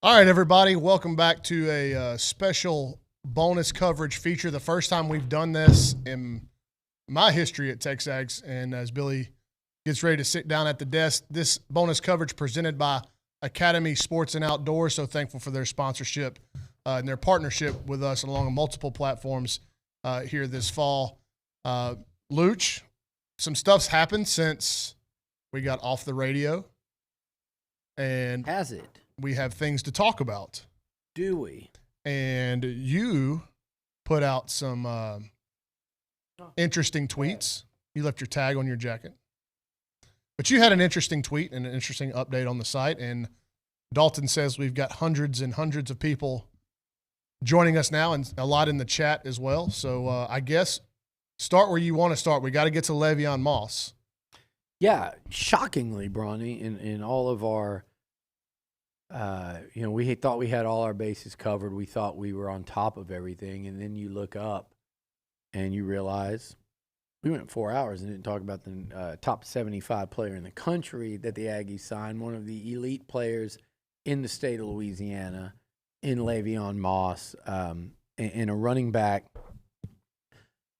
All right, everybody, welcome back to a special bonus coverage feature. The first time we've done this in my history at TexAgs, and as Billy gets ready to sit down at the desk, this bonus coverage presented by Academy Sports and Outdoors. So thankful for their sponsorship and their partnership with us along multiple platforms here this fall. Luch, some stuff's happened since we got off the radio. And has it? We have things to talk about. Do we? And you put out some interesting tweets. You left your tag on your jacket. But you had an interesting tweet and an interesting update on the site. And Dalton says we've got hundreds and hundreds of people joining us now and a lot in the chat as well. So I guess start where you want to start. We got to get to Le'Veon Moss. Yeah, shockingly, Bronny, in all of our we thought we had all our bases covered. We thought we were on top of everything. And then you look up and you realize we went 4 hours and didn't talk about the top 75 player in the country that the Aggies signed, one of the elite players in the state of Louisiana, in Le'Veon Moss, and a running back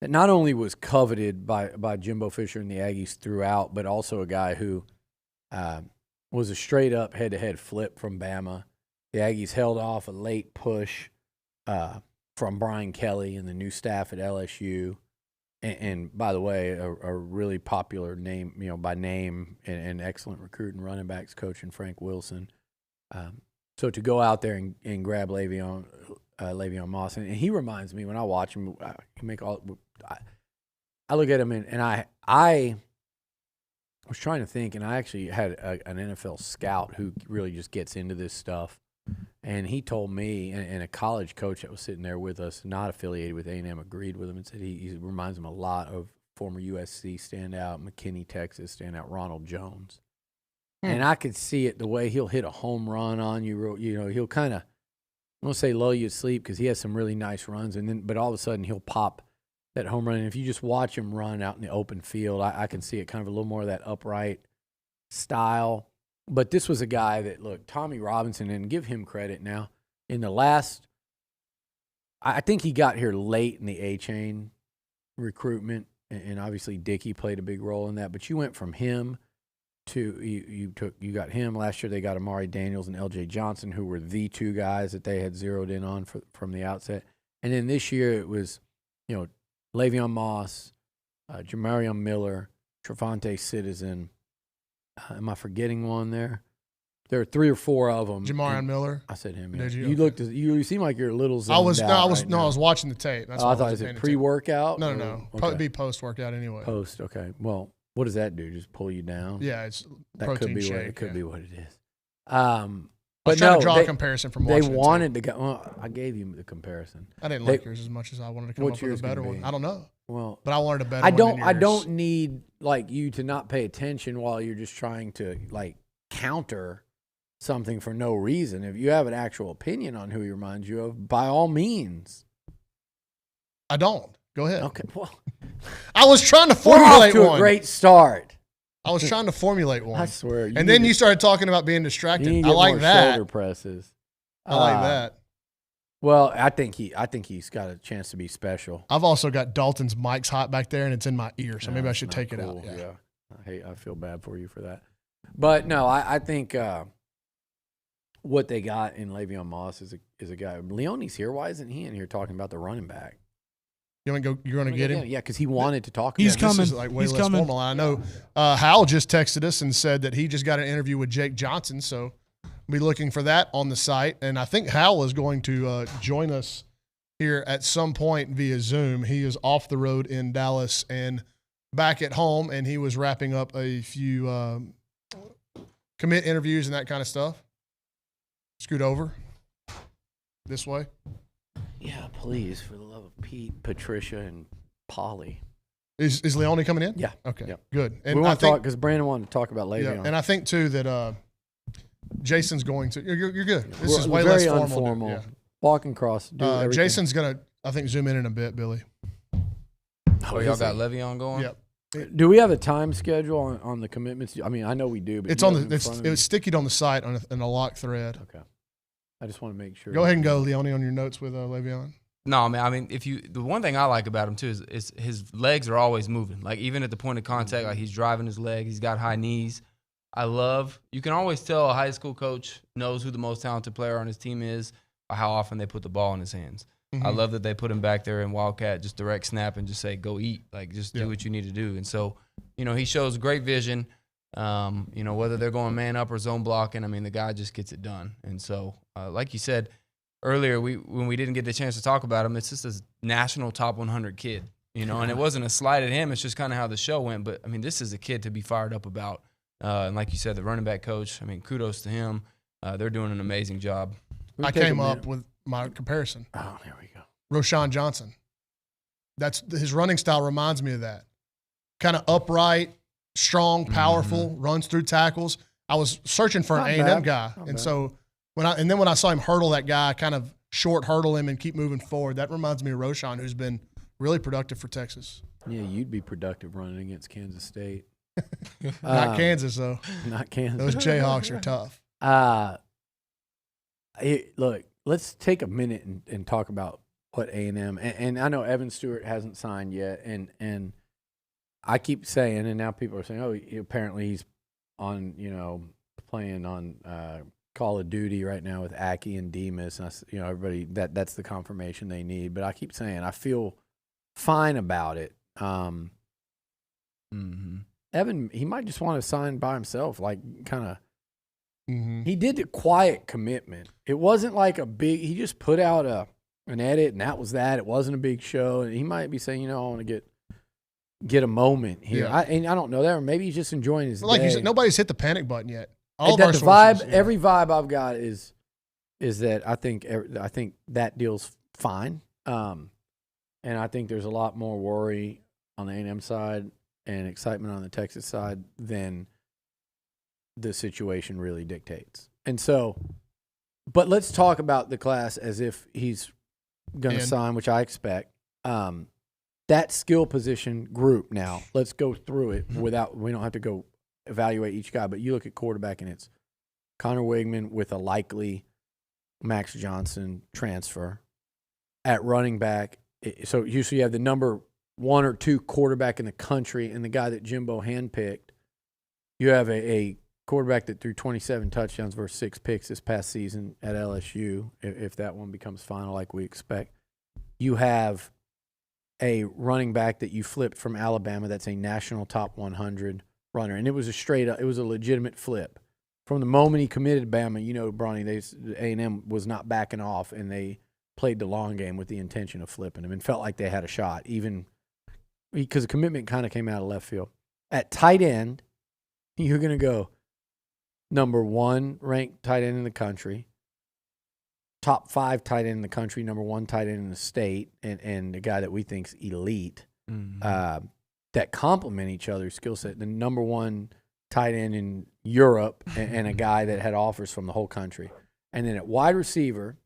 that not only was coveted by Jimbo Fisher and the Aggies throughout, but also a guy who was a straight-up head-to-head flip from Bama. The Aggies held off a late push from Brian Kelly and the new staff at LSU. And by the way, a really popular name, by name, and excellent recruit and running backs coach in Frank Wilson. So to go out there and grab Le'Veon Moss, and he reminds me when I watch him, I look at him and I was trying to think, and I actually had an NFL scout who really just gets into this stuff, and he told me, and a college coach that was sitting there with us, not affiliated with A&M, agreed with him and said he reminds him a lot of former USC standout, McKinney, Texas standout, Ronald Jones. And I could see it the way he'll hit a home run on you. He'll kind of, I won't say lull you to sleep because he has some really nice runs, but all of a sudden he'll pop that home run. And if you just watch him run out in the open field, I can see it kind of a little more of that upright style. But this was a guy that, look, Tommy Robinson, and give him credit now, in the last, I think he got here late in the A-chain recruitment, and obviously Dickey played a big role in that. But you went from him to, you got him. Last year they got Amari Daniels and L.J. Johnson, who were the two guys that they had zeroed in on from the outset. And then this year it was, Le'Veon Moss, Jamarion Miller, Trevante Citizen. Am I forgetting one there? There are 3 or 4 of them. Jamarion Miller. I said him. Yeah. Did you? You looked. You seem like you're a little zoned out. I was watching the tape. That's I thought it was pre-workout. No. Okay. It'd be post-workout anyway. Post. Okay. Well, what does that do? Just pull you down? Yeah, it's that protein could be shake. It could be what it is. I was trying to draw a comparison from watching They wanted to go. Well, I gave you the comparison. I didn't like yours as much as I wanted to come up with a better one. I don't know. Well, but I wanted a better one. I don't need you to not pay attention while you're just trying to counter something for no reason. If you have an actual opinion on who he reminds you of, by all means. I don't. Go ahead. Okay. Well, I was trying to formulate one. We're off to a great start. I was trying to formulate one. I swear. And then you started talking about being distracted. I like that. Shoulder presses. I like that. Well, I think he's got a chance to be special. I've also got Dalton's mic's hot back there, and it's in my ear, so maybe I should take it out. Yeah. I feel bad for you for that. But no, I think what they got in Le'Veon Moss is a guy. Leone's here. Why isn't he in here talking about the running back? You're gonna get him? Yeah, because he wanted to talk. He's coming. This is way less formal. I know Hal just texted us and said that he just got an interview with Jake Johnson, so we'll be looking for that on the site. And I think Hal is going to join us here at some point via Zoom. He is off the road in Dallas and back at home, and he was wrapping up a few commit interviews and that kind of stuff. Scoot over this way. Yeah, please, for the love of Pete, Patricia, and Polly. Is Leone coming in? Yeah. Okay. Yeah. Good. And we want to talk because Brandon wanted to talk about Le'Veon. Yeah, and I think too that Jason's going to. You're good. This is way less very formal. informal. Yeah. Walking across. Jason's gonna, I think, zoom in a bit, Billy. Oh, y'all got Le'Veon going? Yep. Do we have a time schedule on the commitments? I mean, I know we do, but it's on the. It was stickied on the site in a locked thread. Okay. I just want to make sure. Go ahead and go, Leone, on your notes with Le'Veon. No, man. I mean, the one thing I like about him too is his legs are always moving. Like even at the point of contact, like he's driving his leg. He's got high knees. You can always tell a high school coach knows who the most talented player on his team is by how often they put the ball in his hands. Mm-hmm. I love that they put him back there in Wildcat, just direct snap and just say, go eat. Like, just do what you need to do. And so, he shows great vision. Whether they're going man up or zone blocking, I mean, the guy just gets it done. And so, like you said earlier, when we didn't get the chance to talk about him, it's just a national top 100 kid, and it wasn't a slight at him. It's just kind of how the show went. But, I mean, this is a kid to be fired up about. And like you said, the running back coach, I mean, kudos to him. They're doing an amazing job. I came up with my comparison. Oh, there we go. Roschon Johnson. His running style reminds me of that. Kind of upright, strong, powerful, runs through tackles. I was searching for an A&M guy. So when I saw him hurdle that guy, kind of short hurdle him and keep moving forward, that reminds me of Roschon, who's been really productive for Texas. Yeah, you'd be productive running against Kansas State. Not Kansas, though. Not Kansas. Those Jayhawks are tough. Look, let's take a minute and talk about what A&M, and I know Evan Stewart hasn't signed yet, and I keep saying, and now people are saying, oh, apparently he's on, playing on Call of Duty right now with Aggie and Demas, and everybody, that's the confirmation they need. But I keep saying I feel fine about it. Evan, he might just want to sign by himself, like kind of. He did the quiet commitment. It wasn't like a big. He just put out an edit, and that was that. It wasn't a big show, and he might be saying, I want to get a moment here. Yeah. I don't know that, or maybe he's just enjoying his like day. you said, nobody's hit the panic button yet. Every vibe I've got is that I think that deal's fine, and I think there's a lot more worry on the A&M side and excitement on the Texas side than the situation really dictates. And so, but let's talk about the class as if he's going to sign, which I expect. That skill position group now, let's go through it we don't have to go evaluate each guy, but you look at quarterback and it's Connor Wigman with a likely Max Johnson transfer. At running back, so you have the number 1 or 2 quarterback in the country and the guy that Jimbo handpicked. You have a quarterback that threw 27 touchdowns versus 6 picks this past season at LSU, if that one becomes final like we expect. You have a running back that you flipped from Alabama that's a national top 100 runner. And it was it was a legitimate flip. From the moment he committed to Bama, Brauning, A&M was not backing off, and they played the long game with the intention of flipping him and felt like they had a shot, even because the commitment kind of came out of left field. At tight end, you're going to go number 1 ranked tight end in the country, top 5 tight end in the country, number 1 tight end in the state, and the guy that we think's elite, that complement each other's skill set. The number 1 tight end in Europe, and a guy that had offers from the whole country. And then at wide receiver,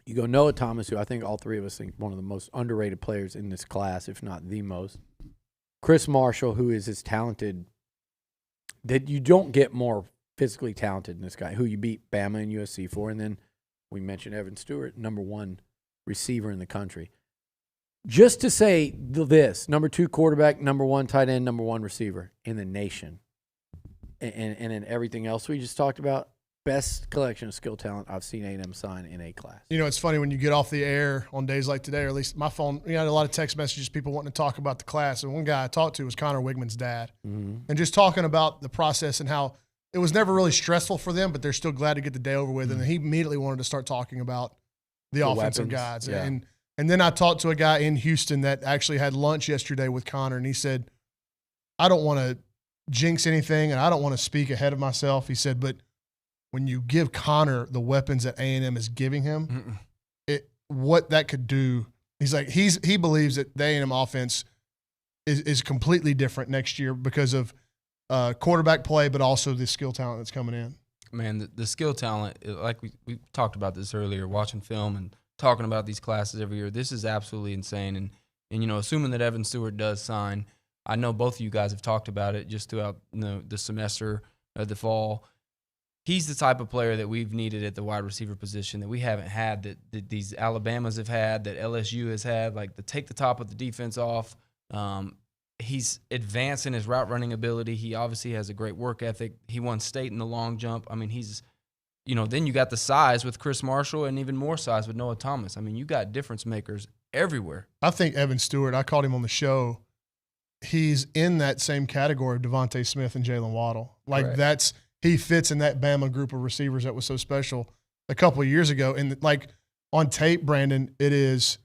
you go Noah Thomas, who I think all three of us think one of the most underrated players in this class, if not the most. Chris Marshall, who is as talented that you don't get more physically talented than this guy, who you beat Bama and USC for. And then we mentioned Evan Stewart, number 1 receiver in the country. Just to say this, number 2 quarterback, number 1 tight end, number 1 receiver in the nation. And in everything else we just talked about, best collection of skill talent I've seen A&M sign in a class. It's funny when you get off the air on days like today, or at least my phone, I had a lot of text messages, people wanting to talk about the class. And one guy I talked to was Connor Wigman's dad. And just talking about the process and how it was never really stressful for them, but they're still glad to get the day over with. And he immediately wanted to start talking about the offensive guys. Yeah. And then I talked to a guy in Houston that actually had lunch yesterday with Connor, and he said, I don't want to jinx anything, and I don't want to speak ahead of myself. He said, but when you give Connor the weapons that A&M is giving him, what that could do, he's like, he believes that the A&M offense is completely different next year because of quarterback play, but also the skill talent that's coming in. Man, the skill talent, like we talked about this earlier, watching film and talking about these classes every year, this is absolutely insane. And assuming that Evan Stewart does sign, I know both of you guys have talked about it just throughout the semester, the fall. he's the type of player that we've needed at the wide receiver position that we haven't had, that these Alabamas have had, that LSU has had, like to take the top of the defense off. He's advanced in his route running ability. He obviously has a great work ethic. He won state in the long jump. I mean, he's, then you got the size with Chris Marshall and even more size with Noah Thomas. I mean, you got difference makers everywhere. I think Evan Stewart, I called him on the show, he's in that same category of Devontae Smith and Jalen Waddle. Like Correct. He fits in that Bama group of receivers that was so special a couple of years ago. And like on tape, Brandon, there's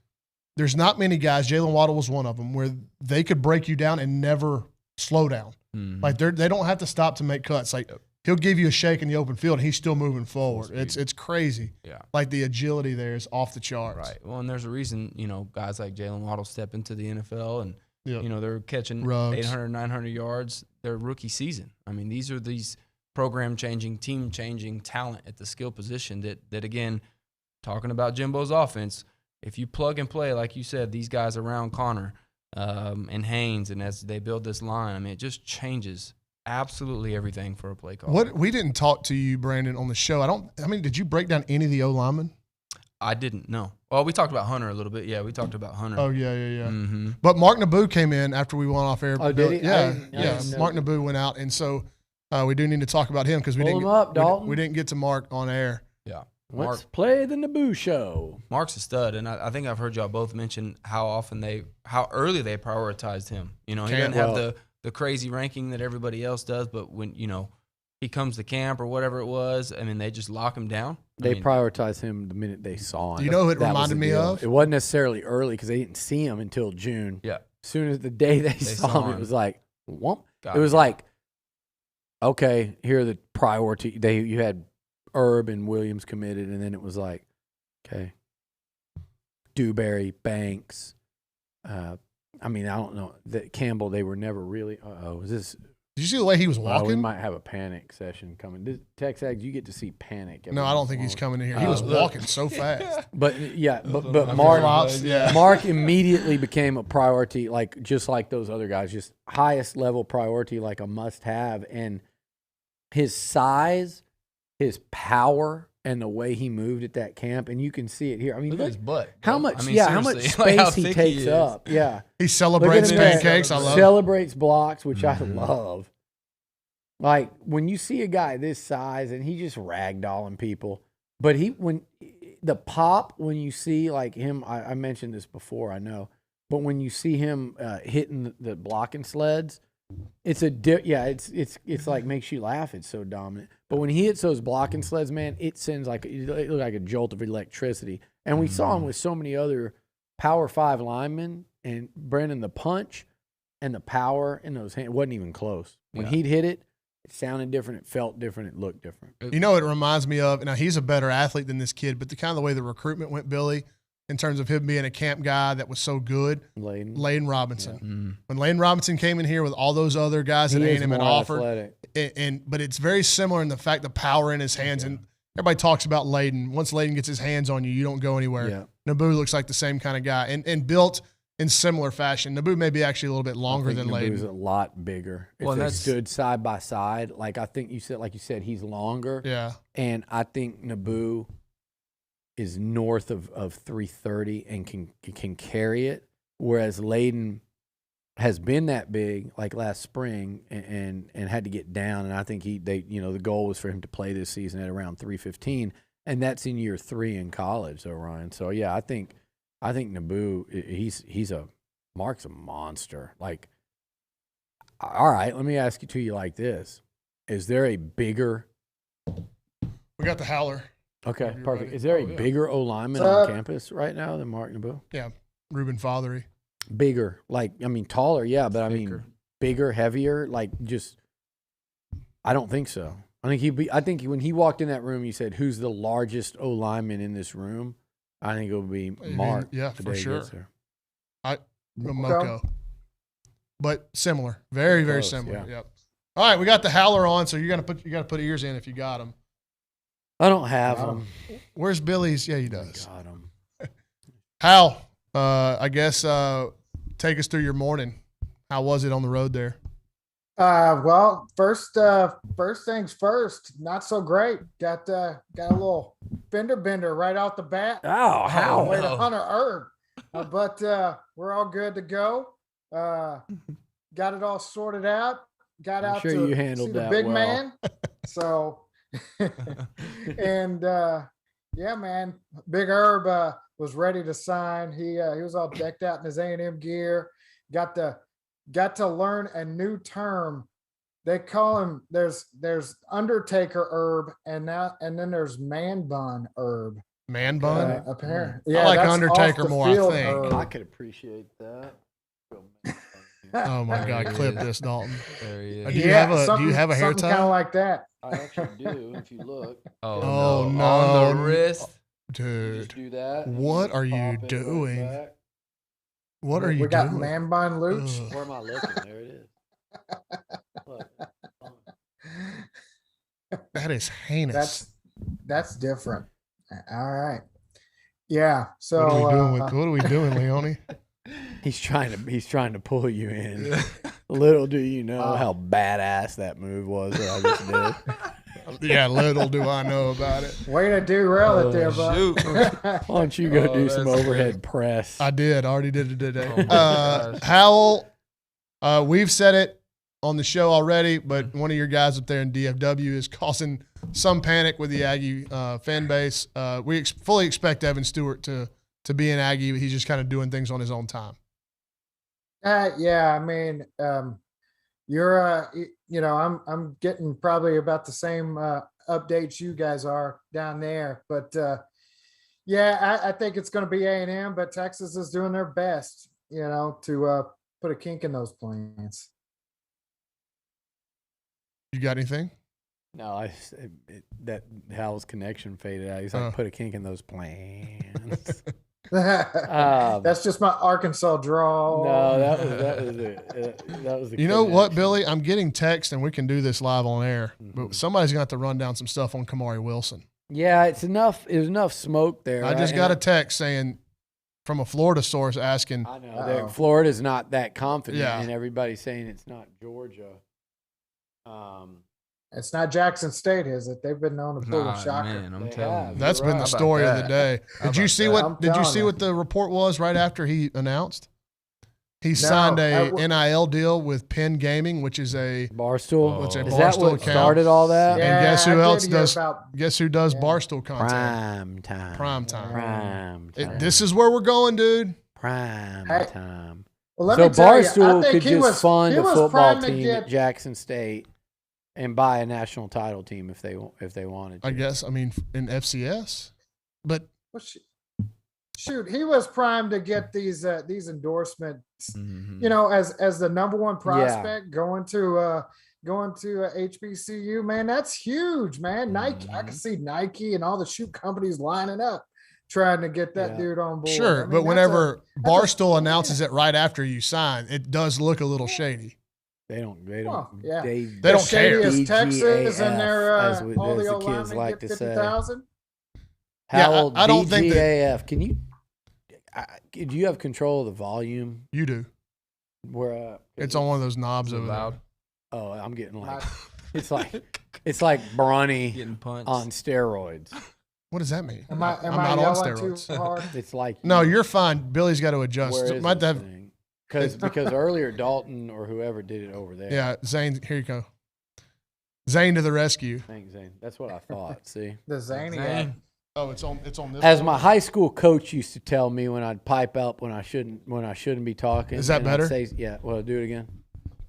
not many guys, Jalen Waddle was one of them, where they could break you down and never slow down. Mm-hmm. Like they don't have to stop to make cuts. Like he'll give you a shake in the open field and he's still moving forward. It's crazy. Yeah. Like the agility there is off the charts. Right. Well, and there's a reason, guys like Jalen Waddle step into the NFL and, they're catching Ruggs. 800, 900 yards their rookie season. I mean, these are these program-changing, team-changing talent at the skill position that again, talking about Jimbo's offense, if you plug and play, like you said, these guys around Connor and Haynes, and as they build this line, I mean, it just changes absolutely everything for a play call. We didn't talk to you, Brandon, on the show. Did you break down any of the O-linemen? I didn't, no. Well, we talked about Hunter a little bit. Yeah, we talked about Hunter. Oh, yeah. Mm-hmm. But Mark Nabou came in after we went off air. Oh, did he? Yeah. Mark Nabou went out, and so we do need to talk about him because we didn't get to Mark on air. Yeah. Let's play the Nabou show. Mark's a stud, and I think I've heard y'all both mention how early they prioritized him. He doesn't have the crazy ranking that everybody else does, but when he comes to camp or whatever it was, I mean, they just lock him down. They prioritized him the minute they saw him. You know who it reminded me of? It wasn't necessarily early because they didn't see him until June. Yeah. As soon as the day they saw him, it was like, whoop. It was like, okay, here are the priority. You had Herb and Williams committed, and then it was like, okay, Dewberry, Banks. I don't know. Campbell, they were never really. Is this? Did you see the way he was walking? We might have a panic session coming. TexAgs, you get to see panic. No, I don't think he's coming in here. He was walking so fast. But Mark immediately became a priority, just like those other guys, just highest level priority, like a must-have. And his size, his power, and the way he moved at that camp, and you can see it here. I mean, look at his butt. How much space he takes up. Yeah. He celebrates pancakes. I love it. Celebrates blocks, which I love. Like, when you see a guy this size, and he just ragdolling people, but when you see, like, him, I mentioned this before, I know, but when you see him hitting the blocking sleds, it's like makes you laugh. It's so dominant. But when he hits those blocking sleds, man, it looks like a jolt of electricity. And we saw him with so many other Power 5 linemen, and Brandon, the punch and the power in those hands wasn't even close. When he'd hit it, it sounded different, it felt different, it looked different. It reminds me of, now he's a better athlete than this kid, but the kind of the way the recruitment went, Billy, in terms of him being a camp guy that was so good, Layden Robinson. Yeah. Mm-hmm. When Layden Robinson came in here with all those other guys that A&M had offered, but it's very similar in the fact the power in his hands, and everybody talks about Layden. Once Layden gets his hands on you, you don't go anywhere. Yeah. Nabou looks like the same kind of guy, and built in similar fashion. Nabou may be actually a little bit longer than Layden. Nabou's a lot bigger. If they stood side by side, I think you said, he's longer. Yeah. And I think Nabou is north of 330 and can carry it, whereas Layden has been that big like last spring and had to get down, and I think the goal was for him to play this season at around 315, and that's in year 3 in college, though, Ryan. So yeah, I think Nabou, Mark's a monster. Like, all right, let me ask it to you like this: is there a bigger? We got the howler. Okay, perfect. Ready? Is there a bigger O-lineman on campus right now than Mark Nabou? Yeah, Ruben Fothery. Bigger, taller, yeah, but bigger, heavier, I don't think so. I think when he walked in that room, he said, "Who's the largest O-lineman in this room?" I think it would be Mark. Yeah, for sure. Moko. But similar, very, very similar. Yeah. Yep. All right, we got the howler on, so you got to put ears in if you got them. I don't have them. Where's Billy's? Yeah, he does. Got them. Hal, I guess take us through your morning. How was it on the road there? Well, first things first. Not so great. Got a little fender bender right out the bat. Oh, how? Way to Hunter Herb. But we're all good to go. Got it all sorted out. Got I'm out sure to you handled see the that big well. man. So, and yeah, man, Big Herb was ready to sign. He was all decked out in his A&M gear. Got to learn a new term. They call him there's Undertaker Herb and then there's man bun Herb. Man bun. Apparently, I like that's Undertaker off the more, I field think. Herb. I could appreciate that. Oh my God! There he Clip is. this, Dalton. There he Do is. you have a hair something tie? kind of like that? I actually do. If you look, Oh, no. On the wrist. you Dude, just do that. what are you Pop it right doing? back. what are you We got doing? man bun Luch. Ugh. Where am I looking? There it is. Look. That is heinous. That's different. All right. Yeah. So what are we doing, Leone? He's trying to pull you in. Little do you know how badass that move was that I just did. Yeah, little do I know about it. way to derail it there, bud. Shoot. Why don't you go do some that's overhead press? I did. I already did it today. Oh my gosh. Howell, we've said it on the show already, but one of your guys up there in DFW is causing some panic with the Aggie fan base. We fully expect Evan Stewart to be an Aggie, but he's just kind of doing things on his own time. Yeah, I mean, you're I'm getting probably about the same updates you guys are down there, but yeah, I think it's going to be A&M, but Texas is doing their best, to put a kink in those plans. You got anything? No, that Hal's connection faded out. He's like, put a kink in those plans. That's just my Arkansas draw. No, that was the. You know what, connection. Billy? I'm getting text, and we can do this live on air, Mm-hmm. but somebody's going to have to run down some stuff on Kamari Wilson. Yeah, it's enough. There's enough smoke there. I just got a text saying from a Florida source asking, I know that Florida's not that confident, Yeah. and everybody's saying it's not Georgia. It's not Jackson State, is it? They've been known to pull Nah, a shocker. man, I'm They telling have. you. that's You're been the right. story How of the about day. How Did you about see that? what? I'm Did you telling see you. what the report was right after he announced? He signed a NIL deal with Penn Gaming, which is a Barstool. What's a Is that Barstool what account? started all that? And guess who I did else hear does? about- Guess who does Yeah. Barstool content? Prime time. Prime time. Prime time. This is where we're going, dude. Prime Hey, time. Well, let So me tell you, I Barstool think could he just was fund he a was football primed to team get- at Jackson State and buy a national title team if they wanted to. I guess. I mean, in FCS, but Well, shoot, he was primed to get these endorsements. Mhm. As the number one prospect going to HBCU, man, that's huge, man. Nike, I can see Nike and all the shoe companies lining up trying to get that Yeah. dude on board. sure. I mean, But whenever that's a- Barstool announces it right after you sign, it does look a little shady. They don't. Well, yeah. They don't care. Shady as Texas and their as all the the old kids linemen like get to say. 50,000. How Yeah, old I don't think that- DGAF? Can you? Do you have control of the volume? You do. Where It's on one of those knobs Is it over loud? there. Oh, I'm getting like My- it's like Bronny Getting punched. on steroids. What does that mean? Am I I'm not on yelling steroids. too hard? It's like No, you're fine. Billy's got to adjust. Where is Might this have, thing? Because earlier Dalton or whoever did it over there. yeah, Zane. Here you go. Zane to the rescue. Thanks, Zane. That's what I thought. See. The Zaniac. Zane. Oh, it's on. It's on this. As one? my high school coach used to tell me when I'd pipe up when I shouldn't be talking. Is that and I'd better? Say, yeah. Well, do it again.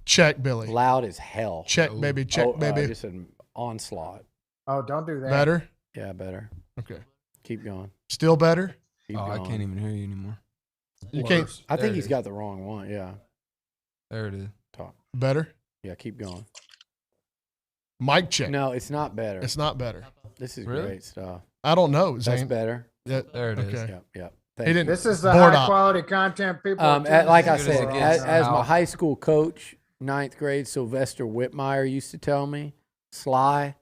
Check, Billy. Loud as hell. Check, baby. Check, baby. Just an onslaught. Oh, don't do that. Better. Yeah, better. Okay. Keep going. Still better. Keep Oh, I going. can't even hear you anymore. You can't. Worse. I There think it he's is. got the wrong one. Yeah. There it is. Talk. Better. Yeah, keep going. Mic check. No, it's not better. It's not better. This is Really? great stuff. I don't know, That's Zane. better. That- There it is. okay. Yep, yep. He Thank you. didn't. This is the Board high op. quality content people. are tuning Like I in said, for. as my Out. high school coach, 9th grade, Sylvester Whitmire used to tell me, Sly,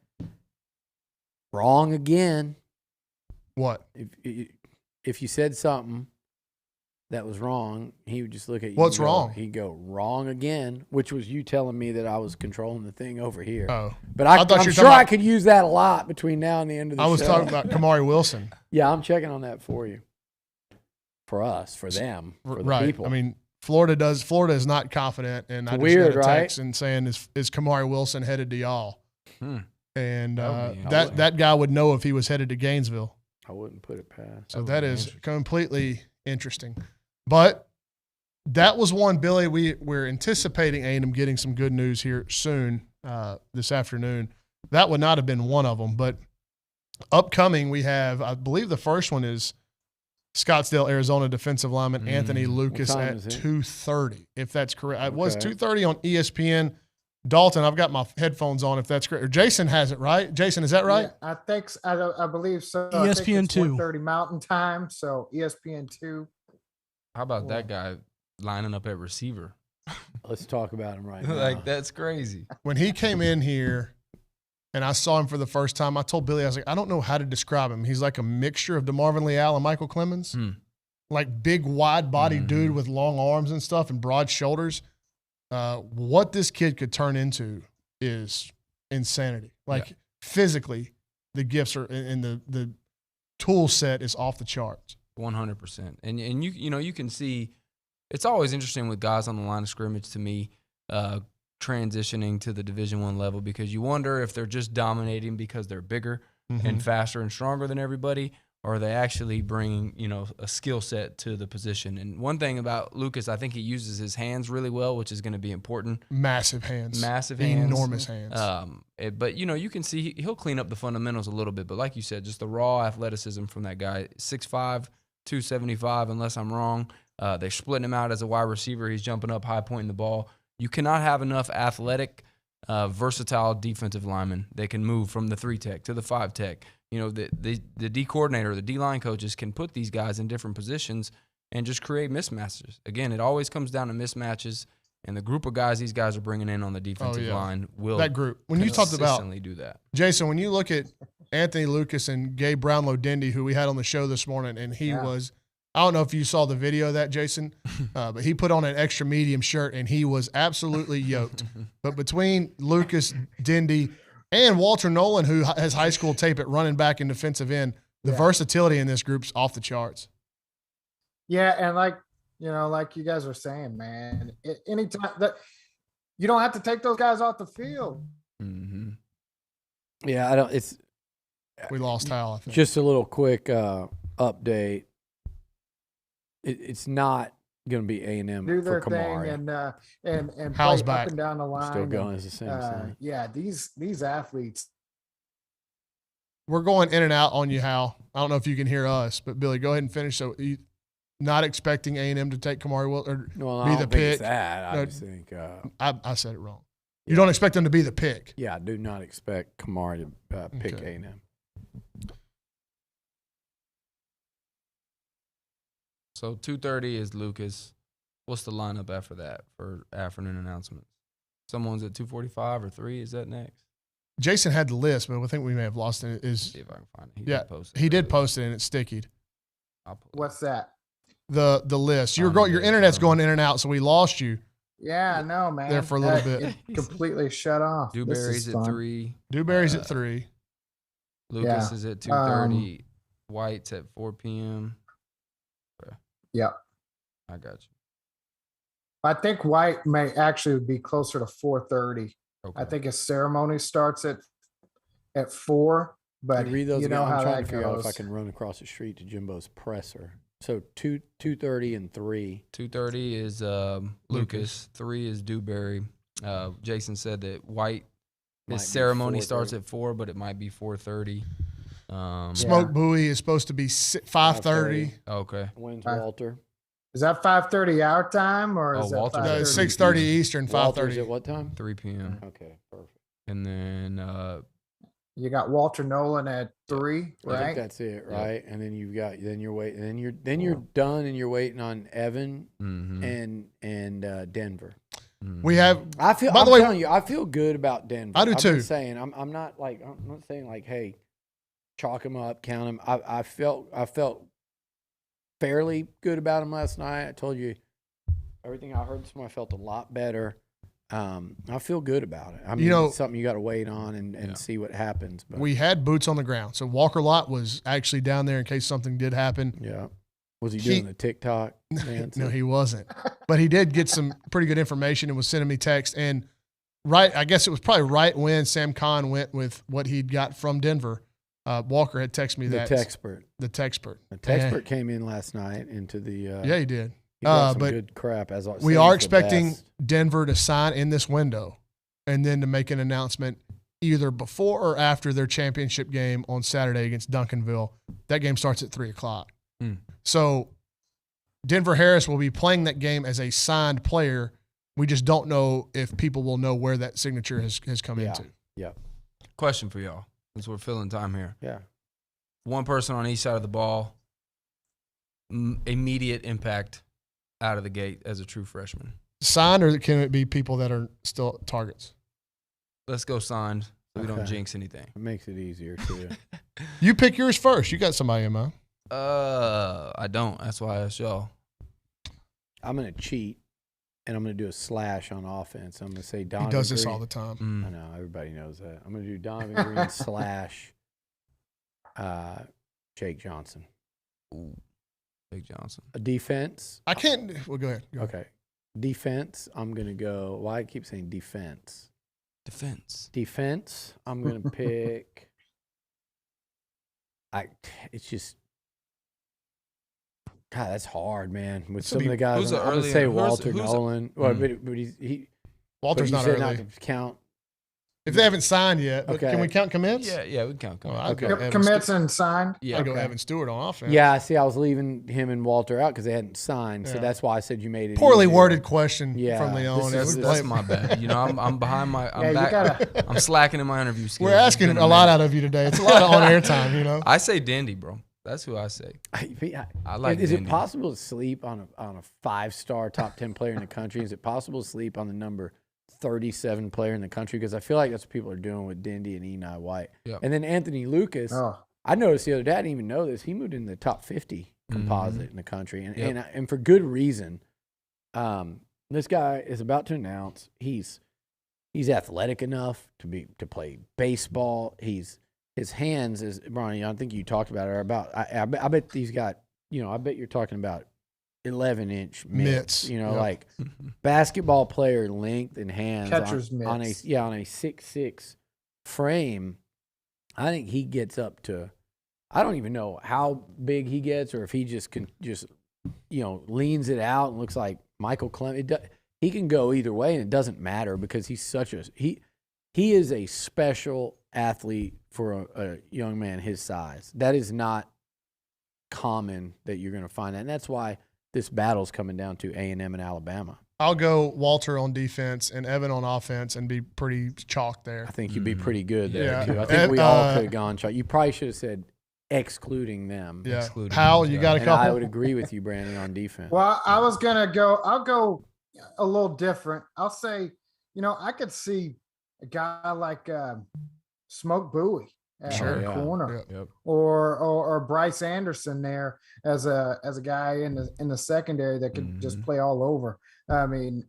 wrong again. What? If you said something that was wrong, he would just look at you. What's and go, wrong? He'd go, wrong again, which was you telling me that I was controlling the thing over here. Oh. But I thought you I'm were sure talking I about- could use that a lot between now and the end of the show. I was talking about Kamari Wilson. Yeah, I'm checking on that for you. For us, for them, for the Right. people. I mean, Florida is not confident, and I just Weird, got a text right? and saying is Kamari Wilson headed to y'all? And That would be that interesting. that guy would know if he was headed to Gainesville. I wouldn't put it past. So That would that be is interesting. completely interesting. But that was one, Billy. We're anticipating A&M getting some good news here soon this afternoon. That would not have been one of them. But upcoming, we have, I believe the first one is Scottsdale, Arizona defensive lineman Anthony Lucas time at is it? 2:30, if that's correct. It was Okay. 2:30 on ESPN. Dalton, I've got my headphones on, if that's correct. Or Jason has it, right? Jason, is that right? Yeah, I think I believe so. ESPN 2. 1:30 Mountain Time, so ESPN 2. How about that guy lining up at receiver? Let's talk about him right now. Like, that's crazy. When he came in here and I saw him for the first time, I told Billy, I was like, I don't know how to describe him. He's like a mixture of DeMarvin Leal and Michael Clemens. Like big, wide-bodied dude with long arms and stuff and broad shoulders. What this kid could turn into is insanity. Like physically, the gifts are and the tool set is off the charts. 100%. And you can see it's always interesting with guys on the line of scrimmage to me transitioning to the Division I level, because you wonder if they're just dominating because they're bigger and faster and stronger than everybody, or are they actually bringing, a skill set to the position. And one thing about Lucas, I think he uses his hands really well, which is going to be important. Massive hands. Enormous hands. But you can see he'll clean up the fundamentals a little bit. But like you said, just the raw athleticism from that guy, 6'5", 275, unless I'm wrong. They're splitting him out as a wide receiver. He's jumping up, high pointing the ball. You cannot have enough athletic, versatile defensive linemen. They can move from the 3-tech to the 5-tech. The D coordinator, the D-line coaches can put these guys in different positions and just create mismatches. Again, it always comes down to mismatches, and the group of guys these guys are bringing in on the defensive line will that group. When you talked about consistently do that. Jason, when you look at Anthony Lucas and Gabe Brownlow-Dindy, who we had on the show this morning, and he was, I don't know if you saw the video of that, Jason, but he put on an extra medium shirt, and he was absolutely yoked. But between Lucas, Dindy, and Walter Nolen, who has high school tape at running back and defensive end, the versatility in this group's off the charts. Yeah, and like you guys were saying, man, anytime that you don't have to take those guys off the field. Mm-hmm. Yeah, I don't. It's We lost Hal, I think. just a little quick update. It's not going to be A&M Do for their thing Kamari. and How's play back? up and down the line. Still going as the same. Yeah, these athletes. We're going in and out on you, Hal. I don't know if you can hear us, but Billy, go ahead and finish. So, you not expecting A&M to take Kamari Will or Well, be I the don't think it's pick? that. I No, just think. I said it wrong. You don't expect them to be the pick. Yeah, I do not expect Kamari to pick Okay. A&M. So 2:30 is Lucas. What's the lineup after that for afternoon announcements? Someone's at 2:45 or 3. Is that next? Jason had the list, but I think we may have lost it. See if I can find it. He did post it and it's stickied. I'll pull it. What's that? The list. Your Fine, internet's yeah. going in and out, so we lost you. Yeah, I know, man. There for a little bit. It completely shut off. This Dewberry's is at fun. 3.3. Dewberry's at 3. Lucas Yeah. is at 2:30. White's at 4 p.m. Yeah. I got you. I think White may actually be closer to 4:30. Okay. I think his ceremony starts at 4. But Hey, read those you again. know I'm how trying that to figure out if I goes. can run across the street to Jimbo's presser. So 2:30 and 3. 2:30 is Lucas. 3 is Dewberry. Jason said that White, Might his be ceremony starts 4:30. at 4, but it might be 4:30. Smoke Buoy is supposed to be 5:30. Okay. When's Right. Walter? Is that 5:30 our time or is that Walter's at 5:30? 6:30 Eastern, Walter's 5:30. at what time? 3 p.m. Okay, perfect. And then You got Walter Nolen at 3, I think right? that's it, Yeah. right? And then you're waiting. Then you're done, and you're waiting on Evan mhm, and Denver. mhm. We have I feel. By I'm the way- telling you, I feel good about Denver. I do I've too. been saying I'm not saying like, hey, chalk him up, count him. I felt fairly good about him last night. I told you everything I heard this morning, I felt a lot better. I feel good about it. I mean, it's something you got to wait on and see what happens. But we had boots on the ground. So Walker Lott was actually down there in case something did happen. Yeah. Was he doing the TikTok dance? No, he wasn't. But he did get some pretty good information and was sending me text. And I guess it was probably right when Sam Kahn went with what he'd got from Denver. Walker had texted me that. The Texpert. The Texpert came in last night into the. Yeah, he did. He got some but good crap. As we are expecting Denver to sign in this window and then to make an announcement either before or after their championship game on Saturday against Duncanville. That game starts at 3:00. So Denver Harris will be playing that game as a signed player. We just don't know if people will know where that signature has come into. Yeah. Question for y'all, since we're filling time here. Yeah. One person on each side of the ball, immediate impact out of the gate as a true freshman. Signed, or can it be people that are still targets? Let's go signed so we don't jinx anything. It makes it easier, too. You pick yours first. You got somebody in mind. I don't. That's why I asked y'all. I'm going to cheat, and I'm going to do a slash on offense. I'm going to say Donovan He does this Green. all the time. I know. Everybody knows that. I'm going to do Donovan Green slash Jake Johnson. Ooh, Jake Johnson. A defense. I can't. Well, go ahead. Okay. Defense, I'm going to go. Why I keep saying defense? Defense, I'm going to pick. It's just. God, that's hard, man. With some of the guys, I'm going to say Walter Nolen. Well, but Walter's not early. Not to count. If they haven't signed yet, but can we count commits? Yeah, we can count commits. Commits and signed. Yeah, I go Evan Stewart on offense. Yeah, see, I was leaving him and Walter out because they hadn't signed, so that's why I said you made it. Poorly easier. worded question from Leone. That's my bad. You know, I'm behind my. I'm slacking in my interview skills. We're asking a lot out of you today. It's a lot of on-air time, you know. I say Dendy, bro. That's who I say. I like. Is Dendy. it possible to sleep on a 5-star top 10 player in the country? Is it possible to sleep on the number 37 player in the country? Because I feel like that's what people are doing with Dendy and Enai White. Yep. And then Anthony Lucas. I noticed the other day, I didn't even know this. He moved in the top 50 composite in the country, and for good reason. This guy is about to announce he's athletic enough to play baseball. His hands, as Brauninger, I think you talked about, are about. I bet he's got. I bet you're talking about 11-inch mitts. Like basketball player length and hands. Catcher's mitts. On a 6'6" frame. I think he gets up to. I don't even know how big he gets, or if he just leans it out and looks like Michael Clement. He can go either way, and it doesn't matter because he's such a he is a special athlete for a young man his size. That is not common that you're going to find that, and that's why this battle's coming down to A&M and Alabama. I'll go Walter on defense and Evan on offense and be pretty chalk there. I think you'd be pretty good there too. I think we all could have gone chalk. You probably should have said excluding them. Yeah. Excluding Hal, them. you got a couple? I would agree with you, Brandon, on defense. Well, I'll go a little different. I'll say, I could see a guy like Smoke Bowie at the corner, or Bryce Anderson there as a guy in the secondary that could just play all over. I mean,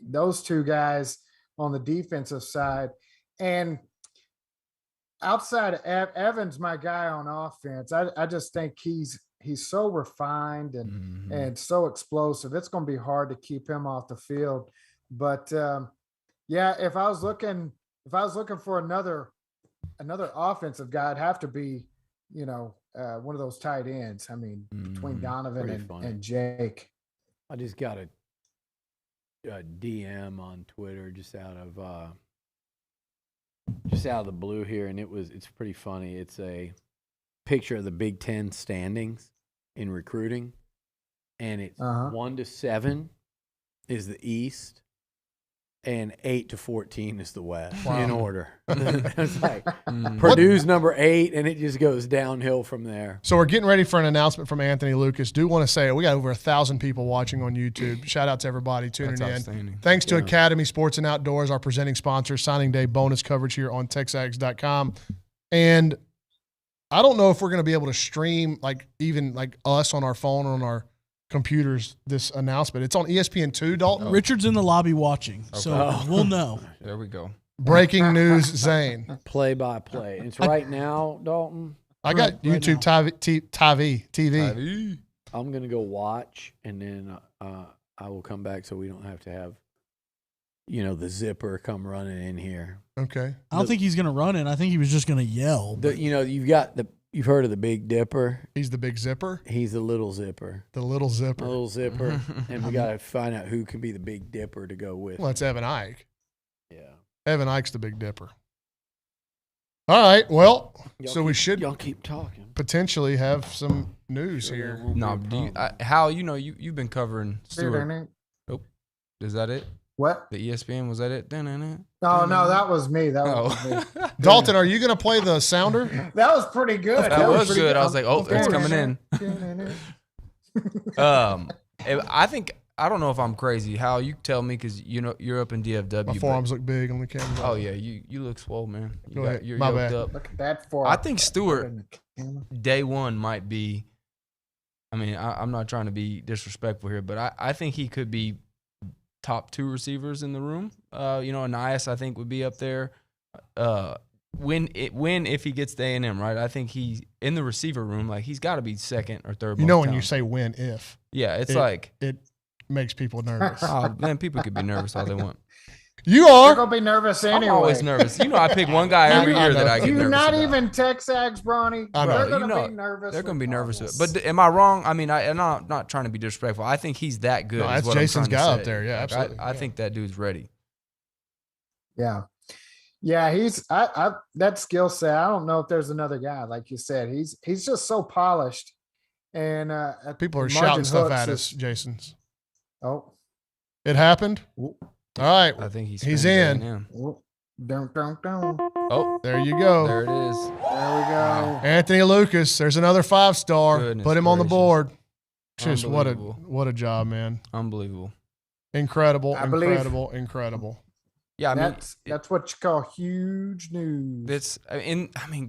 those two guys on the defensive side, and outside of Evans, my guy on offense, I just think he's so refined and so explosive. It's going to be hard to keep him off the field. But if I was looking for another offensive guy, it'd have to be, one of those tight ends. I mean, between Donovan and Jake. I just got a DM on Twitter just out of the blue here, and it's pretty funny. It's a picture of the Big Ten standings in recruiting, and it's 1 to 7 is the East, and 8 to 14 is the West in order. It's like Purdue's number 8, and it just goes downhill from there. So we're getting ready for an announcement from Anthony Lucas. Do want to say we got over 1,000 people watching on YouTube. Shout out to everybody tuning in. Thanks to Academy Sports and Outdoors, our presenting sponsor. Signing day bonus coverage here on TexAgs.com. And I don't know if we're going to be able to stream even us on our phone or on our computers this announcement. It's on ESPN2, Dalton. Richard's in the lobby watching, so we'll know. There we go. Breaking news, Zane. Play by play. It's right now, Dalton. I got YouTube TV. I'm gonna go watch, and then I will come back so we don't have to have, the zipper come running in here. Okay. I don't think he's gonna run it. I think he was just gonna yell. You've heard of the Big Dipper. He's the big zipper. He's the little zipper. The little zipper. A little zipper, and we gotta find out who can be the Big Dipper to go with. Well, it's Evan Ike. Yeah. Evan Ike's the Big Dipper. All right. Well, we should y'all keep talking. Potentially have some news here. No, Hal, you've been covering Stewart. Oh, is that it? What? The ESPN, was that it? No, that was me. That was me. Dalton, are you going to play the sounder? That was pretty good. That was pretty good. I was like, it's coming in. I don't know if I'm crazy. Hal, you tell me because you're up in DFW. My forearms look big on the camera. Oh yeah, you look swole, man. You're My yoked bad. up. Look at that forearm. I think Stewart day one might be. I mean, I'm not trying to be disrespectful here, but I think he could be top 2 receivers in the room. Anais I think would be up there. If he gets to A&M, right? I think he's in the receiver room. Like he's got to be second or third. When you say win, if. Yeah, it makes people nervous. Man, people could be nervous all they want. You are. You're gonna be nervous anyway. I'm always nervous. I pick one guy every year that I get nervous You're not about. even TexAgs, Bronny. I know. They're gonna be nervous. They're gonna be nervous. But am I wrong? I mean, I'm not trying to be disrespectful. I think he's that good. No, that's Jason's guy up there. Yeah, absolutely. I think that dude's ready. Yeah. Yeah, he's that skill set. I don't know if there's another guy like you said. He's just so polished, and people are shouting stuff at us. Jason's. Oh, it happened. Ooh. All right, I think he's in. Oh, there you go. There it is. There we go. Anthony Lucas. There's another 5-star. Goodness Put him on the gracious. board. Just what a job, man. Unbelievable. Incredible. Yeah, that's what you call huge news.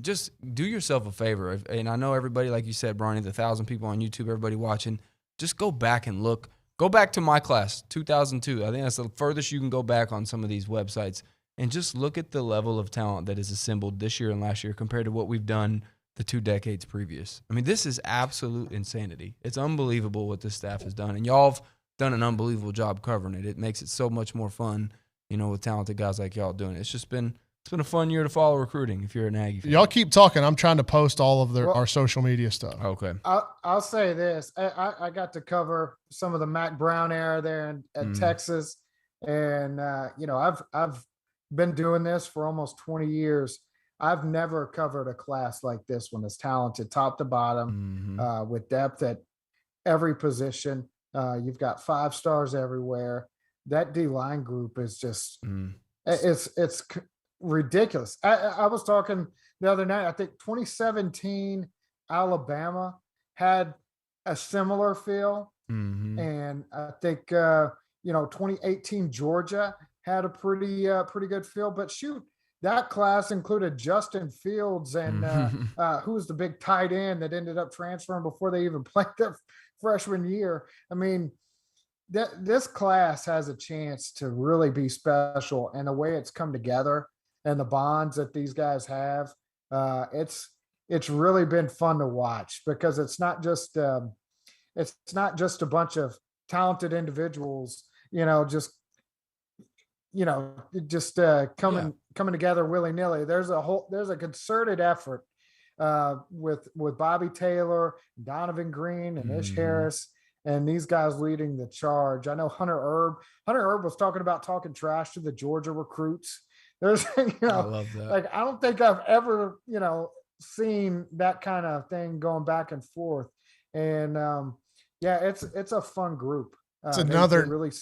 Just do yourself a favor. And I know everybody, like you said, Bronny, the 1,000 people on YouTube, everybody watching, just go back and look. Go back to my class, 2002. I think that's the furthest you can go back on some of these websites. And just look at the level of talent that is assembled this year and last year compared to what we've done the 2 decades previous. I mean, this is absolute insanity. It's unbelievable what this staff has done. And y'all have done an unbelievable job covering it. It makes it so much more fun, with talented guys like y'all doing it. It's been a fun year to follow recruiting if you're an Aggie fan. Y'all keep talking. I'm trying to post all of our social media stuff. Okay. I'll say this. I got to cover some of the Mac Brown era there at Texas. And, I've been doing this for almost 20 years. I've never covered a class like this one, as talented top to bottom, with depth at every position. You've got 5 stars everywhere. That D-line group is just it's ridiculous. I was talking the other night. I think 2017 Alabama had a similar feel, and I think 2018 Georgia had a pretty good feel. But shoot, that class included Justin Fields and who was the big tight end that ended up transferring before they even played their freshman year. I mean, this class has a chance to really be special, and the way it's come together and the bonds that these guys have, it's really been fun to watch, because it's not just a bunch of talented individuals, coming together willy-nilly. There's a concerted effort with Bobby Taylor, Donovan Green, and Ish Harris, and these guys leading the charge. I know Hunter Erb was talking trash to the Georgia recruits. There's, I love that. Like, I don't think I've ever, seen that kind of thing going back and forth. And it's a fun group. It's another really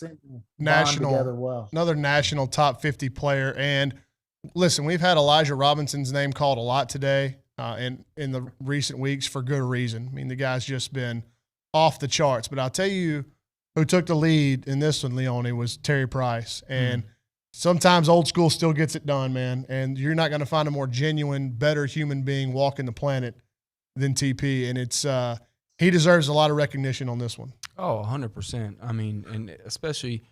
another national top 50 player. And listen, we've had Elijah Robinson's name called a lot today in the recent weeks for good reason. I mean, the guy's just been off the charts. But I'll tell you who took the lead in this one, Leone, was Terry Price. And sometimes old school still gets it done, man. And you're not going to find a more genuine, better human being walking the planet than TP, and it's he deserves a lot of recognition on this one. Oh, 100%. I mean, and especially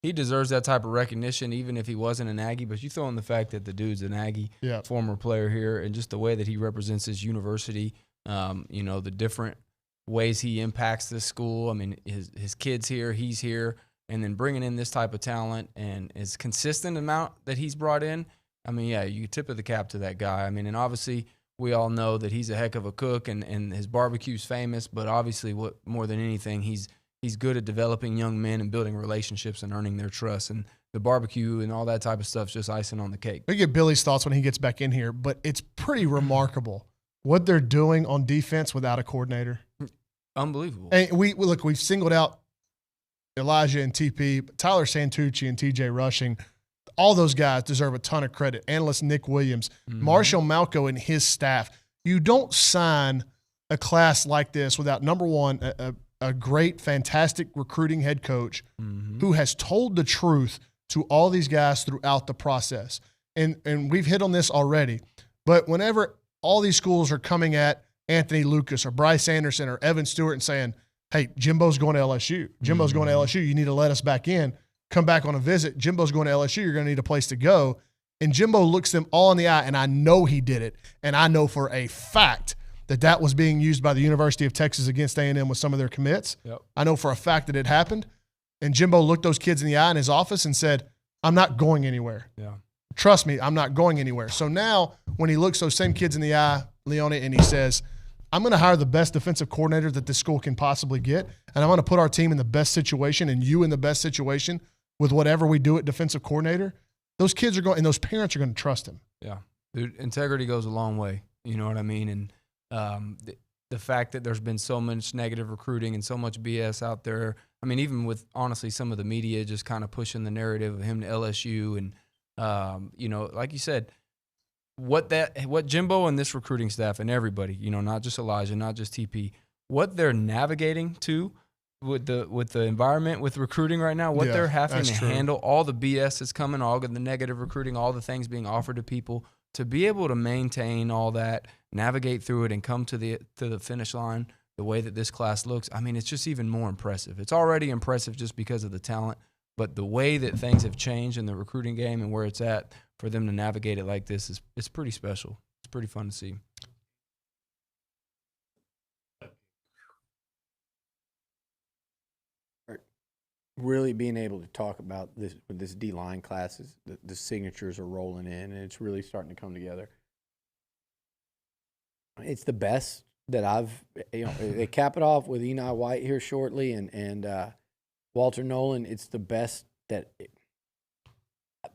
he deserves that type of recognition, even if he wasn't an Aggie. But you throw in the fact that the dude's an Aggie, former player here, and just the way that he represents his university, the different ways he impacts this school. I mean, his kids here, he's here, and then bringing in this type of talent and his consistent amount that he's brought in. I mean, yeah, you tip of the cap to that guy. I mean, and obviously we all know that he's a heck of a cook and his barbecue's famous, but obviously what more than anything, he's good at developing young men and building relationships and earning their trust. And the barbecue and all that type of stuff's just icing on the cake. We get Billy's thoughts when he gets back in here, but it's pretty remarkable what they're doing on defense without a coordinator. Unbelievable. And we've singled out Elijah and TP, but Tyler Santucci and TJ Rushing. All those guys deserve a ton of credit. Analyst Nick Williams, Marshall Malco and his staff. You don't sign a class like this without, number one, a great, fantastic recruiting head coach who has told the truth to all these guys throughout the process. And we've hit on this already. But whenever all these schools are coming at Anthony Lucas or Bryce Anderson or Evan Stewart and saying, hey, Jimbo's going to LSU. Jimbo's going to LSU. You need to let us back in. Come back on a visit. Jimbo's going to LSU. You're going to need a place to go. And Jimbo looks them all in the eye, and I know he did it. And I know for a fact that was being used by the University of Texas against A&M with some of their commits. Yep. I know for a fact that it happened. And Jimbo looked those kids in the eye in his office and said, I'm not going anywhere. Yeah. Trust me, I'm not going anywhere. So now when he looks those same kids in the eye, Leone, and he says, I'm going to hire the best defensive coordinator that this school can possibly get, and I'm going to put our team in the best situation and you in the best situation with whatever we do at defensive coordinator, those kids are going, and those parents are going to trust him. Yeah. Dude, integrity goes a long way. You know what I mean? And the fact that there's been so much negative recruiting and so much BS out there. I mean, even with, honestly, some of the media just kind of pushing the narrative of him to LSU and, like you said, what Jimbo and this recruiting staff and everybody, not just Elijah, not just TP, what they're navigating to with the environment with recruiting right now, what they're having to handle, all the BS that's coming, all the negative recruiting, all the things being offered to people, to be able to maintain all that, navigate through it, and come to the finish line the way that this class looks. I mean, it's just even more impressive. It's already impressive just because of the talent, but the way that things have changed in the recruiting game and where it's at for them to navigate it like this it's pretty special. It's pretty fun to see. Really being able to talk about this with this D-line classes, the signatures are rolling in, and it's really starting to come together. It's the best that I've, they cap it off with Enai White here shortly and Walter Nolen. It's the best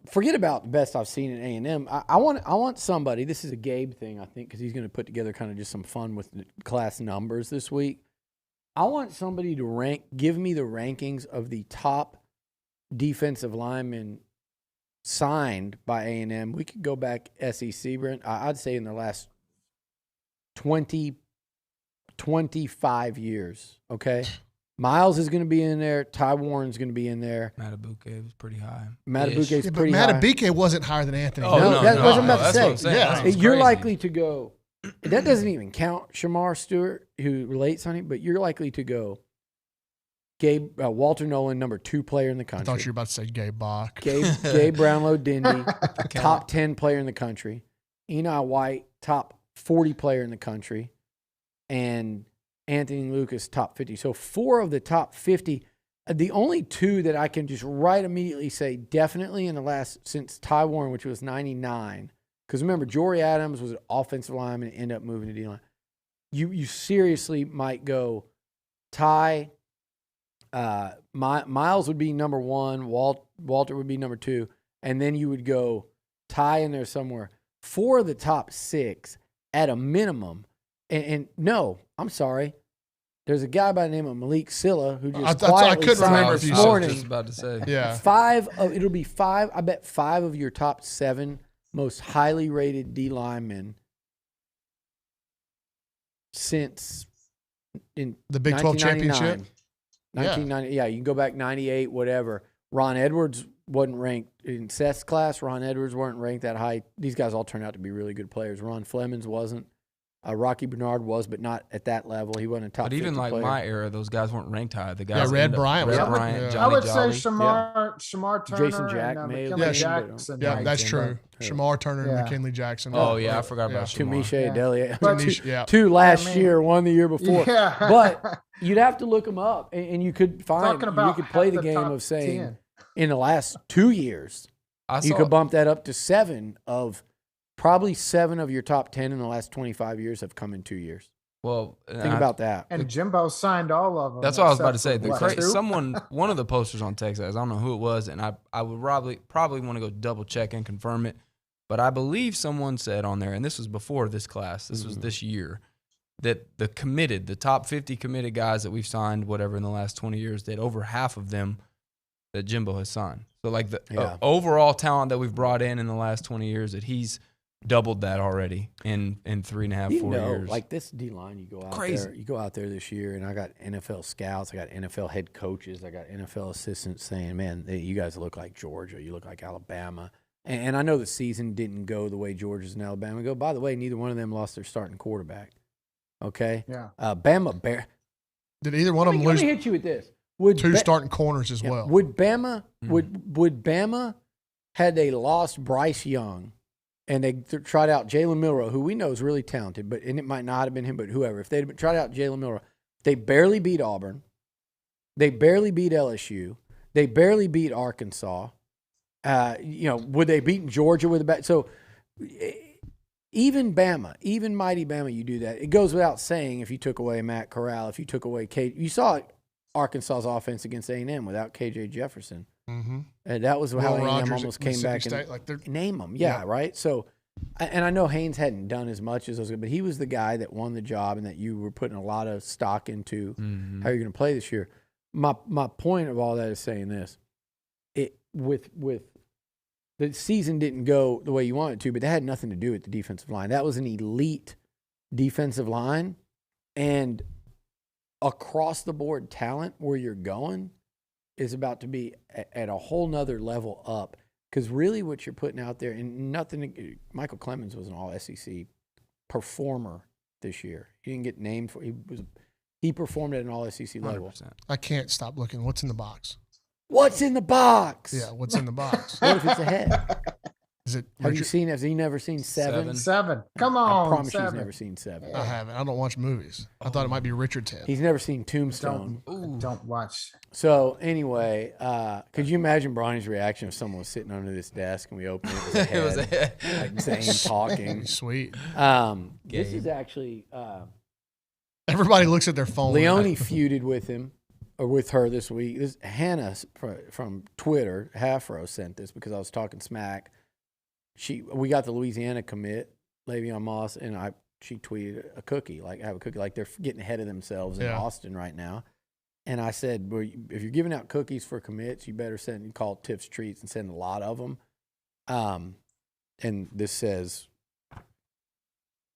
forget about the best I've seen in A&M. I want somebody, this is a Gabe thing, I think, because he's going to put together kind of just some fun with the class numbers this week. I want somebody to give me the rankings of the top defensive linemen signed by A&M. We could go back SEC, Brent. I'd say in the last 25 years, okay? Miles is going to be in there. Ty Warren's going to be in there. Matabuke was pretty high. Matabuke's pretty high. Matabuke wasn't higher than Anthony. That's what I'm about to say. Yeah, you're likely to go. That doesn't even count Shamar Stewart, who relates on him, but you're likely to go Walter Nolen, number 2 player in the country. I thought you were about to say Gabe Bach. Gabe Brownlow Dindy, top 10 player in the country. Enai White, top 40 player in the country. And Anthony Lucas, top 50. So 4 of the top 50. The only 2 that I can just right immediately say definitely in the last, since Ty Warren, which was 99. Because remember, Jory Adams was an offensive lineman and ended up moving to D-line. You seriously might go Ty, Miles would be number 1, Walter would be number 2, and then you would go Ty in there somewhere. 4 of the top 6 at a minimum. And no, I'm sorry. There's a guy by the name of Malik Sylla who just quietly I couldn't remember if you this morning. I was just about to say. Yeah. It'll be 5. I bet 5 of your top 7 most highly rated D linemen since in the Big 12 championship. 1990, yeah, you can go back 98, whatever. Ron Edwards wasn't ranked in Seth's class. Ron Edwards weren't ranked that high. These guys all turned out to be really good players. Ron Flemings wasn't. Rocky Bernard was, but not at that level. He wasn't a top. But even 50 like player. my era, those guys weren't ranked high. The guys, Red Bryant. Red Yeah. Bryant, Yeah. Johnny I would Jolly. say Shamar Turner Jason Jack and may have McKinley been, Jackson. Yeah, might that's be, true. but- Shamar Turner and Yeah. McKinley Jackson. Oh yeah, I forgot about Shamar. Tumishe Adelia. But- Yeah. Two last I mean- year, one the year before. Yeah. But you'd have to look them up, and you could find. Talking about You could play half the the game top of saying 10. in the last 2 years, I you saw, could bump that up to 7 of probably 7 of your top 10 in the last 25 years have come in 2 years. well, Think about that. And Jimbo signed all of them. That's what I was about to except say. for what, two? One of the posters on TexAgs, I don't know who it was, and I would probably want to go double check and confirm it, but I believe someone said on there, and this was before this class, this was this year, that the top 50 committed guys that we've signed, whatever, in the last 20 years, that over half of them that Jimbo has signed. So like the overall talent that we've brought in the last 20 years, that he's doubled that already in 3.5, 4 years. Like this D line, you go out Crazy. there. You go out there this year, and I got NFL scouts, I got NFL head coaches, I got NFL assistants saying, "Man, you guys look like Georgia. You look like Alabama." And I know the season didn't go the way Georgia's and Alabama go. By the way, neither one of them lost their starting quarterback. Okay. Yeah. Bama Bear. Did either one of them Let lose me hit you with this. Would two starting corners as well? Would Bama would Bama, had they lost Bryce Young and they tried out Jalen Milroe, who we know is really talented, and it might not have been him, but whoever. If they'd tried out Jalen Milroe, they barely beat Auburn. They barely beat LSU. They barely beat Arkansas. Would they beat Georgia with a bat? So even Bama, even mighty Bama, you do that. It goes without saying if you took away Matt Corral, if you took away you saw Arkansas's offense against A&M without KJ Jefferson. Mm-hmm. And that was how Will A&M Rogers almost at came back Mississippi and State, name them. Yeah, right? So, and I know Haynes hadn't done as much as those guys, but he was the guy that won the job and that you were putting a lot of stock into how you're going to play this year. My point of all that is saying this. With the season didn't go the way you wanted it to, but that had nothing to do with the defensive line. That was an elite defensive line, and across the board talent where you're going is about to be at a whole nother level up. Because really what you're putting out there, and nothing, Michael Clemens was an all-SEC performer this year. He didn't get named for he performed at an all-SEC level. 100%. I can't stop looking. What's in the box? What's in the box? Yeah, what's in the box? What if it's a head? Is it? Have you Richard? seen? Have you never seen Seven? Seven. Come on. I promise Seven. he's never seen Seven. I haven't. I don't watch movies. I thought it might be Richard's head. He's never seen Tombstone. Don't watch. So anyway, could you imagine Brian's reaction if someone was sitting under this desk and we opened it? It was a head, like Zane talking. Sweet. This is actually Everybody looks at their phone. Leone feuded with him or with her this week. This Hannah from Twitter, Halfro, sent this because I was talking smack. We got the Louisiana commit, Le'Veon Moss, and she tweeted a cookie, like have a cookie, like they're getting ahead of themselves in Austin right now. And I said, well, if you're giving out cookies for commits, you better call Tips Treats and send a lot of them. And this says,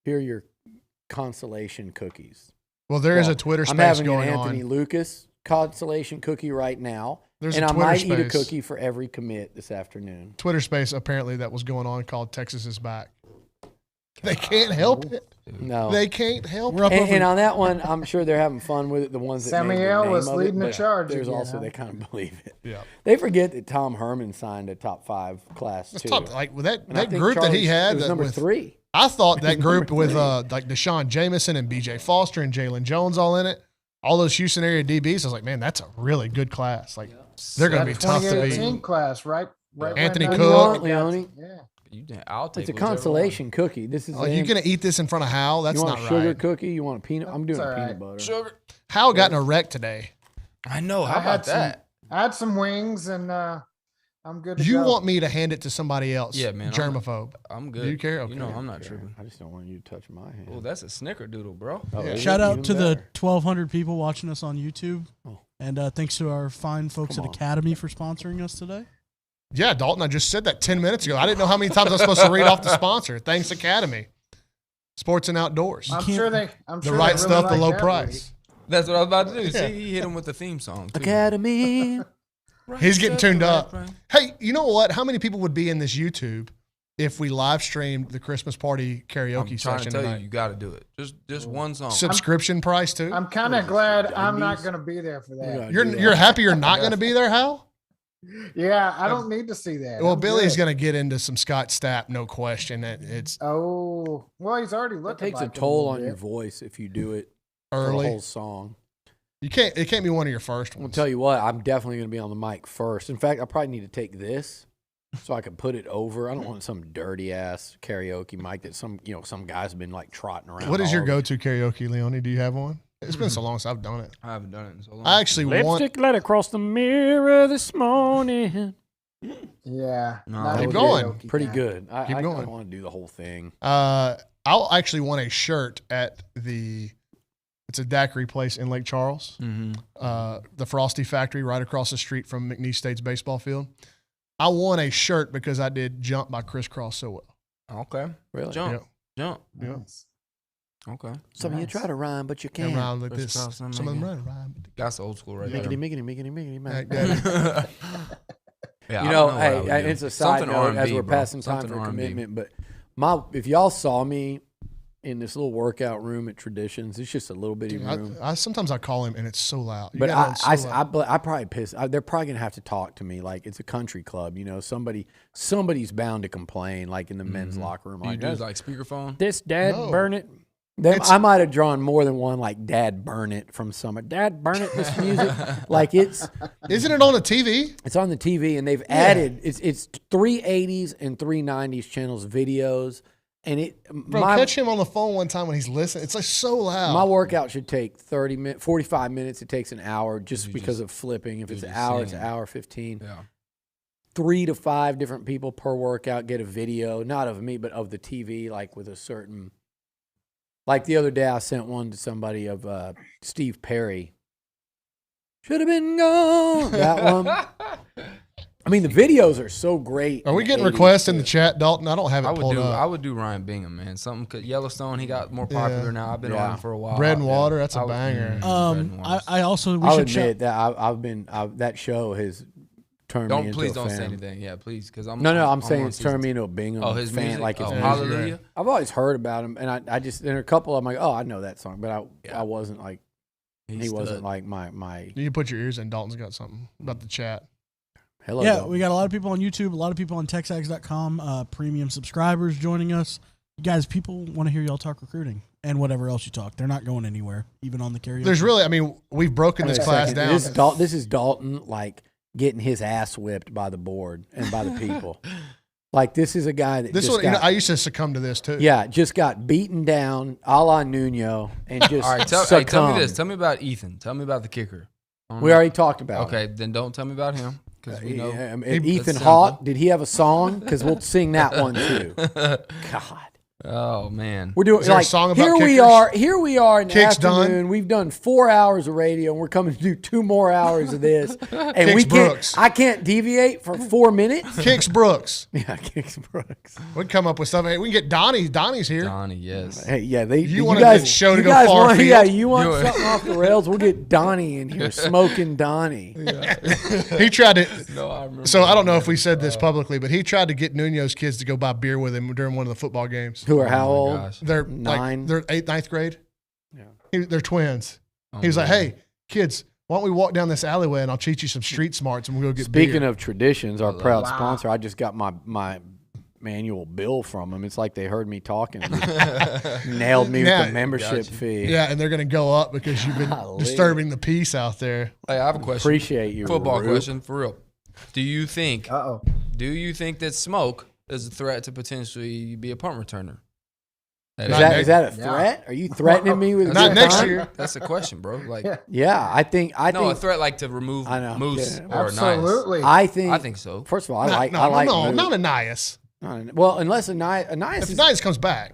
here are your consolation cookies. Well, there is a Twitter space I'm having going an Anthony on. Lucas consolation cookie right now. There's and a I Twitter might space. eat a cookie for every commit this afternoon. Twitter space apparently that was going on called Texas is back. They can't help it. No. They can't help We're up it. over- And on that one, I'm sure they're having fun with it. The ones that named the Samuel name was of leading it, the but charge There's again, also huh? they kind of believe it. Yeah. They forget that Tom Herman signed a top 5 class That's too. top, like with that And I think group that he Charlie's- had it was that number with, 3. I thought that group with like Deshaun Jameson and BJ Foster and Jalen Jones all in it, all those Houston area DBs, I was like, man, that's a really good class. Like they're going to be tough to 2018 beat. class, right? Anthony when, Cook. Leone. Yeah. I'll take It's a whichever consolation cookie. This is Oh, you going to eat this in front of Hal? That's you want not a sugar right. cookie? You want a peanut? I'm doing That's a all peanut right. butter. Sugar. Hal got in a wreck today. I know. How I had about that? I had some wings and I'm good to You go. want me to hand it to somebody else? Yeah, man, Germaphobe. I'm good. Do you care? You know Okay. I'm not tripping. I just don't want you to touch my hand. Oh, that's a snickerdoodle, bro. Oh, Yeah. is Shout it? out Even to the better. 1,200 people watching us on YouTube. Oh. And thanks to our fine folks Come at on. Academy for sponsoring us today. Yeah, Dalton, I just said that 10 minutes ago. I didn't know how many times I was supposed to read off the sponsor. Thanks, Academy. Sports and outdoors. I'm sure they. The right stuff, the low price. That's what I was about to do. Yeah. See, he hit him with the theme song. Too. Academy. He's getting tuned up. Right. Hey, you know what? How many people would be in this YouTube if we live streamed the Christmas party karaoke I'm trying session to tell tonight. you got to do it. Just one song. Subscription price too. I'm kind of glad I'm not going to be there for that. You're happy you're not going to be there, Hal? Yeah, I don't need to see that. Well, I'm Billy's good. going to get into some Scott Stapp, no question. It's Oh, well, he's already It looking. takes like a it toll little on your bit. voice if you do it for the early. whole song. It can't be one of your first I'll ones. tell you what, I'm definitely going to be on the mic first. In fact, I probably need to take this so I can put it over. I don't want some dirty ass karaoke mic that some guys have been like trotting around. What is your all go-to karaoke, Leone? Do you have one? It's been so long since I've done it. I haven't done it in so long. I actually want. Lipstick let across the mirror this morning. Yeah. No. not Keep a going. karaoke Pretty guy. good. Keep I going. want to do the whole thing. I'll actually want a shirt at it's a daiquiri place in Lake Charles, the Frosty Factory right across the street from McNeese State's baseball field. I want a shirt because I did Jump by Criss Cross so well. Okay. Really? Jump. Yeah. Jump. Yeah. Nice. Okay. Some of you Nice. try to rhyme, but you They can't. rhyme like Criss this. Cross, Some of them rhyme. That's old school right Miggity, there. miggity, miggity, miggity, Like miggity. that. Yeah, You I know, don't what I would hey, do. it's a side Something note as R&B, we're bro. passing time Something for R&B. commitment. But if y'all saw me in this little workout room at Traditions, it's just a little bitty room. Sometimes I call him and it's so loud. You But gotta know it's so loud. I probably piss. They're probably gonna have to talk to me. Like it's a country club, somebody's bound to complain. Like in the men's locker room, Do you do "That's- like speakerphone? this dad No. burn it. It's- I might have drawn more than one like dad burn it from somewhere. Dad burn it. This music, like it's Isn't it on the TV? on the TV, and they've added it's 380s and 390s channels videos, and Bro, catch him on the phone one time when he's listening. It's like so loud. my workout should take 30 minutes, 45 minutes. It takes an hour just You because just- of flipping. If it's you an just hour, it's sing. an hour 15. Yeah. 3 to 5 different people per workout get a video, not of me, but of the TV, like with a certain. Like the other day, I sent one to somebody of Steve Perry. Should have been gone. That one. I mean, the videos are so great. Are we in getting 80s requests in the too. chat, Dalton? I don't have it I pulled up. would do Ryan Bingham, man. Something Yellowstone. He got more popular Yeah. now. I've been Yeah. on him for a while. Bread and Water, that's a I would- banger. Bread and Water. I also we I'll should admit shout, that that show has turned me into Please a don't say fan. anything. Yeah, please, because I'm. No, I'm on saying it's season- turned me into a Bingham Oh, his fan. music. Like it's Oh, music. Hallelujah. I've always heard about him, and I just there are a couple of them like, oh, I know that song, but I wasn't like he wasn't like my You can put your ears in. Dalton's got something about the chat. hello. yeah, Dalton. we got a lot of people on YouTube, a lot of people on TexAgs.com, premium subscribers joining us. You guys, people want to hear y'all talk recruiting and whatever else you talk. They're not going anywhere, even on the karaoke. There's really, I mean, we've broken Wait this a class second. down. This is Dalton like getting his ass whipped by the board and by the people. Like this is a guy that This just one, got, I used to succumb to this too. yeah, just got beaten down a la Nuno and just All right, tell succumbed. me this. Tell me about Ethan. Tell me about the kicker. We already talked about it. Okay, then don't tell me about him because we know. Ethan That's Hawk, simple. did he have a song? Because we'll sing that one too. God. Oh man. We're doing Is there a like song about here we kickers? are in the Kicks done. afternoon. We've done 4 hours of radio and we're coming to do 2 more hours of this. And Kicks Brooks. I can't deviate for 4 minutes. Kicks Brooks. Yeah, Kicks Brooks. We'd come up with something. Hey, we can get Donnie. Donnie's here. Donnie, yes. Hey, yeah, You want a good show to you go guys far want, afield? Yeah, you want Do it. something off the rails? We'll get Donnie in here, smoking Donnie. He tried to. No, I remember. So I don't know if we said this publicly, but he tried to get Nuno's kids to go buy beer with him during one of the football games. Who are how Oh my old? gosh. They're 9. like they're 8th, 9th grade. Yeah. They're twins. Oh, He was like, man. "Hey, kids, why don't we walk down this alleyway and I'll teach you some street smarts and we'll go get Speaking beer." of traditions, our proud Wow. sponsor, I just got my annual bill from them. It's like they heard me talking and just nailed me Yeah. with the membership Gotcha. fee. Yeah, and they're going to go up because you've been Golly. disturbing the peace out there. Hey, I have a question. Appreciate you. Football Rube. question for real. Do you think Uh-oh. that smoke is a threat to potentially be a punt returner? Is that a Yeah. threat? Are you threatening me with Not your next time? year. That's the question, bro. Like, Yeah. Yeah, I think a threat like to remove I know. Moose Yeah. or Nice. Absolutely. I think I think so. First of all, I No, like no, I like no, Moose. not Anais. Well, unless Anais If is Anais comes back,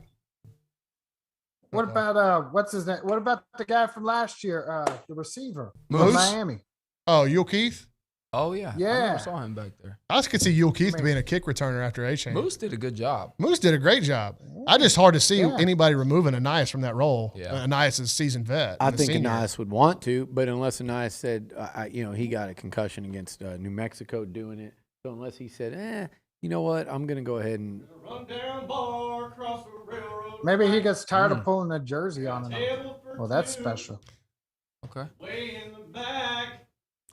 What about what's his name? What about the guy from last year, the receiver Moose? from Miami? oh, Yule Keith. Oh yeah, I Yeah. never saw him back there. I could see Yule Keith Man. being a kick returner after A-Chain. Moose did a good job. Moose did a great job. I just hard to see Yeah. anybody removing Anais from that role. Yeah. Anais is a seasoned vet. I and a think senior. Anais would want to, but unless Anais said, he got a concussion against New Mexico doing it. So unless he said, You know what? I'm going to go ahead and. Maybe he gets tired of pulling the jersey on and off. Well, that's special. Okay. I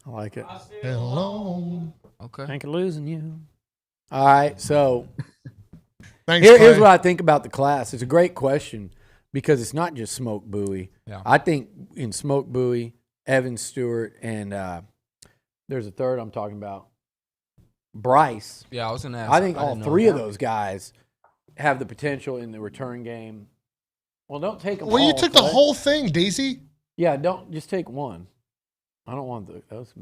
like it. Hello. Okay. Thank you losing you. All right, so Thanks, here's Clay. what I think about the class. It's a great question because it's not just Smoke Bowie. Yeah. I think in Smoke Bowie, Evan Stewart, and there's a third I'm talking about, Bryce. Yeah, I was gonna ask. I think all didn't know three that. of those guys have the potential in the return game. Well, don't take them Well, all. you took the Clay. whole thing, Daisy. Yeah, don't just take one. I don't want those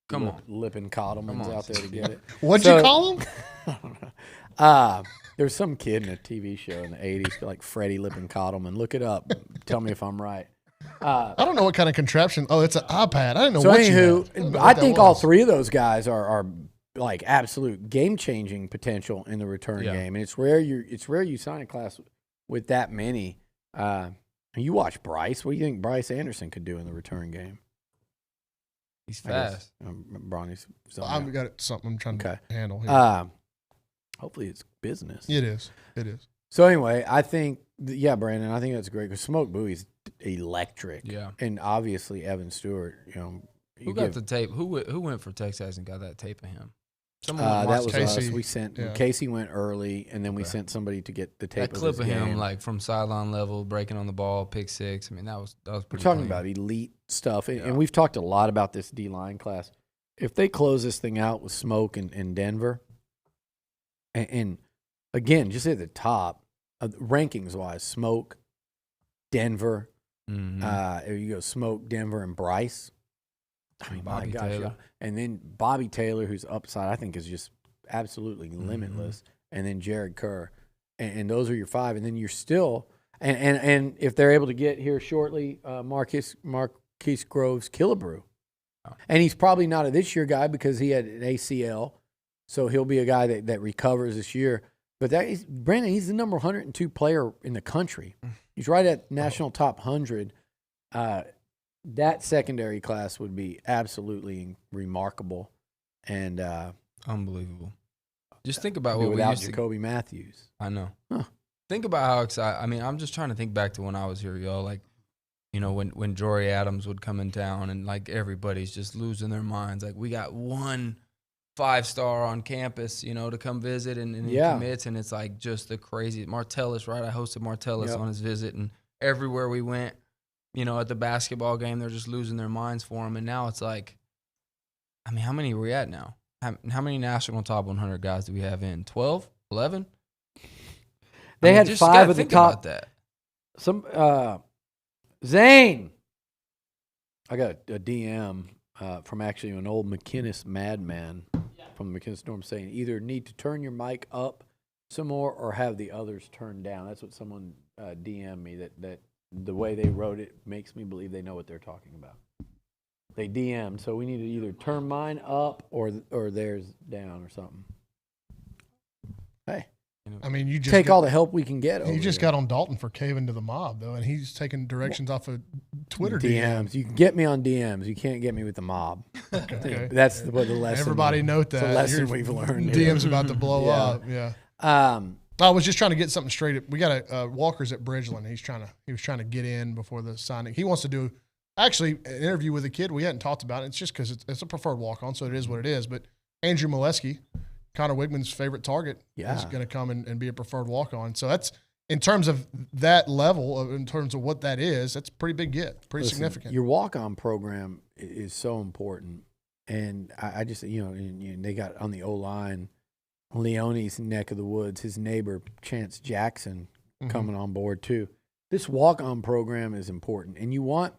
Come on. lipping coddlemans Come on. out there to get it. What'd So- you call him? I don't know. There was some kid in a TV show in the 80s, like Freddie Lippin Coddleman. Look it up. Tell me if I'm right. I don't know what kind of contraption. Oh, it's an iPad. I didn't know So what you had. anywho, didn't know I what that think all was. three of those guys are like absolute game-changing potential in the return Yeah. game, and it's rare you sign a class with that many. You watch Bryce. What do you think Bryce Anderson could do in the return game? He's I guess, fast. Bronny's. I've got something I'm trying Okay. to handle here. Hopefully it's business. It is. It is. So anyway, I think, Brandon, I think that's great because Smoke Bowie's electric. Yeah. And obviously Evan Stewart, Who got the tape? Who went for TexAgs and got that tape of him? Someone that was Casey. us. We sent Yeah. Casey went early, and then we Okay. sent somebody to get the tape that clip his of him, game. like from sideline level, breaking on the ball, pick six. I mean, that was We're pretty. talking clean. about elite stuff, and, Yeah. and we've talked a lot about this D-line class. If they close this thing out with Smoke and Denver, and again, just at the top, rankings-wise, Smoke, Denver, Mhm. you go Smoke, Denver, and Bryce. I mean, Bobby my gosh, Taylor. yeah. And then Bobby Taylor, whose upside I think is just absolutely Mm-hmm. limitless, and then Jared Kerr, and those are your five. And then you're still, and if they're able to get here shortly, Marquise Groves Killebrew, Oh. and he's probably not a this year guy because he had an ACL, so he'll be a guy that recovers this year. But Brandon, he's the number 102 player in the country. He's right at national top 100. That secondary class would be absolutely remarkable, and Unbelievable. Just think about what we without used to. Jacoby Matthews. I know. Huh. Think about how excited. I mean, I'm just trying to think back to when I was here, y'all. Like, when Jory Adams would come in town, and like everybody's just losing their minds. Like, we got one 5-star on campus, to come visit, and he Yeah. commits, and it's like just the crazy. Martellus, right? I hosted Martellus Yep. on his visit, and everywhere we went, at the basketball game, they're just losing their minds for him. And now it's like, I mean, how many are we at now? How many national top 100 guys do we have in? 12? 11? They had just 5 gotta of the think about top. that. Some Zane. I got a DM from actually an old McKinnis madman from the McKinnis Storm saying either need to turn your mic up some more or have the others turned down. That's what someone DM'd me. That the way they wrote it makes me believe they know what they're talking about. They DM'd, so we need to either turn mine up or theirs down or something. Hey, I mean, you just take all the help we can get. He over just here. got on Dalton for caving to the mob, though, and he's taking directions off of Twitter DMs. You can get me on DMs. You can't get me with the mob. Okay. That's what the lesson. Everybody note it's that. a lesson Your we've learned. here. DM's about to blow Yeah. up. Yeah. I was just trying to get something straight. We got a Walker's at Bridgeland. He was trying to get in before the signing. He wants to do actually an interview with a kid we hadn't talked about. It's just because it's a preferred walk-on, so it is what it is. But Andrew Molesky, Connor Wigman's favorite target, is going to come and be a preferred walk-on. So that's in terms of that level, in terms of what that is, that's a pretty big get, pretty Listen, significant. Your walk-on program is so important, and I just and they got on the O-line, Leone's neck of the woods, his neighbor Chance Jackson coming on board too. This walk-on program is important, and you want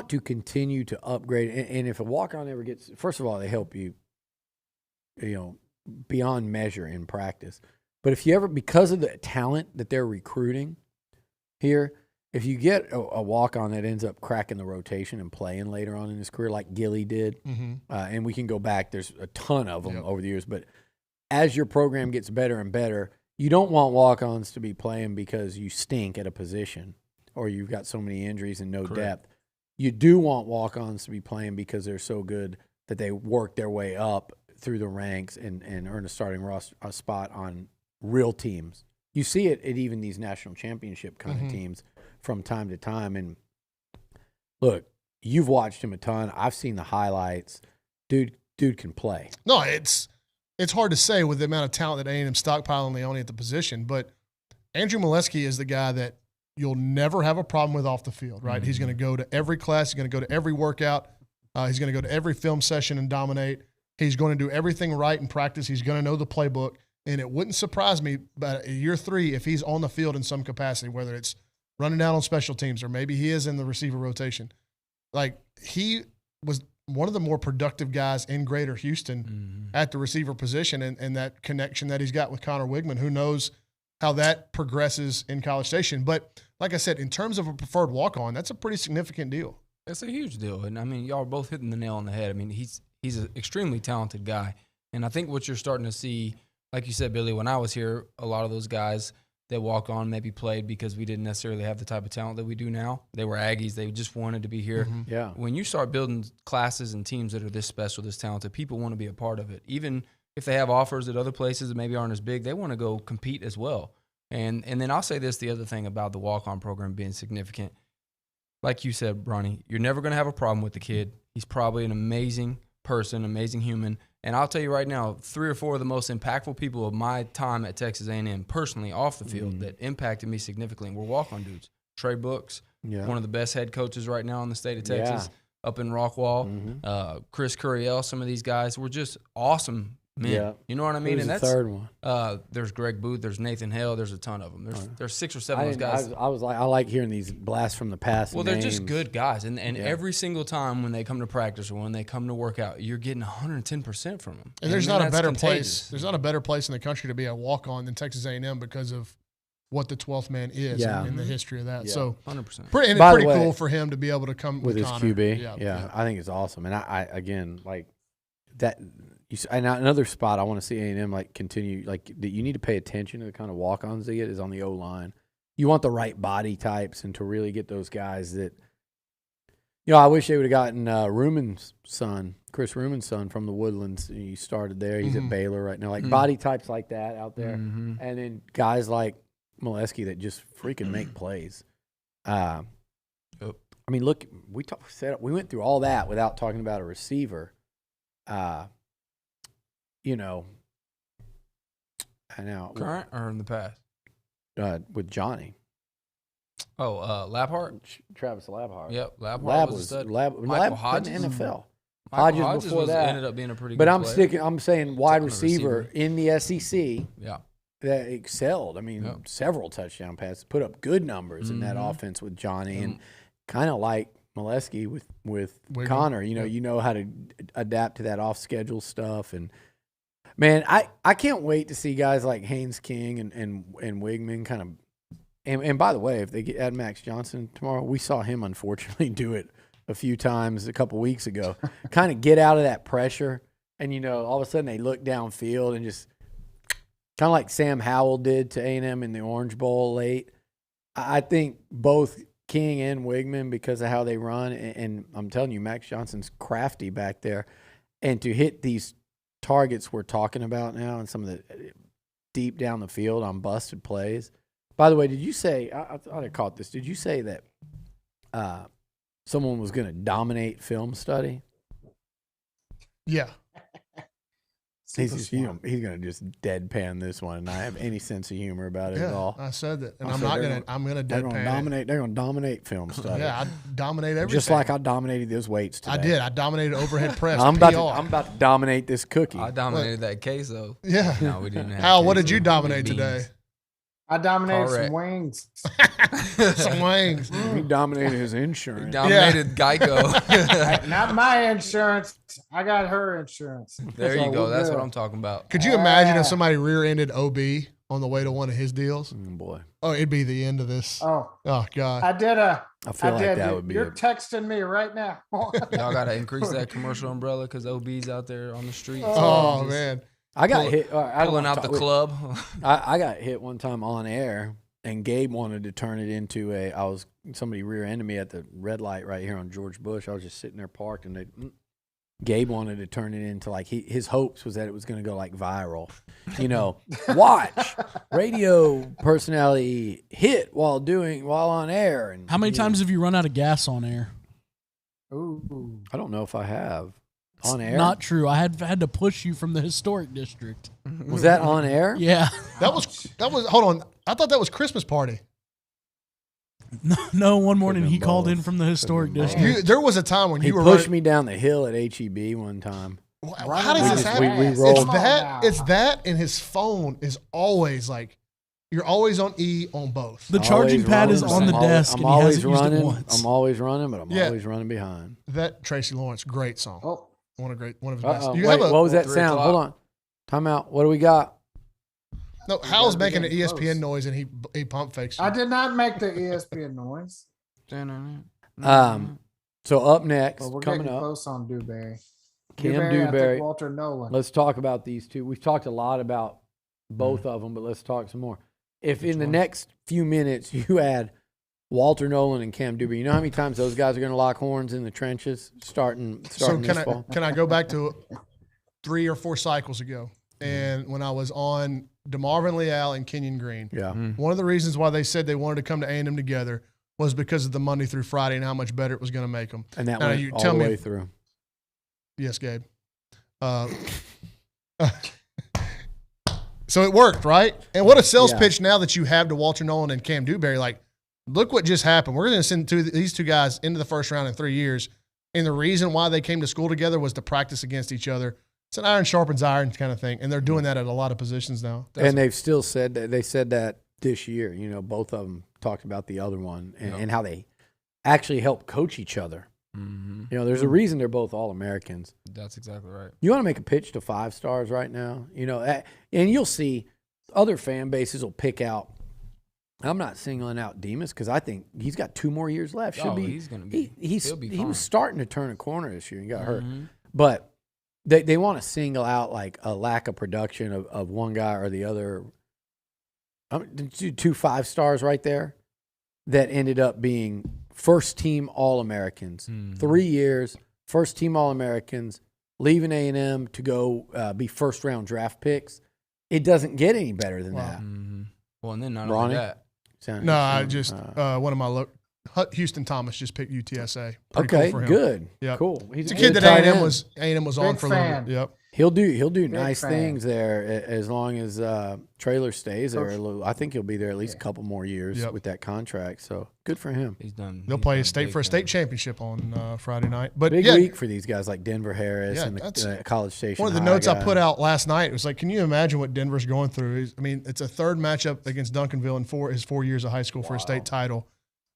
to continue to upgrade. And if a walk-on ever gets, first of all, they help you, beyond measure in practice. But if you ever, because of the talent that they're recruiting here, if you get a walk-on that ends up cracking the rotation and playing later on in his career, like Gilly did, and we can go back, there's a ton of them over the years, but as your program gets better and better, you don't want walk-ons to be playing because you stink at a position or you've got so many injuries and no depth. You do want walk-ons to be playing because they're so good that they work their way up through the ranks and earn a starting a spot on real teams. You see it at even these national championship kind of teams from time to time. And look, you've watched him a ton. I've seen the highlights. Dude can play. No, it's hard to say with the amount of talent that A&M stockpiling Leone at the position, but Andrew Molesky is the guy that you'll never have a problem with off the field, right? He's going to go to every class. He's going to go to every workout. He's going to go to every film session and dominate. He's going to do everything right in practice. He's going to know the playbook. And it wouldn't surprise me about year 3 if he's on the field in some capacity, whether it's running down on special teams or maybe he is in the receiver rotation. Like, he was one of the more productive guys in Greater Houston at the receiver position, and that connection that he's got with Connor Wigman. Who knows how that progresses in College Station. But like I said, in terms of a preferred walk-on, that's a pretty significant deal. It's a huge deal. And, I mean, y'all are both hitting the nail on the head. I mean, he's an extremely talented guy. And I think what you're starting to see, like you said, Billy, when I was here, a lot of those guys that walk on maybe played because we didn't necessarily have the type of talent that we do now. They were Aggies. They just wanted to be here. Yeah. When you start building classes and teams that are this special, this talented, people want to be a part of it. Even if they have offers at other places that maybe aren't as big, they want to go compete as well. And then I'll say this, the other thing about the walk-on program being significant. Like you said, Bronny, you're never going to have a problem with the kid. He's probably an amazing person, amazing human. And I'll tell you right now, 3 or 4 of the most impactful people of my time at Texas A&M, personally off the field, that impacted me significantly were walk-on dudes. Trey Brooks, one of the best head coaches right now in the state of Texas, up in Rockwall. Chris Curriell, some of these guys were just awesome men. Yeah. You know what I mean? Who's And the that's third one? There's Greg Booth, there's Nathan Hale, there's a ton of them. There's 6 or 7 of those guys. I was like, I like hearing these blasts from the past. Well, they're just good guys, and every single time when they come to practice or when they come to work out, you're getting 110% from them. And there's not a better place. There's not a better place in the country to be a walk-on than Texas A&M because of what the 12th man is in the history of that. Yeah. So 100%. pretty cool for him to be able to come with his Connor. QB. Yeah, I think it's awesome. And I again, like that. And another spot I want to see A&M like continue, like that you need to pay attention to the kind of walk-ons they get is on the O-line. You want the right body types and to really get those guys that, I wish they would have gotten Chris Ruman's son from the Woodlands. He started there. He's at Baylor right now. Like body types like that out there. And then guys like Molesky that just freaking make plays. I mean, look, we went through all that without talking about a receiver. I know. Current or in the past? With Johnny. Oh, Labhart? Travis Labhart. Yep, Labhart Lab was a stud. Michael Michael Hodges Hodges? in the NFL. Hodges before that. ended up being a pretty But good player. I'm saying wide Second receiver in the SEC Yeah. that excelled. I mean, several touchdown passes, put up good numbers in that offense with Johnny, and kind of like Molesky with Connor. You know how to adapt to that off-schedule stuff. And, man, I can't wait to see guys like Haynes King and Wigman kind of – and by the way, if they add Max Johnson tomorrow, we saw him unfortunately do it a few times a couple weeks ago. Kind of get out of that pressure, and, all of a sudden they look downfield and just kind of like Sam Howell did to A&M in the Orange Bowl late. I think both – King and Wigman because of how they run, and I'm telling you, Max Johnson's crafty back there, and to hit these targets we're talking about now and some of the deep down the field on busted plays. By the way, did you say I thought I caught this? Did you say that someone was going to dominate film study? Yeah. He's going to just deadpan this one and not have any sense of humor about it at all. I said that, and I'm going to deadpan it. They're going to dominate film study. Yeah, I dominate everything. Just like I dominated those weights today. I did. I dominated overhead press. I'm about to dominate this cookie. I dominated that queso. Yeah. No, we didn't have Hal, what did queso. you dominate Beans. today? I dominated Correct. some wings. Some wings. He dominated his insurance. Dominated Geico. Not my insurance. I got her insurance. There So you go. we're That's good. what I'm talking about. Could you imagine if somebody rear-ended OB on the way to one of his deals? Boy, Oh, it'd be the end of this. Oh, God. I did a. I feel like did. that would be. You're texting me right now. Y'all got to increase that commercial umbrella because OB's out there on the streets. Oh, Just man. I got hit. I Pulling out the club. I got hit one time on air, and Gabe wanted to turn it into somebody rear-ended me at the red light right here on George Bush. I was just sitting there parked, and Gabe wanted to turn it into like his hopes was that it was going to go like viral. Watch radio personality hit while on air. And How many times have you run out of gas on air? Ooh. I don't know if I have on air. Not true. I had to push you from the historic district. Was that on air? Yeah. That was. Hold on. I thought that was Christmas party. No, one morning Could've he been called both. in from the historic Could've been district. There was a time when He you were pushed running- me down the hill at HEB one time. How does this happen? we It's rolled. that. It's that, and his phone is always like, you're always on E on both. The charging Always pad is running. on the desk, I'm and he always hasn't used it running. once. I'm always running, but I'm Yeah. always running behind. That Tracy Lawrence, great song. Oh, One of his best. Uh-oh. You Wait, have what was that 3 sound? o'clock. Hold on. Time out. What do we got? no. Hal's gotta be making an getting ESPN close. noise, and he pump fakes. You. I did not make the ESPN noise, So up next, but we're coming getting up, close on Dewberry. Cam I Dewberry. think Walter Nolen. Let's talk about these two. We've talked a lot about both of them, but let's talk some more. If in the next few minutes you add Walter Nolen and Cam Dewberry, you know how many times those guys are going to lock horns in the trenches starting So this fall? can I go back to 3 or 4 cycles ago, and when I was on DeMarvin Leal and Kenyon Green, Yeah. one of the reasons why they said they wanted to come to A&M together was because of the Monday through Friday and how much better it was going to make them. And that Now, went you all tell the me- way through. Yes, Gabe. So it worked, right? And what a sales Yeah. pitch now that you have to Walter Nolen and Cam Dewberry. Like, look what just happened. We're going to send these two guys into the first round in 3 years. And the reason why they came to school together was to practice against each other. It's an iron sharpens iron kind of thing. And they're doing that at a lot of positions now. And they've still said that. They said that this year. Both of them talked about the other one and how they actually help coach each other. There's a reason they're both All-Americans. That's exactly right. You want to make a pitch to 5 stars right now, and you'll see other fan bases will pick out. I'm not singling out Demas because I think he's got 2 more years left. He's gonna be. He'll be He fine. was starting to turn a corner this year and got hurt, but they want to single out like a lack of production of one guy or the other. 2 5 stars right there that ended up being first team All-Americans, 3 years, first team All-Americans, leaving A&M to go be first round draft picks. It doesn't get any better than that. Well, and then not Brauninger? only that. No, I just one of my Houston Thomas just picked UTSA. Pretty cool Okay, for him. good, Yep. cool. It's a good kid that tight A&M end. was on Big for a little fan. bit. Yep. He'll do nice fan. things there as long as Traylor stays there. I think he'll be there at least a couple more years Yep. with that contract. So good for him. He's done. They'll he's play done state big for a state things. championship on Friday night. But Big yeah, week for these guys like Denver Harris Yeah, and that's the College Station. one of the High notes I guy. put out last night was like, can you imagine what Denver's going through? It's a third matchup against Duncanville in his 4 years of high school for a state title.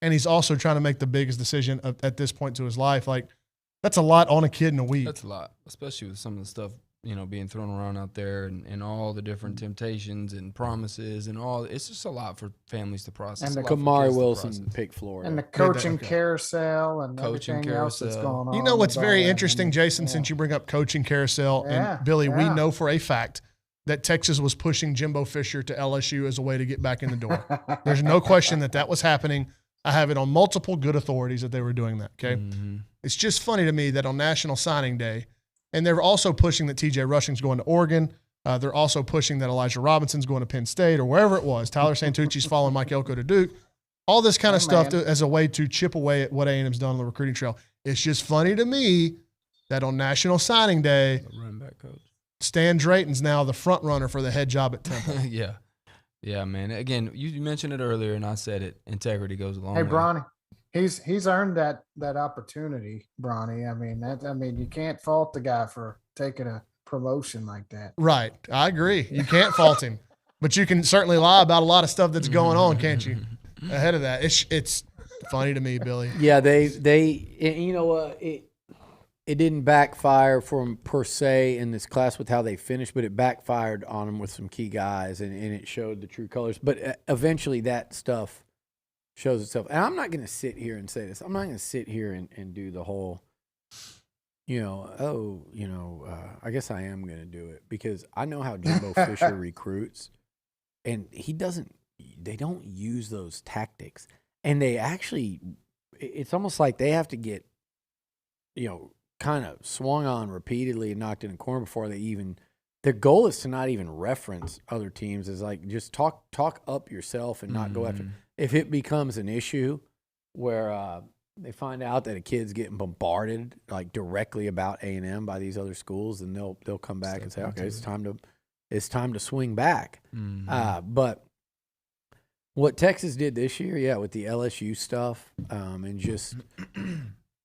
And he's also trying to make the biggest decision at this point to his life. Like, that's a lot on a kid in a week. That's a lot, especially with some of the stuff being thrown around out there and all the different temptations and promises and all. It's just a lot for families to process. And a the lot for Kamari kids to Wilson process. picked Florida. And the coaching okay. carousel and Coaching everything else that's carousel. going on. You know what's with all very that. interesting, Jason, since you bring up coaching carousel, Yeah, and Billy, we yeah. know for a fact that Texas was pushing Jimbo Fisher to LSU as a way to get back in the door. There's no question that was happening. I have it on multiple good authorities that they were doing that, okay? It's just funny to me that on National Signing Day, and they're also pushing that TJ Rushing's going to Oregon. They're also pushing that Elijah Robinson's going to Penn State or wherever it was. Tyler Santucci's following Mike Elko to Duke. All this kind of stuff as a way to chip away at what A&M's done on the recruiting trail. It's just funny to me that on National Signing Day, The running back coach. Stan Drayton's now the front runner for the head job at Temple. Yeah, man. Again, you mentioned it earlier, and I said it. Integrity goes a long Hey, way. Bronny, he's earned that opportunity, Bronny. I mean, you can't fault the guy for taking a promotion like that. Right. I agree. You can't fault him. But you can certainly lie about a lot of stuff that's going on, can't you? Ahead of that. It's funny to me, Billy. Yeah, you know what? It didn't backfire for them per se in this class with how they finished, but it backfired on them with some key guys, and it showed the true colors. But eventually that stuff shows itself. And I'm not going to sit here and say this. I'm not going to sit here and do the whole, I guess I am going to do it because I know how Jimbo Fisher recruits, and they don't use those tactics. And they actually, it's almost like they have to get, kind of swung on repeatedly and knocked in a corner before they even. Their goal is to not even reference other teams. Is like just talk up yourself and not go after. If it becomes an issue where they find out that a kid's getting bombarded like directly about A&M by these other schools, then they'll come back and say, okay, it's time to swing back. But what Texas did this year, with the LSU stuff, and just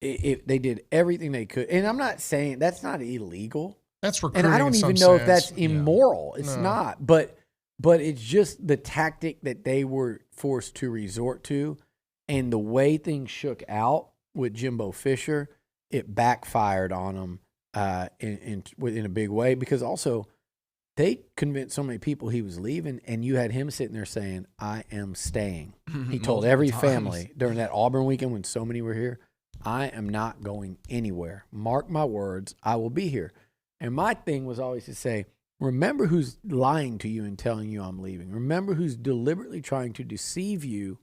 they did everything they could. And I'm not saying that's not illegal. That's recruiting. And I don't even know if that's immoral. It's not. But it's just the tactic that they were forced to resort to, and the way things shook out with Jimbo Fisher, it backfired on them in a big way, because also they convinced so many people he was leaving, and you had him sitting there saying, I am staying. He told every family during that Auburn weekend when so many were here, I am not going anywhere. Mark my words, I will be here. And my thing was always to say, remember who's lying to you and telling you I'm leaving. Remember who's deliberately trying to deceive you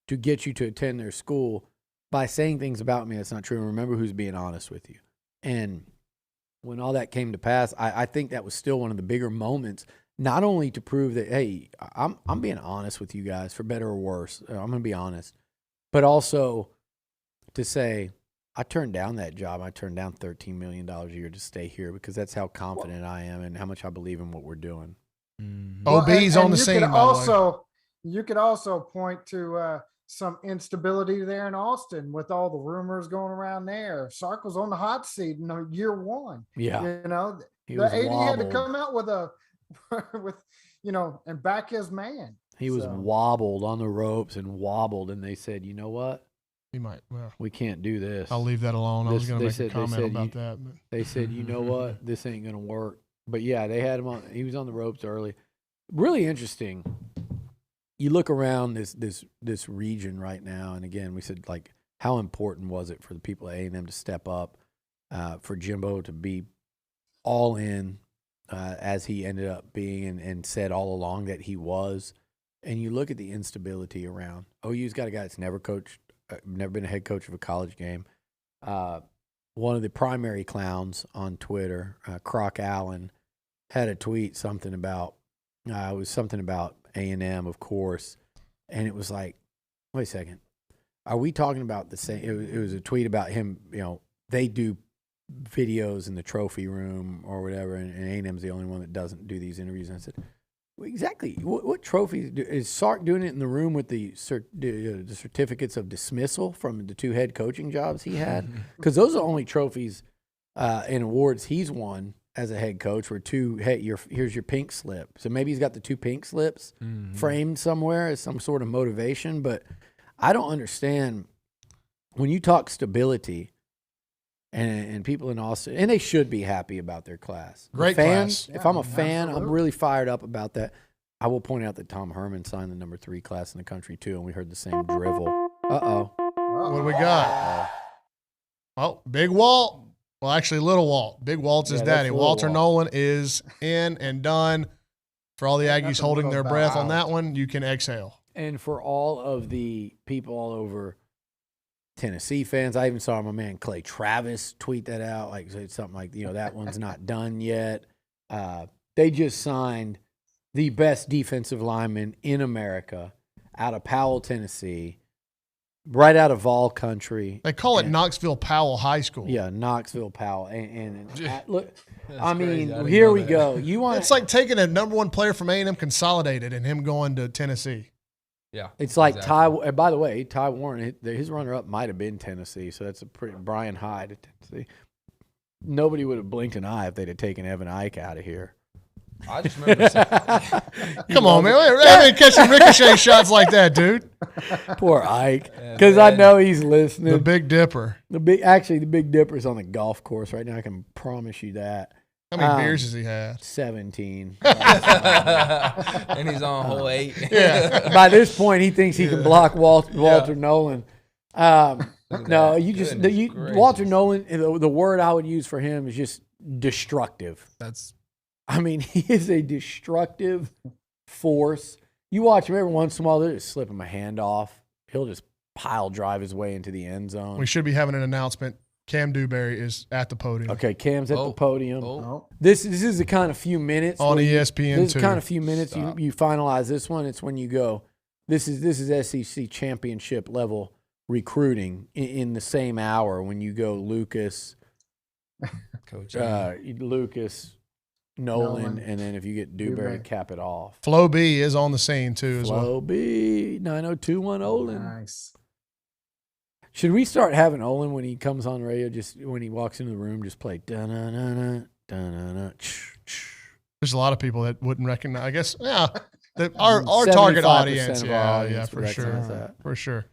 to get you to attend their school by saying things about me that's not true. And remember who's being honest with you. And when all that came to pass, I think that was still one of the bigger moments, not only to prove that, hey, I'm being honest with you guys, for better or worse. I'm going to be honest. But also to say, I turned down that job. I turned down $13 million a year to stay here because that's how confident I am and how much I believe in what we're doing. OB's on the scene, by the way. You could also point to some instability there in Austin with all the rumors going around there. Sark was on the hot seat in year one. Yeah. You know, He the was AD wobbled. had to come out with and back his man. He was wobbled on the ropes and wobbled, and they said, you know what? He might. Well, we can't do this. I'll leave that alone. I was going to make a comment about that. But. They said, you know what? This ain't going to work. But, yeah, they had him on. He was on the ropes early. Really interesting. You look around this region right now, and, again, we said, like, how important was it for the people at A&M to step up, for Jimbo to be all in as he ended up being and said all along that he was. And you look at the instability around. OU's got a guy that's never been a head coach of a college game. One of the primary clowns on Twitter, Croc Allen, had a tweet something about A&M, of course, and it was like, wait a second, are we talking about the same? It was a tweet about him. You know, they do videos in the trophy room or whatever, and A&M's the only one that doesn't do these interviews. And I said, well, exactly. What trophies is Sark doing it in the room with the certificates of dismissal from the 2 head coaching jobs he had? Because those are the only trophies and awards he's won as a head coach. Were 2. Hey, here's your pink slip. So maybe he's got the 2 pink slips framed somewhere as some sort of motivation. But I don't understand when you talk stability. And people in Austin, and they should be happy about their class. Great fans, class. If I'm a fan, I'm really fired up about that. I will point out that Tom Herman signed the number 3 class in the country, too, and we heard the same drivel. Uh-oh. What do we got? Oh, Big Walt. Well, actually, Little Walt. Big Walt's his daddy. Walter Nolen is in and done. For all the Aggies holding their breath on that one, you can exhale. And for all of the people all over Tennessee fans, I even saw my man Clay Travis tweet that out, like something like, that one's not done yet. They just signed the best defensive lineman in America out of Powell, Tennessee, right out of Vol Country. They call it Knoxville Powell High School. Yeah, Knoxville Powell. And look, crazy. Here we go. It's like taking a number 1 player from A&M Consolidated and him going to Tennessee. Yeah, it's like exactly. By the way, Ty Warren, his runner-up might have been Tennessee, so that's a pretty Brian Hyde at Tennessee. Nobody would have blinked an eye if they'd have taken Evan Ike out of here. I just remember saying, come on, man. I ain't catching ricochet shots like that, dude. Poor Ike, because I know he's listening. The Big Dipper. The Big Dipper's on the golf course right now. I can promise you that. How many beers has he had? 17. and he's on hole 8. Yeah. By this point, he thinks he can block Walter Nolen. No, Walter Nolen. The word I would use for him is just destructive. He is a destructive force. You watch him every once in a while, they're just slipping my hand off. He'll just pile drive his way into the end zone. We should be having an announcement Cam Dewberry is at the podium. Okay, Cam's at the podium. Oh, This is the kind of few minutes On where ESPN This is too. kind of few minutes Stop. you finalize this one. It's when you go. This is SEC championship level recruiting in the same hour when you go Lucas, Coach. Lucas, Nolen, and then if you get Dewberry, Dewberry. cap it off. Flo B is on the scene too as well. Flo B 9021 Olin. nice. Should we start having Olin when he comes on radio? Just when he walks into the room, just play da na na na da na na. There's a lot of people that wouldn't recognize. I guess our target 75% audience. of our audience Yeah, would for recognize sure, that. for sure.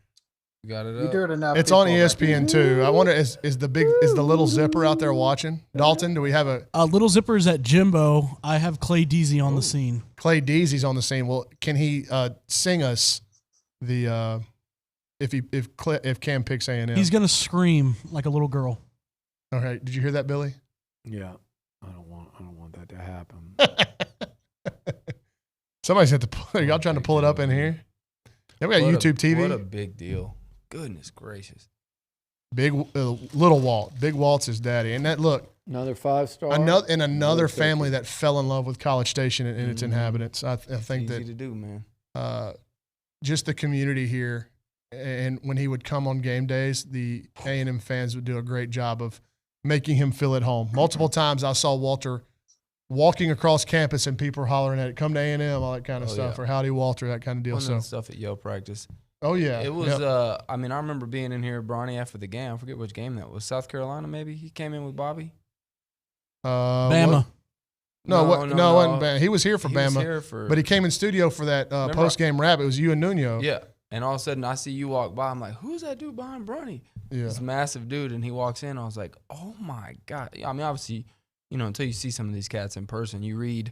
You got it You up. do it enough. It's on people ESPN too. I wonder is the little zipper out there watching? Dalton, do we have a Little Zippers at Jimbo. I have Clay Deasy on the scene. Clay Deasy's on the scene? Well, can he sing us the if Cam picks A&M? He's gonna scream like a little girl. All right. Did you hear that, Billy? Yeah, I don't want that to happen. Somebody's had to pull. Are y'all trying to pull it up in here? Yeah, we got What YouTube TV. What a big deal. Goodness gracious. Big little Walt. Big Walt's his daddy. And that look, Another 5-star. another family that fell in love with College Station and its inhabitants. I think Easy that to do, man. just the community here, and when he would come on game days, the A&M fans would do a great job of making him feel at home. Multiple times I saw Walter walking across campus and people were hollering at it, come to A&M, all that kind of stuff, or howdy Walter, that kind of deal. One So, of the stuff at Yale practice. oh yeah, It was, Yep. I mean, I remember being in here, Bronny, after the game. I forget which game that was. South Carolina, maybe? He came in with Bobby? Bama. What? No, it wasn't Bama. He was here for He Bama, was here for, but he came in studio for that Remember- post-game rap. It was you and Nuno. yeah. And all of a sudden, I see you walk by. I'm like, who's that dude behind Bronny? Yeah. This massive dude. And he walks in. I was like, oh, my God. I mean, obviously, you know, until you see some of these cats in person, you read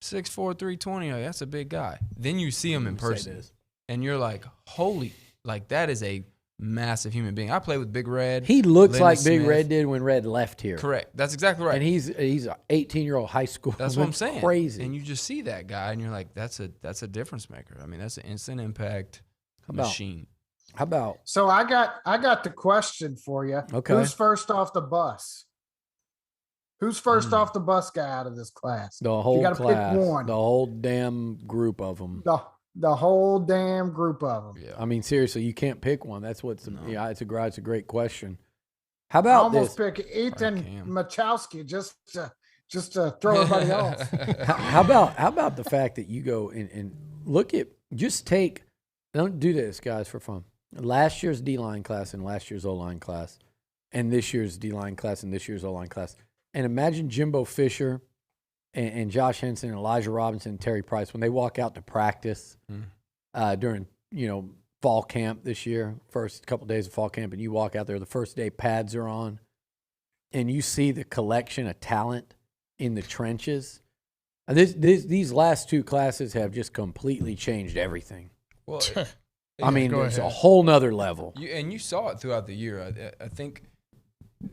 6'4", 320. Like, that's a big guy. Then you see him in person. And you're like, holy, like, that is a massive human being. I played with Big Red. He looks Lenny like Big Smith. Red did when Red left here. Correct. That's exactly right. And he's an 18-year-old high school. That's what I'm saying. Crazy. And you just see that guy, and you're like, that's a difference maker. I mean, that's an instant impact about- machine. How about So I got the question for you. Okay. Who's first off the bus? Who's first off the bus guy out of this class? the whole you gotta class? pick one. The whole damn group of them. The whole damn group of them. Yeah. I mean, seriously, you can't pick one. That's what's No. yeah. It's a great question. How I about almost this? pick Ethan Cam. Machowski just to throw everybody off. How about the fact that you go and look at don't do this, guys, for fun. Last year's D-line class and last year's O-line class, and this year's D-line class and this year's O-line class, and imagine Jimbo Fisher and Josh Henson and Elijah Robinson and Terry Price when they walk out to practice during fall camp this year, first couple days of fall camp, and you walk out there the first day, pads are on, and you see the collection of talent in the trenches. And these last two classes have just completely changed everything. Well, I mean, go it's a ahead. whole nother level. you saw it throughout the year. I think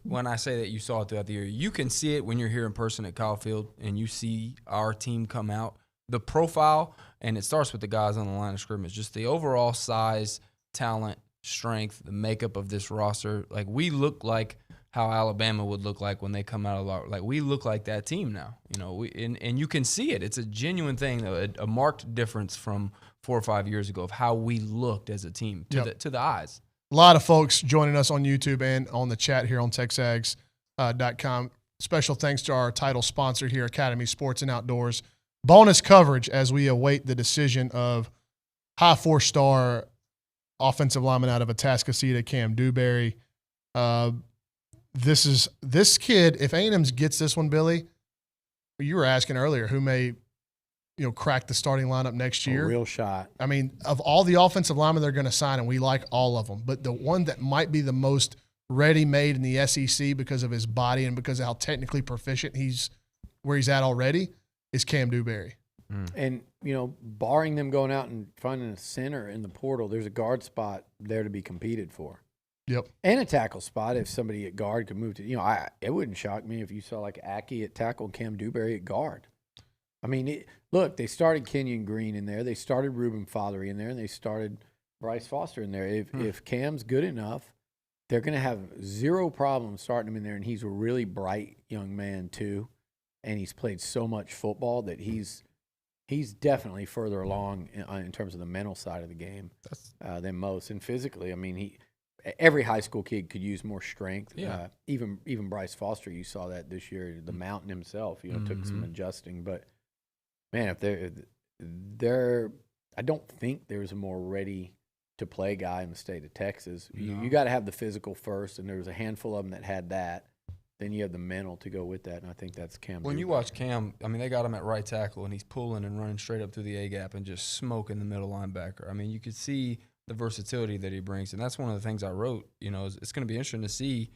when I say that you saw it throughout the year, you can see it when you're here in person at Kyle Field and you see our team come out. The profile, and it starts with the guys on the line of scrimmage, just the overall size, talent, strength, the makeup of this roster. Like, we look like how Alabama would look like when they come out of our, like, we look like that team now. You know, and you can see it. It's a genuine thing, a marked difference from 4 or 5 years ago of how we looked as a team to the eyes. A lot of folks joining us on YouTube and on the chat here on TexAgs.com. Special thanks to our title sponsor here, Academy Sports and Outdoors. Bonus coverage as we await the decision of high 4-star offensive lineman out of Atascocita, Cam Dewberry. This kid, if A&M gets this one, Billy, you were asking earlier who may crack the starting lineup next year. A real shot. I mean, of all the offensive linemen they're going to sign, and we like all of them, but the one that might be the most ready-made in the SEC because of his body and because of how technically proficient where he's at already is Cam Dewberry. And, barring them going out and finding a center in the portal, there's a guard spot there to be competed for. Yep. And a tackle spot if somebody at guard could move to, it wouldn't shock me if you saw like Aggie at tackle, Cam Dewberry at guard. I mean, look, they started Kenyon Green in there. They started Reuben Fothery in there, and they started Bryce Foster in there. If Cam's good enough, they're going to have zero problem starting him in there, and he's a really bright young man too, and he's played so much football that he's definitely further along in terms of the mental side of the game than most, and physically. I mean, every high school kid could use more strength. Yeah. Even Bryce Foster, you saw that this year. The mountain himself, took some adjusting, but man, if they're I don't think there's a more ready to play guy in the state of Texas. No. You got to have the physical first, and there was a handful of them that had that. Then you have the mental to go with that, and I think that's Cam. When Dewberry. you watch Cam, I mean, they got him at right tackle, and he's pulling and running straight up through the A-gap and just smoking the middle linebacker. I mean, you could see the versatility that he brings, and that's one of the things I wrote. It's going to be interesting to see,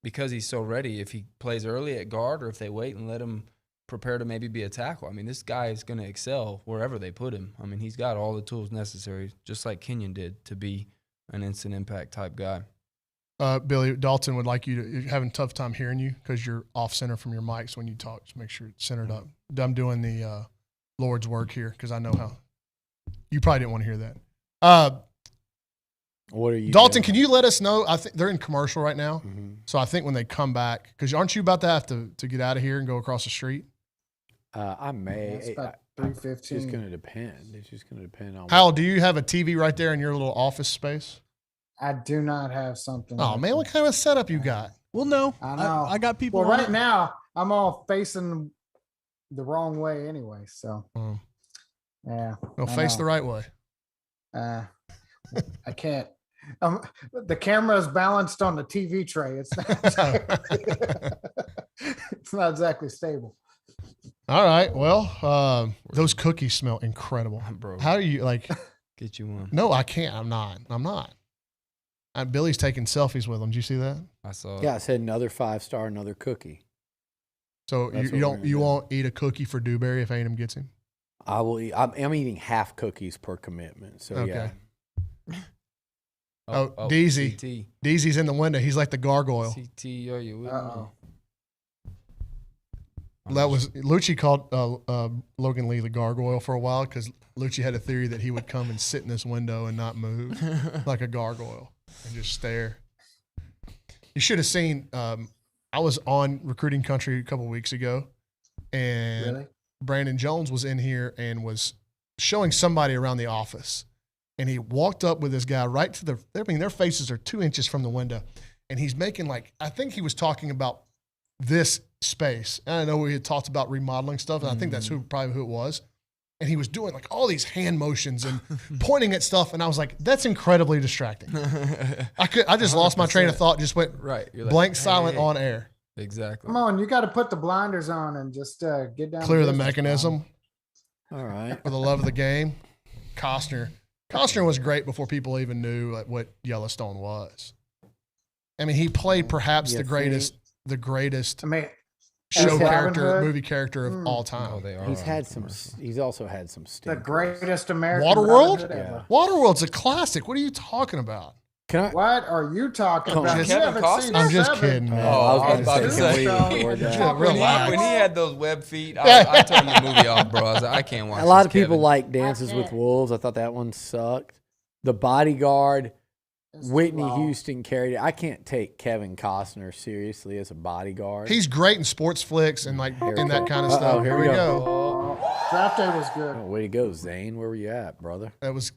because he's so ready, if he plays early at guard or if they wait and let him prepare to maybe be a tackle. I mean, this guy is going to excel wherever they put him. I mean, he's got all the tools necessary, just like Kenyon did, to be an instant impact type guy. Billy, Dalton would like you to, you're having a tough time hearing you because you're off center from your mics when you talk. Just make sure it's centered up. I'm doing the Lord's work here because I know how you probably didn't want to hear that. What are you Dalton, doing? can you let us know? I think they're in commercial right now. Mm-hmm. So I think when they come back, because aren't you about to have to get out of here and go across the street? I may. It's about It's 3:15. just going to depend. It's just going to depend on. Hal, do you have a TV right there in your little office space? I do not have something. Oh, like man, that. what kind of setup you got? Well, no, I know. I got people. Well, on right it. now I'm all facing the wrong way anyway. So yeah, Go I face know. the right way. I can't. The camera is balanced on the TV tray. It's it's not exactly stable. All right. Well, those cookies smell incredible. Bro, How do you like? get you one. No, I can't. I'm not. Billy's taking selfies with them. Did you see that? I saw it. Yeah, I said another 5-star, another cookie. So That's you what we're gonna do. won't eat a cookie for Dewberry if A&M gets him? I will eat. I'm eating half cookies per commitment. So Okay. yeah. Oh, DZ. CT. DZ's in the window. He's like the gargoyle. CT, are you with Uh-oh. me? That was Liucci called Logan Lee the gargoyle for a while because Liucci had a theory that he would come and sit in this window and not move like a gargoyle and just stare. You should have seen. I was on Recruiting Country a couple of weeks ago, and Really? Brandon Jones was in here and was showing somebody around the office. And he walked up with this guy right to their faces are 2 inches from the window. And he's making I think he was talking about this space. And I know we had talked about remodeling stuff, and I think that's probably who it was. And he was doing all these hand motions and pointing at stuff. And I was like, that's incredibly distracting. I just lost my train of thought, just went Right. You're like, blank hey, silent hey. on air. Exactly. Come on, you got to put the blinders on and just get down. to Clear the business, mechanism All right. for the love of the game. Costner was great before people even knew what Yellowstone was. I mean, he played perhaps You the greatest I mean, show as Robin character, Hood? movie character of all time. Oh, they are. He's on had some. commercial. He's also had some the stinkers. greatest American Waterworld? Robin Hood ever. Waterworld's a classic. What are you talking about? Can I? What are you talking Come about? on. You Kevin haven't Costner? seen I'm this, just have you? kidding, man. I was I was about about to to say, say. can we record that? Yeah, When relax. he had those web feet, I turned the movie off, bro. I was like, I can't watch A lot this, of people Kevin. like Dances with Wolves. I thought that one sucked. The Bodyguard. It's Whitney long. Houston carried it. I can't take Kevin Costner seriously as a bodyguard. He's great in sports flicks and in that kind of Uh-oh, stuff. here Here we we go. Oh, draft day was good. Oh, way to go, Zane. Where were you at, brother? It was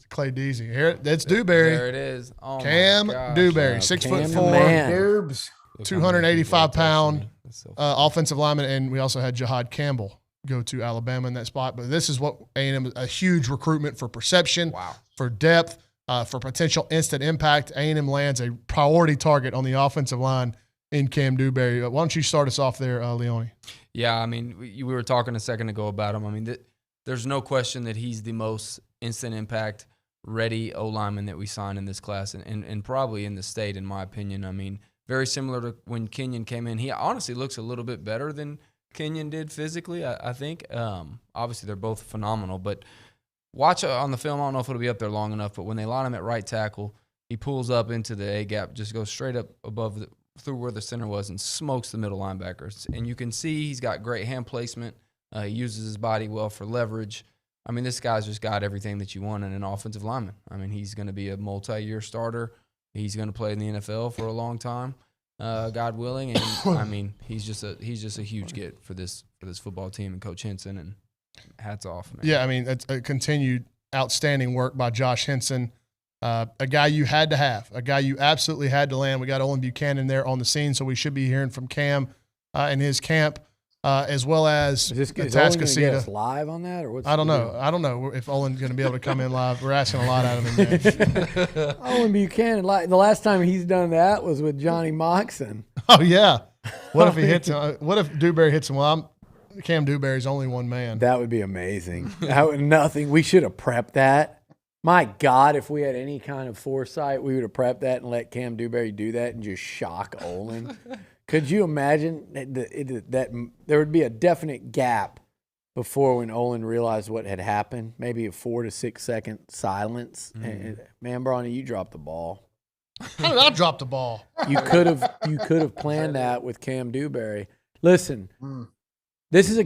Clay Deasy. Here, that's Dewberry. There it is. Oh, Cam my gosh. Dewberry, Wow, 6'4", Cam the man. Noobs. Look how many 285 people are pound, texting me. That's so offensive lineman, and we also had Jahad Campbell go to Alabama in that spot. But this is what A&M, a huge recruitment for perception, wow. for depth, for potential instant impact. A&M lands a priority target on the offensive line in Cam Dewberry. Why don't you start us off there, Leone? Yeah, I mean, we were talking a second ago about him. I mean, there's no question that he's the most instant impact ready O-lineman that we signed in this class and probably in the state, in my opinion. I mean, very similar to when Kenyon came in. He honestly looks a little bit better than Kenyon did physically, I think. Obviously, they're both phenomenal, but watch on the film. I don't know if it'll be up there long enough, but when they line him at right tackle, he pulls up into the A-gap, just goes straight up above through where the center was and smokes the middle linebackers. And you can see he's got great hand placement. He uses his body well for leverage. I mean, this guy's just got everything that you want in an offensive lineman. I mean, he's going to be a multi-year starter. He's going to play in the NFL for a long time, God willing. And I mean, he's just a huge get for this football team and Coach Henson. And hats off, man. Yeah, I mean, it's a continued outstanding work by Josh Henson. A guy you had to have, a guy you absolutely had to land. We got Nolen Buchanan there on the scene, so we should be hearing from Cam in his camp, as well as Tascasita. Live on that, or what's I don't know. I don't know if Nolen's going to be able to come in live. We're asking a lot out of him. Nolen Buchanan. The last time he's done that was with Johnny Moxon. Oh yeah. What if he hits him? What if Dewberry hits him? Well, Cam Dewberry's only one man. That would be amazing. Nothing. We should have prepped that. My God, if we had any kind of foresight, we would have prepped that and let Cam Dewberry do that and just shock Nolen. Could you imagine that there would be a definite gap before when Nolen realized what had happened? Maybe a 4 to 6 second silence. And, man, Brauninger, you dropped the ball. How did I drop the ball? You could have planned that with Cam Dewberry. Listen, this is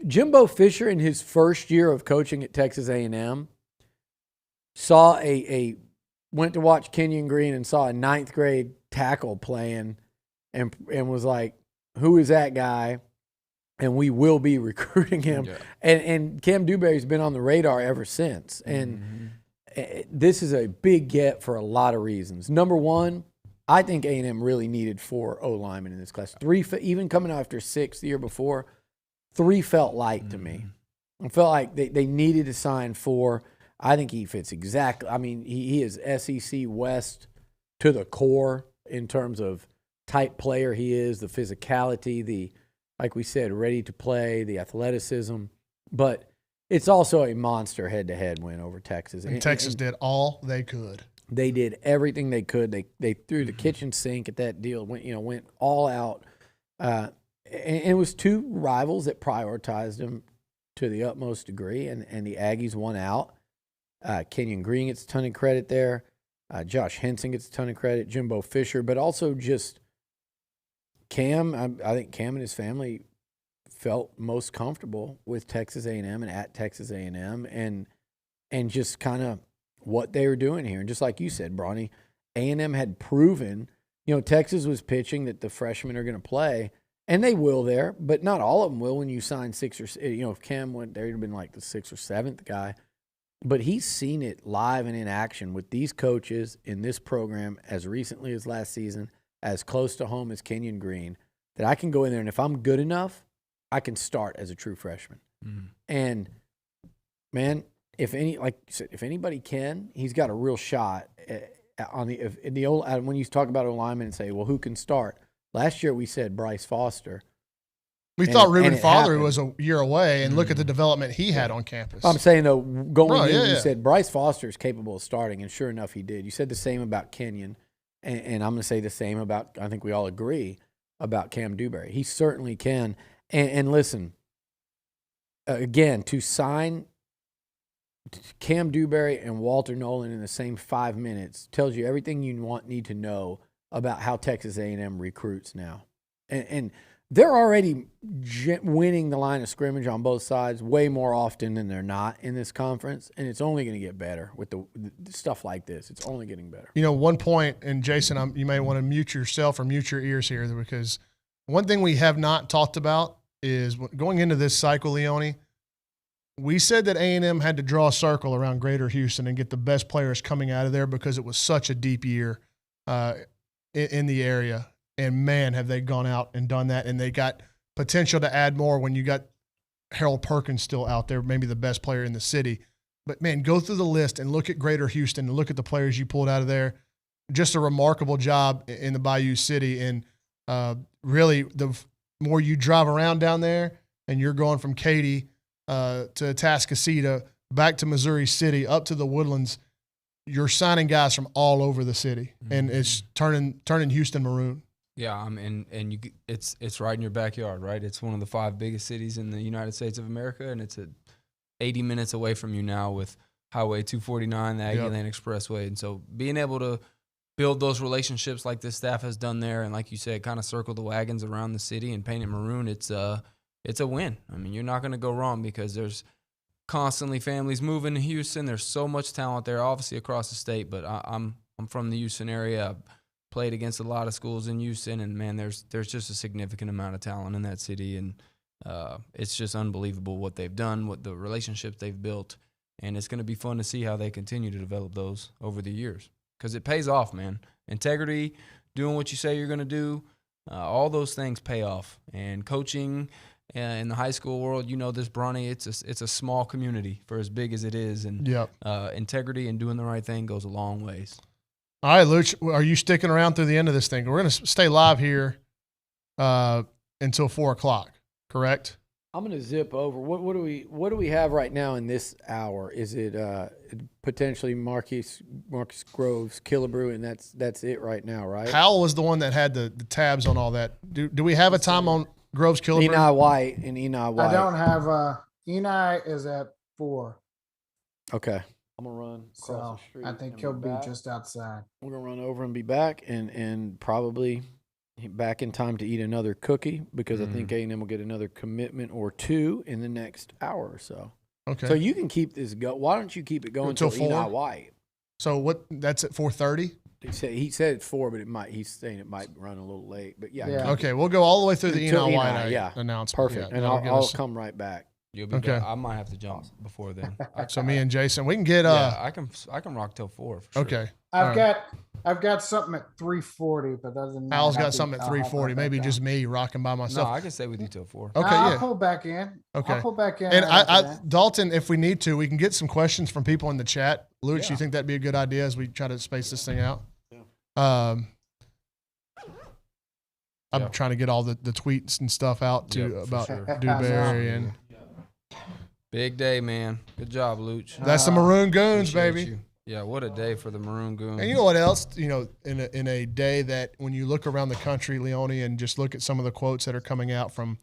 Jimbo Fisher in his first year of coaching at Texas A&M. Went to watch Kenyon Green and saw a 9th grade tackle playing and was like, who is that guy? And we will be recruiting him. Yeah. And Cam Dewberry's been on the radar ever since. And this is a big get for a lot of reasons. Number one, I think A&M really needed 4 O-linemen in this class. 3, even coming out after 6 the year before, 3 felt light to me. I felt like they needed to sign 4. I think he fits exactly. I mean, he is SEC West to the core in terms of type player he is, the physicality, like we said, ready to play, the athleticism. But it's also a monster head-to-head win over Texas. And Texas did all they could. They did everything they could. They threw the kitchen sink at that deal. Went all out. And it was 2 rivals that prioritized them to the utmost degree, and the Aggies won out. Kenyon Green gets a ton of credit there. Josh Henson gets a ton of credit. Jimbo Fisher, but also just Cam. I think Cam and his family felt most comfortable with Texas A&M and at Texas A&M, and just kind of what they were doing here. And just like you said, Bronny, A&M had proven, Texas was pitching that the freshmen are going to play, and they will there, but not all of them will when you sign 6 or, if Cam went there, he'd have been like the 6th or 7th guy. But he's seen it live and in action with these coaches in this program as recently as last season, as close to home as Kenyon Green, that I can go in there, and if I'm good enough, I can start as a true freshman. And, man, if anybody can, he's got a real shot on the old. When you talk about O-linemen and say, well, who can start? Last year we said Bryce Foster. We thought Reuben Father was a year away, and look at the development he had on campus. I'm saying, though, you said Bryce Foster is capable of starting, and sure enough, he did. You said the same about Kenyon, and I'm going to say the same about, I think we all agree, about Cam Dewberry. He certainly can. And listen, again, to sign Cam Dewberry and Walter Nolen in the same 5 minutes tells you everything you need to know about how Texas A&M recruits now. And they're already winning the line of scrimmage on both sides way more often than they're not in this conference, and it's only going to get better with the stuff like this. It's only getting better. One point, and Jason, you may want to mute yourself or mute your ears here, because one thing we have not talked about is going into this cycle, Leone, we said that A&M had to draw a circle around Greater Houston and get the best players coming out of there because it was such a deep year in the area. And, man, have they gone out and done that. And they got potential to add more when you got Harold Perkins still out there, maybe the best player in the city. But, man, go through the list and look at Greater Houston and look at the players you pulled out of there. Just a remarkable job in the Bayou City. And really, the more you drive around down there and you're going from Katy to Tascasita, back to Missouri City, up to the Woodlands, you're signing guys from all over the city. And it's turning Houston maroon. Yeah, it's right in your backyard, right? It's one of the 5 biggest cities in the United States of America, and it's 80 minutes away from you now with Highway 249, the Aggie Land Expressway. And so being able to build those relationships like this staff has done there, and like you said, kind of circle the wagons around the city and paint it maroon, it's a win. I mean, you're not going to go wrong because there's constantly families moving to Houston. There's so much talent there, obviously across the state, but I'm I'm from the Houston area. I've played against a lot of schools in Houston, and man, there's just a significant amount of talent in that city, and it's just unbelievable what they've done, what the relationships they've built, and it's going to be fun to see how they continue to develop those over the years, because it pays off, man. Integrity, doing what you say you're going to do, all those things pay off. And coaching in the high school world, you know this, Bronny, it's a small community for as big as it is, and integrity and doing the right thing goes a long ways. All right, Luch, are you sticking around through the end of this thing? We're going to stay live here until 4 o'clock, correct? I'm going to zip over. What do we have right now in this hour? Is it potentially Marcus Groves, Killebrew, and that's it right now, right? Hal was the one that had the tabs on all that. Do we have a time on Groves, Killebrew? Enai White and Enai White. I don't have Enai is at 4. Okay. I'm going to run across So the street. I think and he'll be be back. just outside. We're going to run over and be back and probably back in time to eat another cookie, because I think A&M will get another commitment or two in the next hour or so. Okay. So you can keep this go. Why don't you keep it going Until until 4? Enai White? So that's at 4:30? He said it's 4, but he's saying it might run a little late. But yeah. Yeah. Okay, we'll go all the way through the Until Enai Enai, White announcement. Perfect. Yeah, And that'll give I'll us- come right back. You'll be Okay. back. I might have to jump before then. So me and Jason, we can get Yeah, I can rock till 4 for sure. okay. I've got something at 3:40, but other than that, Hal's I'll got be- something at I'll hop 3:40. back Maybe down. just me rocking by No, myself. I can stay with you till 4. Okay, I'll yeah. pull back in. Okay. I'll pull back in. And after that. Dalton, if we need to, we can get some questions from people in the chat. Luch, Yeah. you think that'd be a good idea as we try to space this thing out? Yeah. I'm Yeah. trying to get all the tweets and stuff out to Yep, for about sure. Dewberry and Big day, man. Good job, Luch. that's the Maroon Goons, Appreciate baby. you. Yeah, what a day for the Maroon Goons. And you know what else? You know, in a day that when you look around the country, Leone, and just look at some of the quotes that are coming out from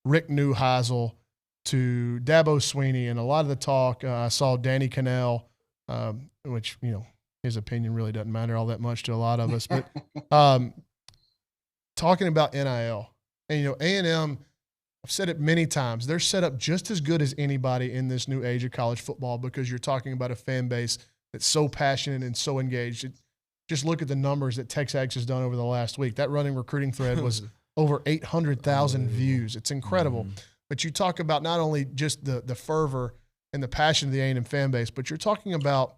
Rick Neuheisel to Dabo Sweeney, and a lot of the talk, I saw Danny Cannell, which, you know, his opinion really doesn't matter all that much to a lot of us, but talking about NIL. And, you know, A&M, I've said it many times, they're set up just as good as anybody in this new age of college football, because you're talking about a fan base that's so passionate and so engaged. Just look at the numbers that TexAgs has done over the last week. That running recruiting thread was over 800,000 views. It's incredible. But you talk about not only just the fervor and the passion of the A&M fan base, but you're talking about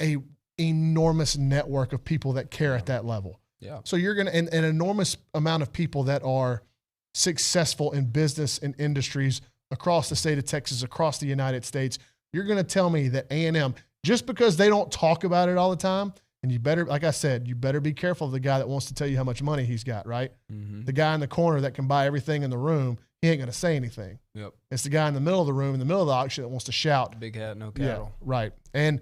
a enormous network of people that care at that level. Yeah. So you're going to, an enormous amount of people that are successful in business and industries across the state of Texas, across the United States. You're going to tell me that A&M, just because they don't talk about it all the time, and you better, like I said, you better be careful of the guy that wants to tell you how much money he's got, right? Mm-hmm. The guy in the corner that can buy everything in the room, he ain't going to say anything. Yep. It's the guy in the middle of the room, in the middle of the auction, that wants to shout. Big hat, no Yeah, cattle. right. And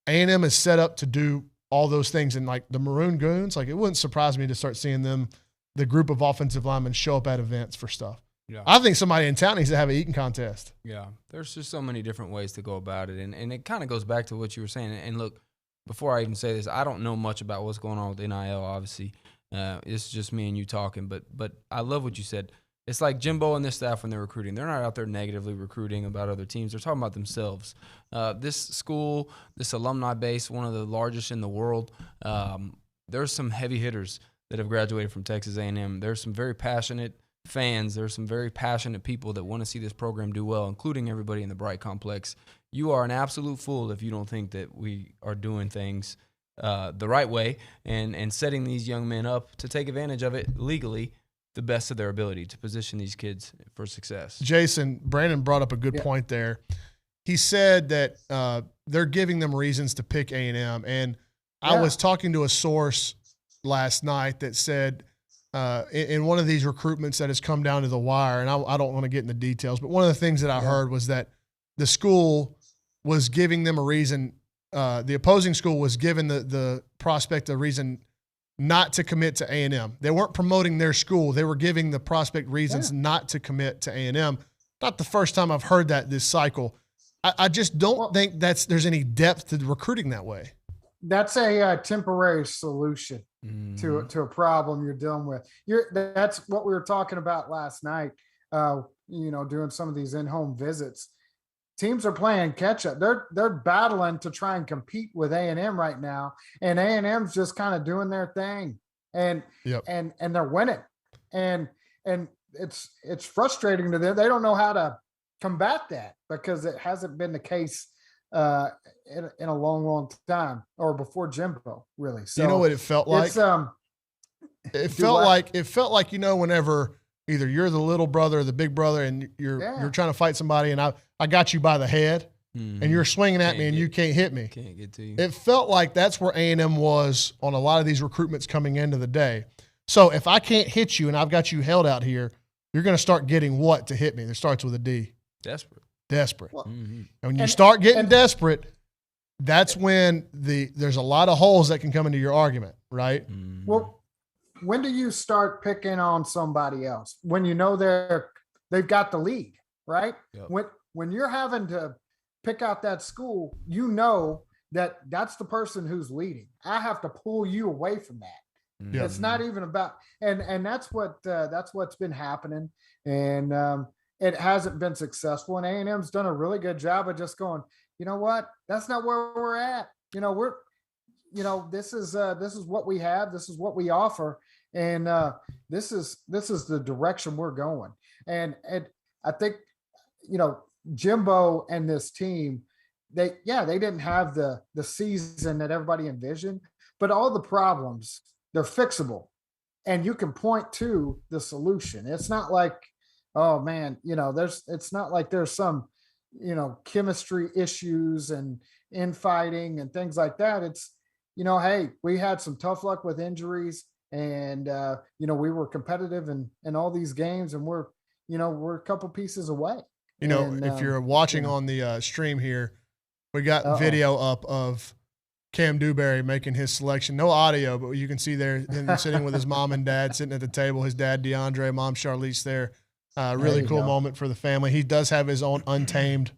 A&M is set up to do all those things. And like the Maroon Goons, like it wouldn't surprise me to start seeing them, the group of offensive linemen, show up at events for stuff. Yeah. I think somebody in town needs to have an eating contest. Yeah, there's just so many different ways to go about it, and it kind of goes back to what you were saying. And look, before I even say this, I don't know much about what's going on with NIL. Obviously, it's just me and you talking. But I love what you said. It's like Jimbo and this staff when they're recruiting. They're not out there negatively recruiting about other teams. They're talking about themselves. This school, this alumni base, one of the largest in the world. There's some heavy hitters that have graduated from Texas A&M. There's some very passionate fans. There's some very passionate people that want to see this program do well, including everybody in the Bright Complex. You are an absolute fool if you don't think that we are doing things the right way and setting these young men up to take advantage of it legally, the best of their ability to position these kids for success. Jason, Brandon brought up a good point there. He said that they're giving them reasons to pick A&M. And I was talking to a source last night that said in one of these recruitments that has come down to the wire, and I don't want to get into details, but one of the things that I heard was that the school was giving them a reason, the opposing school was giving the prospect a reason not to commit to A&M. They weren't promoting their school. They were giving the prospect reasons not to commit to A&M. Not the first time I've heard that this cycle. I just don't think there's any depth to recruiting that way. That's a temporary solution to a problem you're dealing with. That's what we were talking about last night. Doing some of these in-home visits. teams are playing catch up. They're battling to try and compete with A&M right now, and A&M's just kind of doing their thing, and they're winning, and it's frustrating to them. They don't know how to combat that because it hasn't been the case in a long time, or before Jimbo, really. So you know what it felt like? It felt like whenever either you're the little brother or the big brother, and you're trying to fight somebody, and I got you by the head, and you're swinging at me, and you can't hit me. Can't get to you. It felt like that's where A&M was on a lot of these recruitments coming into the day. So if I can't hit you and I've got you held out here, you're going to start getting what to hit me? That starts with a D. Desperate. Well, And when you start getting desperate, that's when there's a lot of holes that can come into your argument, right? Well, when do you start picking on somebody else? When you know they've got the lead, right? Yep. When you're having to pick out that school, you know that's the person who's leading. I have to pull you away from that. Yep. It's not even about, and that's what's been happening, and it hasn't been successful. And A&M's done a really good job of just going, you know what? That's not where we're at. This is what we have. This is what we offer. And this is the direction we're going. And I think, Jimbo and this team, they didn't have the season that everybody envisioned, but all the problems, they're fixable, and you can point to the solution. It's not like, oh man, it's not like there's some, chemistry issues and infighting and things like that. It's, hey, we had some tough luck with injuries, and we were competitive in all these games, and we're a couple pieces away. If you're watching on the stream here, we got video up of Cam Dewberry making his selection. No audio, but you can see there him sitting with his mom and dad sitting at the table. His dad, DeAndre, mom, Charlize there. Really cool moment for the family. He does have his own Untamed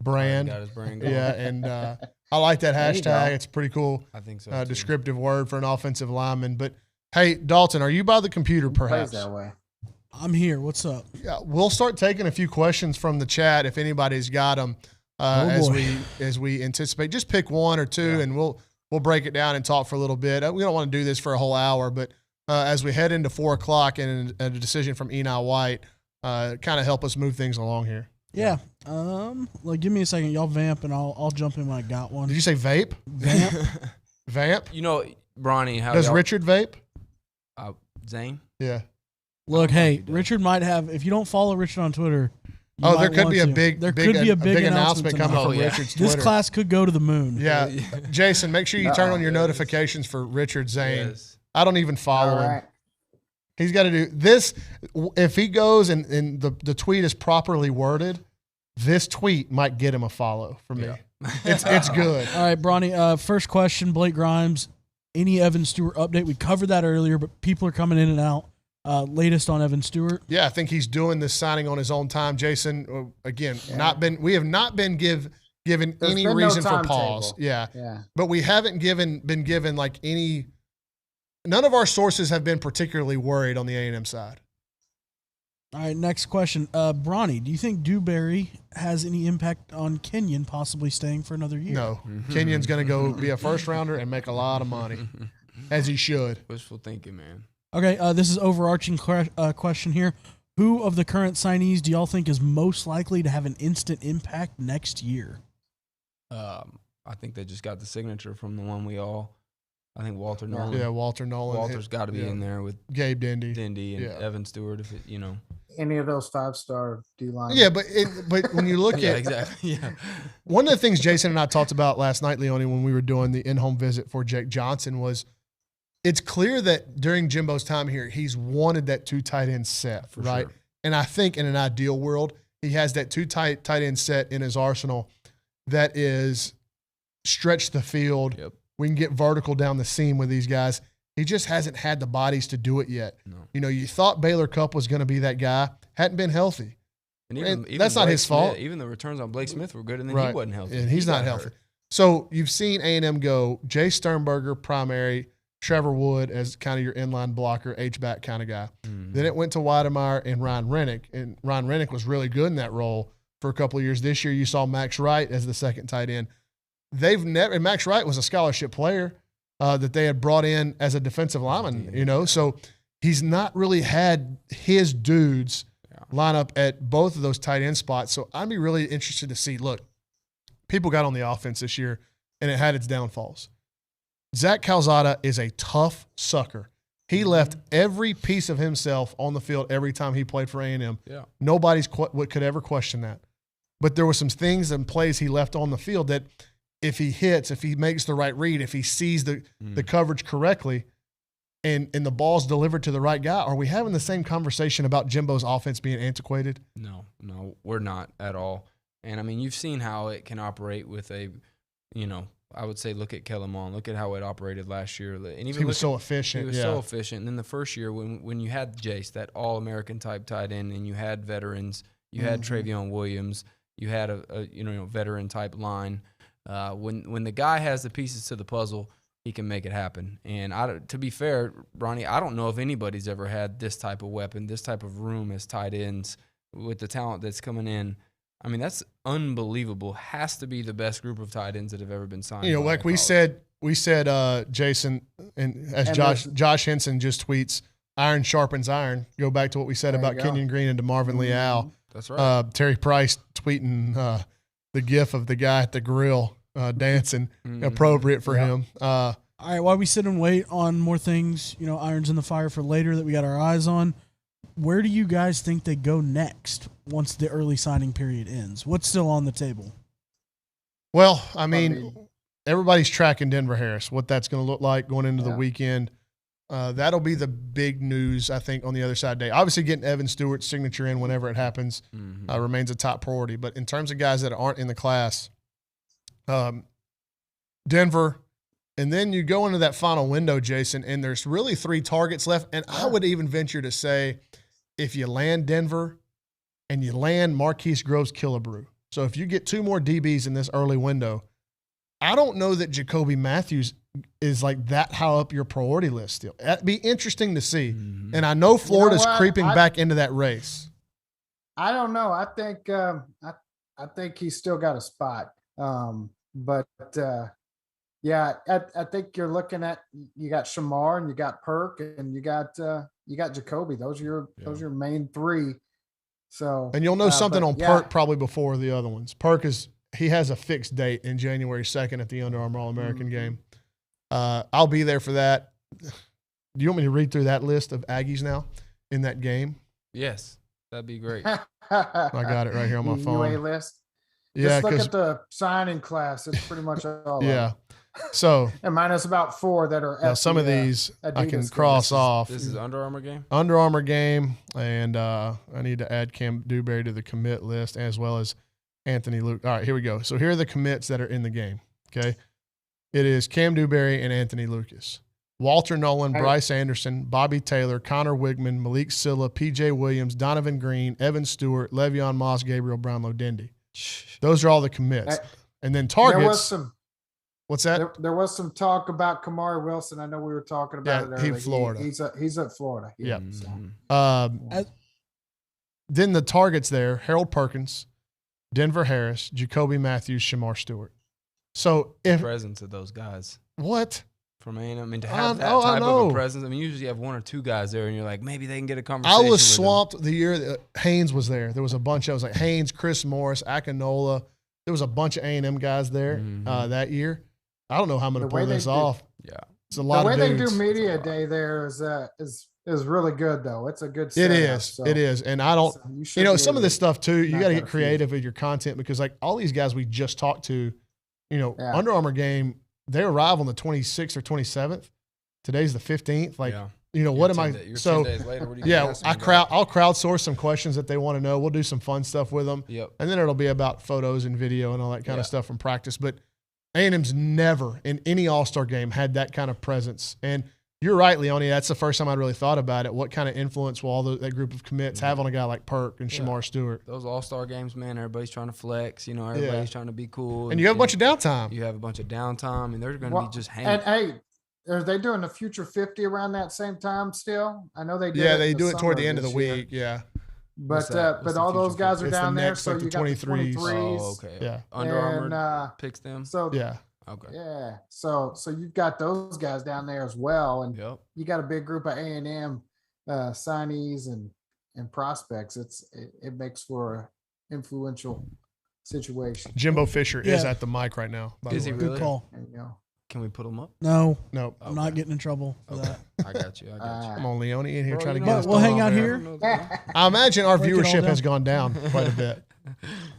brand. Got his brand going. Yeah, and I like that hashtag. It's a pretty cool I think so, descriptive word for an offensive lineman. But, hey, Dalton, are you by the computer perhaps? That way. I'm here. What's up? Yeah, we'll start taking a few questions from the chat if anybody's got them as we anticipate. Just pick one or two, and we'll break it down and talk for a little bit. We don't want to do this for a whole hour, but as we head into 4 o'clock and a decision from Enai White, kind of help us move things along here. Yeah. Give me a second. Y'all vamp, and I'll jump in when I got one. Did you say vape? Vamp. Vamp? Bronny, how does Richard vape? Zane? Yeah. Look, hey, Richard might have. If you don't follow Richard on Twitter, there could be a big announcement coming from Richard's Twitter. This class could go to the moon. Yeah. Jason, make sure you turn on your notifications for Richard Zane. Yes. I don't even follow him. He's got to do this. If he goes and the tweet is properly worded, this tweet might get him a follow from me. It's good. All right, Bronny, first question, Blake Grimes. Any Evan Stewart update? We covered that earlier, but people are coming in and out. Latest on Evan Stewart? Yeah, I think he's doing this signing on his own time. Jason, again, we have not been given any reason for pause. Yeah. But we haven't been given like any. None of our sources have been particularly worried on the A&M side. All right, next question. Bronny, do you think Dewberry has any impact on Kenyon possibly staying for another year? No. Kenyon's going to go be a first rounder and make a lot of money, as he should. Wishful thinking, man. Okay, this is overarching question here. Who of the current signees do y'all think is most likely to have an instant impact next year? I think they just got the signature from the one I think Walter Nolen. Yeah, Walter Nolen. Walter's got to be in there with Gabe Dindy and Evan Stewart. If any of those 5-star D-line. Yeah, but when you look at exactly, one of the things Jason and I talked about last night, Leone, when we were doing the in-home visit for Jake Johnson was. It's clear that during Jimbo's time here, he's wanted that 2 tight end set, right? Sure. And I think in an ideal world, he has that 2 tight end set in his arsenal that is stretch the field. Yep. We can get vertical down the seam with these guys. He just hasn't had the bodies to do it yet. No. You thought Baylor Cupp was going to be that guy, hadn't been healthy. And even that's not his fault. Even the returns on Blake Smith were good, and then he wasn't healthy. And he's not healthy. Hurt. So you've seen A&M go Jay Sternberger primary, Trevor Wood as kind of your inline blocker, H-back kind of guy. Mm-hmm. Then it went to Weidemeyer and Ryan Rennick, and Ryan Rennick was really good in that role. for a couple of years. This year you saw Max Wright as the second tight end. And Max Wright was a scholarship player that they had brought in as a defensive lineman, so he's not really had his dudes line up at both of those tight end spots. So I'd be really interested to see, look, people got on the offense this year and it had its downfalls. Zach Calzada is a tough sucker. He left every piece of himself on the field every time he played for A&M. Yeah. Nobody's could ever question that. But there were some things and plays he left on the field that if he hits, if he makes the right read, if he sees the coverage correctly, and the ball's delivered to the right guy, are we having the same conversation about Jimbo's offense being antiquated? No, we're not at all. And, I mean, you've seen how it can operate with I would say look at Kellen Mond. Look at how it operated last year. And even he was so efficient. He was so efficient. And then the first year when you had Jace, that All-American type tight end, and you had veterans, you had Travion Williams, you had a veteran type line. When the guy has the pieces to the puzzle, he can make it happen. And to be fair, Ronnie, I don't know if anybody's ever had this type of weapon, this type of room as tight ends with the talent that's coming in. I mean, that's unbelievable. Has to be the best group of tight ends that have ever been signed. Like we said, Jason, and as Josh Henson just tweets, iron sharpens iron. Go back to what we said about Kenyon Green and DeMarvin Leal. That's right. Terry Price tweeting the gif of the guy at the grill dancing, appropriate for him. All right, while we sit and wait on more things, irons in the fire for later that we got our eyes on, where do you guys think they go next once the early signing period ends? What's still on the table? Well, I mean, everybody's tracking Denver Harris, what that's going to look like going into the weekend. That'll be the big news, I think, on the other side of the day. Obviously, getting Evan Stewart's signature in whenever it happens remains a top priority. But in terms of guys that aren't in the class, Denver, and then you go into that final window, Jason, and there's really 3 targets left. And I would even venture to say, if you land Denver and you land Marquise Groves-Killebrew, so if you get 2 more DBs in this early window, I don't know that Jacoby Matthews is like that high up your priority list still. That'd be interesting to see. And I know Florida's creeping back into that race. I don't know. I think I think he's still got a spot. I think you're looking at, you got Shamar and you got Perk and you got Jacoby. Those are your main 3. So, and you'll know something on Perk probably before the other ones. Perk he has a fixed date in January 2nd at the Under Armour All-American game. I'll be there for that. Do you want me to read through that list of Aggies now in that game? Yes, that'd be great. I got it right here on my phone. UA list. Yeah, just look at the signing class. It's pretty much all. Yeah. So, and minus about 4 that are. Now some of these I can cross off. This is Under Armour game. Under Armour game, and I need to add Cam Dewberry to the commit list as well as Anthony Luke. All right, here we go. So here are the commits that are in the game. Okay, it is Cam Dewberry and Anthony Lucas, Walter Nolen, Bryce Anderson, Bobby Taylor, Connor Wigman, Malik Sylla, P.J. Williams, Donovan Green, Evan Stewart, Le'Veon Moss, Gabriel Brownlow Dendy. Those are all the commits. And then targets. What's that? There was some talk about Kamari Wilson. I know we were talking about it earlier. He's Florida. He's at Florida. Yeah. Then the targets there, Harold Perkins, Denver Harris, Jacoby Matthews, Shamar Stewart. So if presence of those guys. What? From A&M, I mean, to have that type of a presence. I mean, usually you have 1 or 2 guys there, and you're like, maybe they can get a conversation. I was swamped the year that Haynes was there. There was a bunch. I was like Haynes, Chris Morris, Akinola. There was a bunch of A&M guys there that year. I don't know how I'm going to pull this off. Yeah, it's a lot. The way of they do media day there is really good though. It's a good setup. It is, and I don't. Some of this stuff too. You got to get creative with your content because like all these guys we just talked to, Under Armour game. They arrive on the 26th or 27th. Today's the 15th. Like, what am I? So, 10 days later, what do you I'll crowdsource some questions that they want to know. We'll do some fun stuff with them. Yep. And then it'll be about photos and video and all that kind of stuff from practice. But A&M's never in any All-Star game had that kind of presence. And you're right, Leone. That's the first time I really thought about it. What kind of influence will all that group of commits have on a guy like Perk and Shamar Stewart? Those All-Star games, man, everybody's trying to flex. Everybody's trying to be cool. And you have a bunch of downtime. You have a bunch of downtime, and they're going to be just hanging. And, hey, are they doing the Future 50 around that same time still? I know they did. Yeah, they do it toward the end of the week. Yeah. What's that? What's the all those future guys are It's the down there. next, So like, the you got the 23s. 23s. Oh, okay. Yeah. Under And, Armour picks them. So Yeah. Okay. yeah, so you've got those guys down there as well, and Yep. you got a big group of A&M signees and prospects. It makes for a influential situation. Jimbo Fisher is Yeah. at the mic right now. By Is the he way. Good really? call. There you go. Can we put them up? No, No, I'm not getting in trouble for Okay. that. I got you. I got you. come on, Leone in here Bro, trying to you get know us. We'll hang out there. here. I imagine our Break it all viewership has down. gone down quite a bit.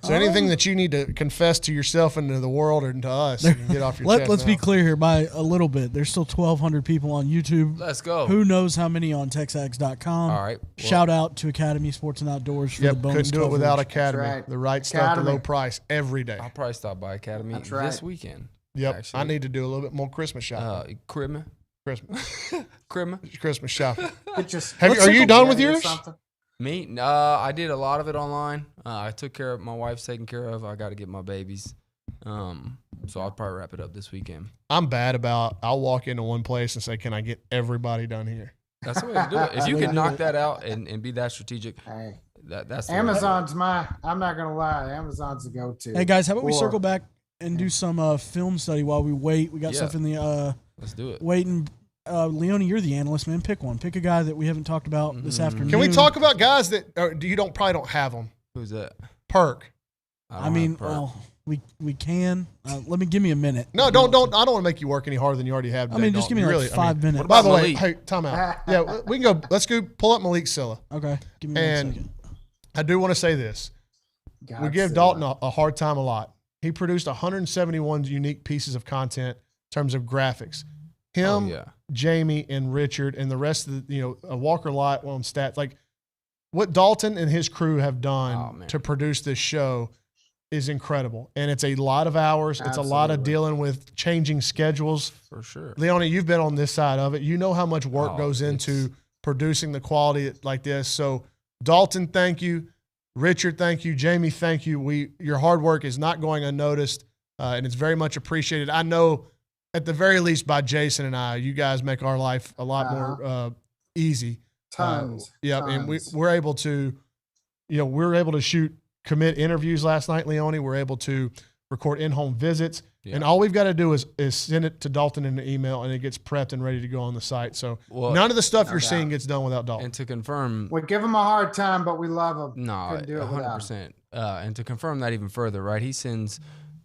So anything that you need to confess to yourself and to the world or to us, you can get off your chest. Let's be now. clear here by a little bit. There's still 1,200 people on YouTube. Let's go. Who knows how many on TexAgs.com? All right. Well, Shout out to Academy Sports and Outdoors for the Yep, bonus couldn't do it without coverage. Academy. right. The right stuff, the Academy. low price every day. I'll probably stop by Academy That's this right. weekend. Yep, actually. I need to do a little bit more Christmas shopping. Christmas. Christmas shopping. Get your Are you done with spaghetti or yours? something. Me? I did a lot of it online. I took care of my wife's taken care of. I got to get my babies. So I'll probably wrap it up this weekend. I'm bad about. I'll walk into one place and say, "Can I get everybody done here?" That's the way to do it. If you can knock that out and be that strategic, Hey, that's the way to do it. Amazon's I'm not gonna lie, Amazon's the go-to. Hey guys, how about we Or- circle back and do some film study while we wait? We got Yeah. stuff in the Let's do it. waiting. Leone, you're the analyst, man. Pick one. Pick a guy that we haven't talked about this afternoon. Can we talk about guys that you probably don't have them? Who's that? Perk. I mean, well, we can. Give me a minute. No, don't. I don't want to make you work any harder than you already have. I Today, mean, just give me Dalton. like Really, 5 minutes. What By about the way, Malik? hey, time out. Yeah, we can go. Let's go pull up Malik Sylla. Okay, give me And 1 second. I do want to say this. We give Dalton a hard time a lot. He produced 171 unique pieces of content in terms of graphics. Him, yeah. Jamie, and Richard, and the rest of the, a Walker Light on stats. Like what Dalton and his crew have done to produce this show is incredible. And it's a lot of hours. It's a lot of Absolutely. dealing with changing schedules. For sure. Leone, you've been on this side of it. You know how much work Oh, goes into producing the quality like this. So Dalton, thank you. Richard, thank you. Jamie, thank you. Your hard work is not going unnoticed, and it's very much appreciated. I know at the very least by Jason and I, you guys make our life a lot more easy. Tons. Yeah, and tons. we're able to, we're able to commit interviews last night, Leone. We're able to record in-home visits. Yeah. And all we've got to do is send it to Dalton in an email, and it gets prepped and ready to go on the site. So none of the stuff you're seeing gets done without Dalton. And to confirm, We give him a hard time, but we love him. no, Couldn't do it without 100%. And to confirm that even further, right? He sends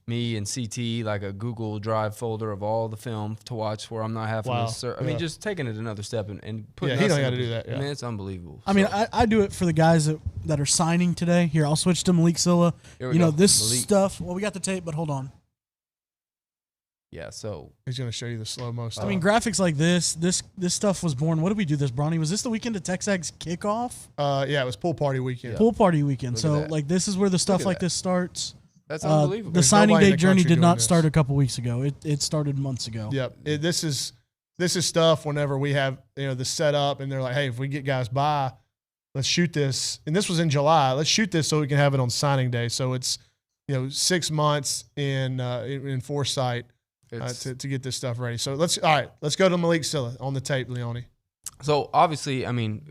me and CT like a Google Drive folder of all the film to watch where I'm not having Wow. to search. I mean, just taking it another step and putting he us don't in gotta a- do that, yeah. I mean, it's unbelievable. I mean, So, I do it for the guys that are signing today. Here, I'll switch to Malik Sylla. here we go. This Malik. stuff. Well, we got the tape, but hold on. Yeah, so He's going to show you the slow-mo stuff. I mean, graphics like this stuff was born. What did we do this, Bronny? Was this the weekend of TexAgs kickoff? yeah, it was pool party weekend. Pool party weekend. Look at So, that. like, this is where the stuff at like that. this starts. that's unbelievable. The There's signing nobody in day the journey country did doing not this. start a couple weeks ago. It started months ago. Yep. This is stuff whenever we have, the setup and they're like, hey, if we get guys by, let's shoot this. And this was in July. Let's shoot this so we can have it on signing day. So it's, 6 months in foresight to get this stuff ready. So let's go to Malik Sylla on the tape, Leone. So obviously, I mean,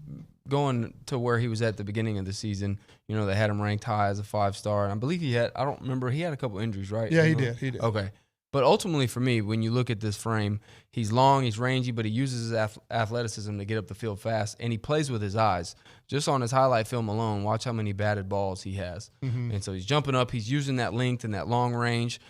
going to where he was at the beginning of the season, they had him ranked high as a 5-star. And I believe he had a couple injuries, right? Yeah, he did. Okay. But ultimately for me, when you look at this frame, he's long, he's rangy, but he uses his athleticism to get up the field fast, and he plays with his eyes. Just on his highlight film alone, watch how many batted balls he has. Mm-hmm. And so he's jumping up, he's using that length and that long range.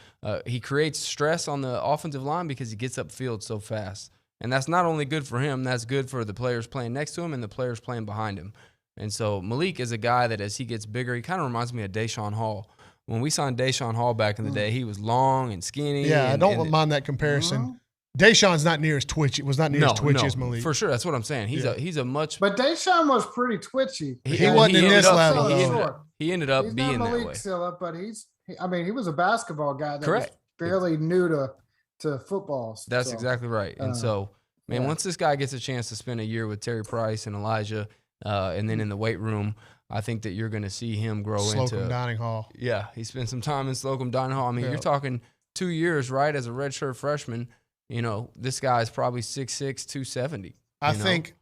He creates stress on the offensive line because he gets upfield so fast. And that's not only good for him, that's good for the players playing next to him and the players playing behind him. And so Malik is a guy that as he gets bigger, he kind of reminds me of Deshaun Hall. When we signed Deshaun Hall back in the day, he was long and skinny. Yeah, I and, don't mind that comparison. Deshaun's not near as twitchy. Was not near as twitchy as Malik. For sure, that's what I'm saying. He's a much. But Deshaun was pretty twitchy. He wasn't in this level, though. He ended up He's being not that Malik way. Sylla, but he was a basketball guy that Correct. was fairly new to football. That's So, exactly right. And so, man, yeah. once this guy gets a chance to spend a year with Terry Price and Elijah, and then in the weight room, I think that you're going to see him grow Slocum into. Dining Hall. Yeah, he spent some time in Slocum Dining Hall. I mean, Yeah. you're talking 2 years, right, as a redshirt freshman. This guy is probably 6'6", 270. I you know? think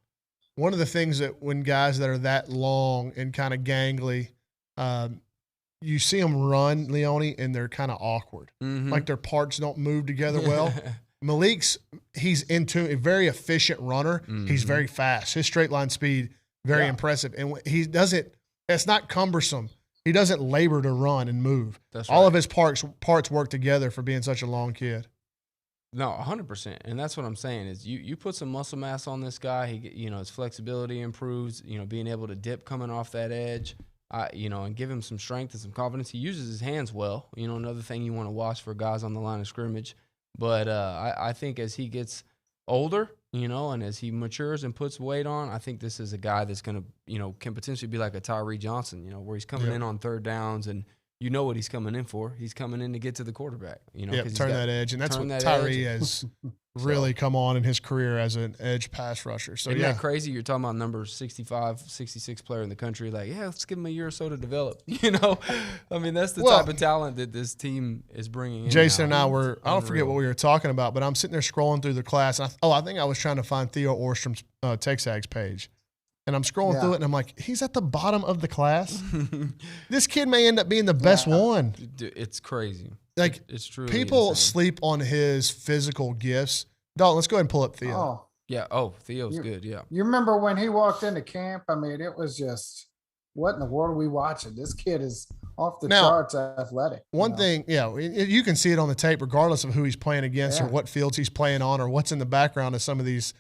one of the things that when guys that are that long and kind of gangly, you see them run, Leone, and they're kind of awkward. Mm-hmm. Like their parts don't move together well. Malik's, he's into a very efficient runner. Mm-hmm. He's very fast. His straight line speed, very impressive. And he doesn't, it's not cumbersome. He doesn't labor to run and move. That's All right. of his parts work together for being such a long kid. No, 100%. And that's what I'm saying is you put some muscle mass on this guy. His flexibility improves, being able to dip coming off that edge, and give him some strength and some confidence. He uses his hands well, another thing you want to watch for guys on the line of scrimmage. But I think as he gets older, and as he matures and puts weight on, I think this is a guy that's going to, can potentially be like a Tyree Johnson, where he's coming in on third downs and what he's coming in for. He's coming in to get to the quarterback. Turn that edge. And that's what Tyree has really come on in his career as an edge pass rusher. So, Isn't that crazy? You're talking about number 65, 66 player in the country. Like, let's give him a year or so to develop. I mean, that's the type of talent that this team is bringing in. Jason now. and I I don't forget what we were talking about, but I'm sitting there scrolling through the class. And I think I was trying to find Theo Öhrström's TexAgs page. And I'm scrolling through it, and I'm like, he's at the bottom of the class. This kid may end up being the best one. Dude, it's crazy. Like, it's truly people insane. sleep on his physical gifts. Dalton, let's go ahead and pull up Theo. Oh, Yeah. Oh, Theo's good. Yeah. you remember when he walked into camp? I mean, it was just, what in the world are we watching? This kid is off the charts athletic. One thing, you can see it on the tape regardless of who he's playing against or what fields he's playing on or what's in the background of some of these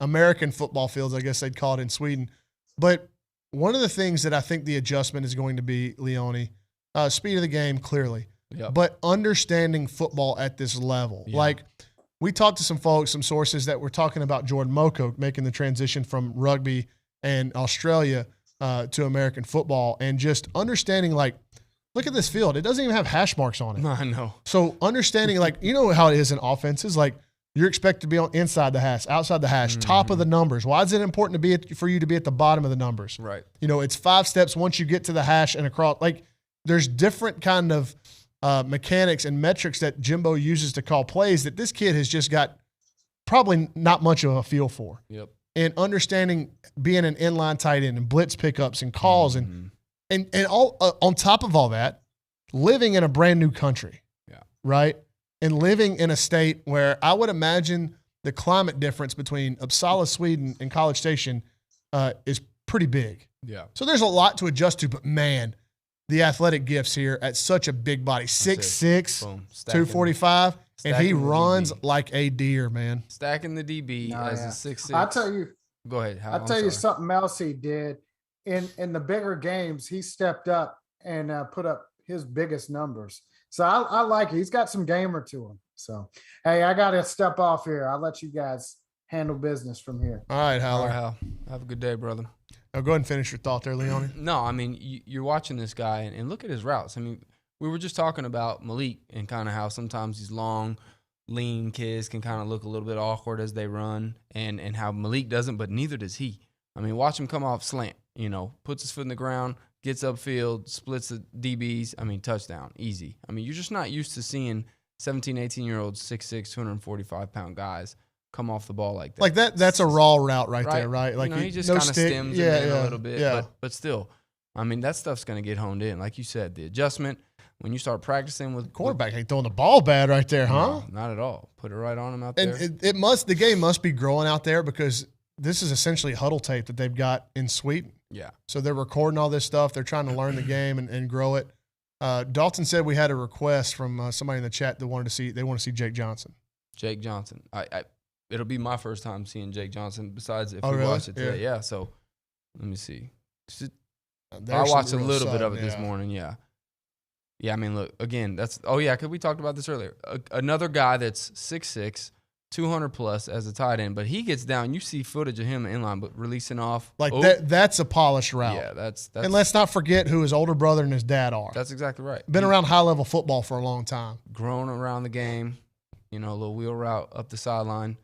American football fields, I guess they'd call it in Sweden. But one of the things that I think the adjustment is going to be, Leone, speed of the game, clearly. Yep. But understanding football at this level. Yeah. Like, we talked to some folks, some sources that were talking about Jordan Moko making the transition from rugby and Australia to American football and just understanding, like, look at this field. It doesn't even have hash marks on it. I know. So understanding, like, how it is in offenses, like, you're expected to be on inside the hash, outside the hash, top of the numbers. Why is it important for you to be at the bottom of the numbers? Right. It's 5 steps once you get to the hash and across. Like, there's different kind of mechanics and metrics that Jimbo uses to call plays that this kid has just got probably not much of a feel for. Yep. And understanding being an inline tight end and blitz pickups and calls and all on top of all that, living in a brand new country. Yeah. Right? And living in a state where I would imagine the climate difference between Uppsala, Sweden, and College Station is pretty big. Yeah. So there's a lot to adjust to, but man, the athletic gifts here at such a big body, 6'6", Boom. 245, and he stacking the runs DB. like a deer, man. Stacking the DB as a 6'6". I'll tell you. Go ahead. Hal, I'll tell you something else he did in the bigger games. He stepped up and put up his biggest numbers. So I like it. He's got some gamer to him. So, hey, I got to step off here. I'll let you guys handle business from here. All right, All Haller. right, Hal. Have a good day, brother. Now go ahead and finish your thought there, Leone. No, I mean, you're watching this guy, and look at his routes. I mean, we were just talking about Malik and kind of how sometimes these long, lean kids can kind of look a little bit awkward as they run, and how Malik doesn't, but neither does he. I mean, watch him come off slant, puts his foot in the ground, gets upfield, splits the DBs. I mean, touchdown, easy. I mean, you're just not used to seeing 17, 18-year-olds, 6'6", 245-pound guys come off the ball like that. Like that's a raw route right there, right? Like he just no kind of stick. stems it in a little bit, Yeah. but still, I mean, that stuff's going to get honed in. Like you said, the adjustment, when you start practicing with Quarterback ain't throwing the ball bad right there, huh? No, not at all. Put it right on him out And there. the game must be growing out there because this is essentially huddle tape that they've got in Sweden. Yeah. So they're recording all this stuff. They're trying to learn the game and grow it. Dalton said we had a request from somebody in the chat that want to see Jake Johnson. Jake Johnson. It'll be my first time seeing Jake Johnson besides if Oh, we really? watched it today. Yeah. So let me see. I There's watched a some real little bit sun, of it this morning. Yeah. Yeah. I mean, look, again, because we talked about this earlier. Another guy that's 6'6", 200 plus as a tight end, but he gets down. You see footage of him inline, but releasing off. Like that's a polished route. Yeah, that's and let's not forget who his older brother and his dad are. That's exactly right. Been around high-level football for a long time. Grown around the game, a little wheel route up the sideline.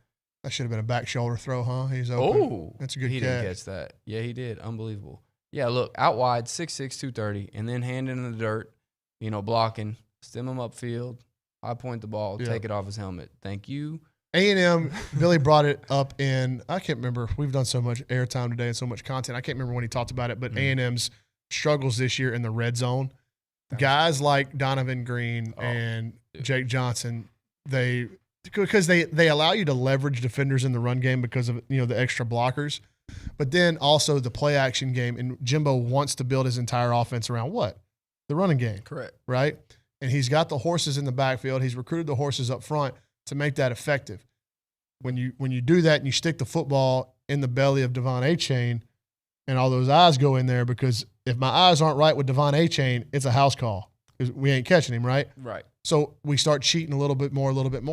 That should have been a back shoulder throw, huh? He's open. Oh, that's a good He catch. didn't catch that. Yeah, he did. Unbelievable. Yeah, look, out wide, 6'6", 230, and then hand in the dirt, blocking, stem him upfield, high point the ball, take it off his helmet. Thank you. A&M, Billy brought it up I can't remember. We've done so much airtime today and so much content. I can't remember when he talked about it, but A&M's struggles this year in the red zone. Guys like Donovan Green and Jake Johnson, because they allow you to leverage defenders in the run game because of the extra blockers, but then also the play action game. And Jimbo wants to build his entire offense around what? The running game. Correct. Right? And he's got the horses in the backfield. He's recruited the horses up front to make that effective. When you do that and you stick the football in the belly of Devon Achane and all those eyes go in there, because if my eyes aren't right with Devon Achane, it's a house call because we ain't catching him, right? Right. So we start cheating a little bit more,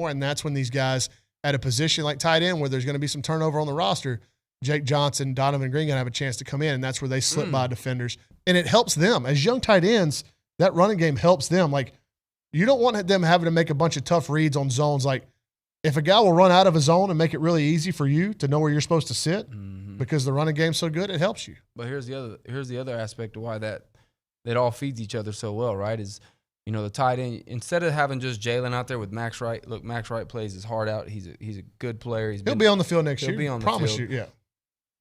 and that's when these guys at a position like tight end where there's going to be some turnover on the roster, Jake Johnson, Donovan Green going to have a chance to come in, and that's where they slip by defenders. And it helps them. As young tight ends, that running game helps them. Like, you don't want them having to make a bunch of tough reads on zones. Like, if a guy will run out of a zone and make it really easy for you to know where you're supposed to sit because the running game's so good, it helps you. But here's the other aspect of why that all feeds each other so well, right? Is the tight end, instead of having just Jalen out there with Max Wright. Look, Max Wright plays his heart out. He's a good player. He'll be on the field next year. He'll be on the Promise field. you, yeah.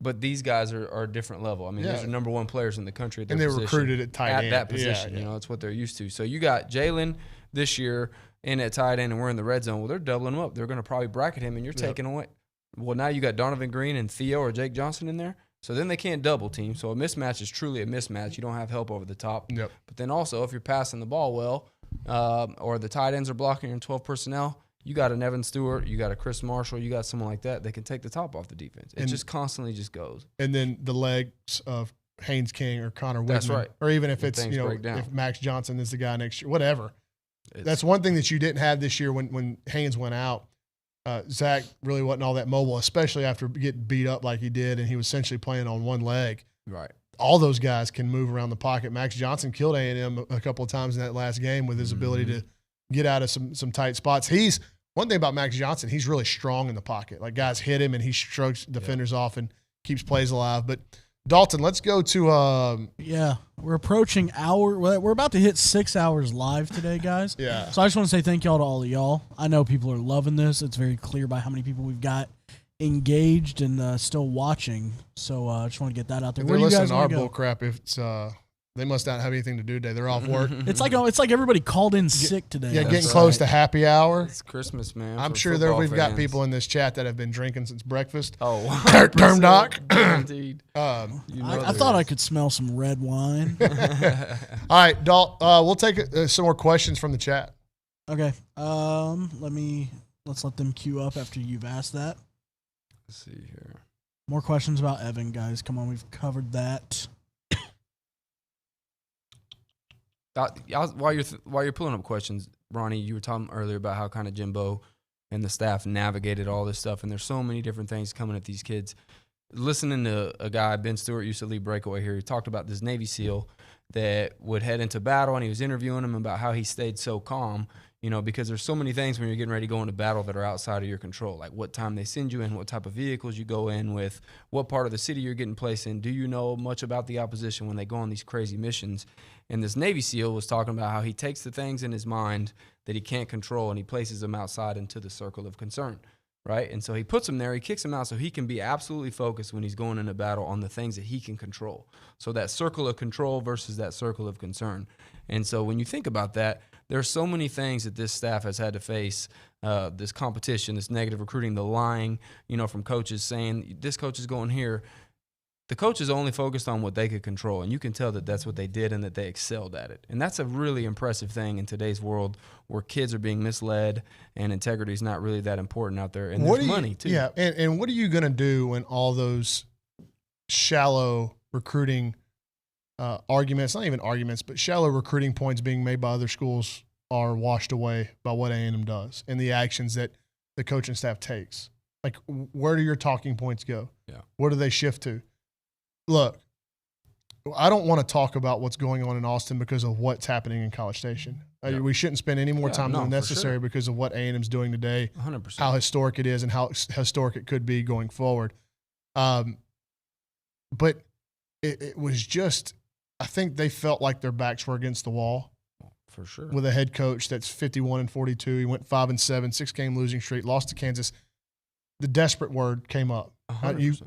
But these guys are a different level. I mean, these are number one players in the country at their position. And they're recruited at tight end. At that position, it's what they're used to. So you got Jalen this year in at tight end, and we're in the red zone. Well, they're doubling him up. They're going to probably bracket him, and you're taking away. Well, now you got Donovan Green and Theo or Jake Johnson in there. So then they can't double team. So a mismatch is truly a mismatch. You don't have help over the top. Yep. But then also, if you're passing the ball well, or the tight ends are blocking in 12 personnel, you got an Evan Stewart, you got a Chris Marshall, you got someone like that can take the top off the defense. It just constantly just goes. And then the legs of Haynes King or Connor Whitman. That's right. Or even if it's, if Max Johnson is the guy next year, whatever. That's one thing that you didn't have this year when Haynes went out. Zach really wasn't all that mobile, especially after getting beat up like he did, and he was essentially playing on one leg. Right. All those guys can move around the pocket. Max Johnson killed A&M a couple of times in that last game with his ability to get out of some tight spots. One thing about Max Johnson, he's really strong in the pocket. Like, guys hit him, and he shrugs defenders off and keeps plays alive. But Dalton, let's go to we're approaching we're about to hit 6 hours live today, guys. Yeah. So I just want to say thank y'all to all of y'all. I know people are loving this. It's very clear by how many people we've got engaged and still watching. So I just want to get that out there. If they're listening to our bull crap, if it's they must not have anything to do today. They're off work. It's like everybody called in sick today. Yeah, getting close to happy hour. It's Christmas, man. I'm sure we've got people in this chat that have been drinking since breakfast. Oh, term doc. Indeed. I thought I could smell some red wine. All right, Dalt. We'll take some more questions from the chat. Okay. Let's let them queue up after you've asked that. Let's see here. More questions about Evan, guys. Come on, we've covered that. While you're pulling up questions, Ronnie, you were talking earlier about how kind of Jimbo and the staff navigated all this stuff, and there's so many different things coming at these kids. Listening to a guy, Ben Stewart, used to lead Breakaway here. He talked about this Navy SEAL that would head into battle, and he was interviewing him about how he stayed so calm, because there's so many things when you're getting ready to go into battle that are outside of your control, like what time they send you in, what type of vehicles you go in with, what part of the city you're getting placed in. Do you know much about the opposition when they go on these crazy missions? And this Navy SEAL was talking about how he takes the things in his mind that he can't control and he places them outside into the circle of concern, right? And so he puts them there, he kicks them out so he can be absolutely focused when he's going into battle on the things that he can control. So that circle of control versus that circle of concern. And so when you think about that, there are so many things that this staff has had to face, this competition, this negative recruiting, the lying, from coaches saying this coach is going here. The coach is only focused on what they could control, and you can tell that that's what they did and that they excelled at it. And that's a really impressive thing in today's world where kids are being misled and integrity is not really that important out there. And there's money, too. Yeah, and what are you going to do when all those shallow recruiting arguments, not even arguments, but shallow recruiting points being made by other schools are washed away by what A&M does and the actions that the coaching staff takes? Like, where do your talking points go? Yeah. Where do they shift to? Look, I don't want to talk about what's going on in Austin because of what's happening in College Station. Yeah. We shouldn't spend any more time than necessary because of what A&M's doing today, 100%. how historic it is and how historic it could be going forward. But it was just, I think they felt like their backs were against the wall. For sure. With a head coach that's 51-42. He went 5-7, 6-game losing streak, lost to Kansas. the desperate word came up. 100%.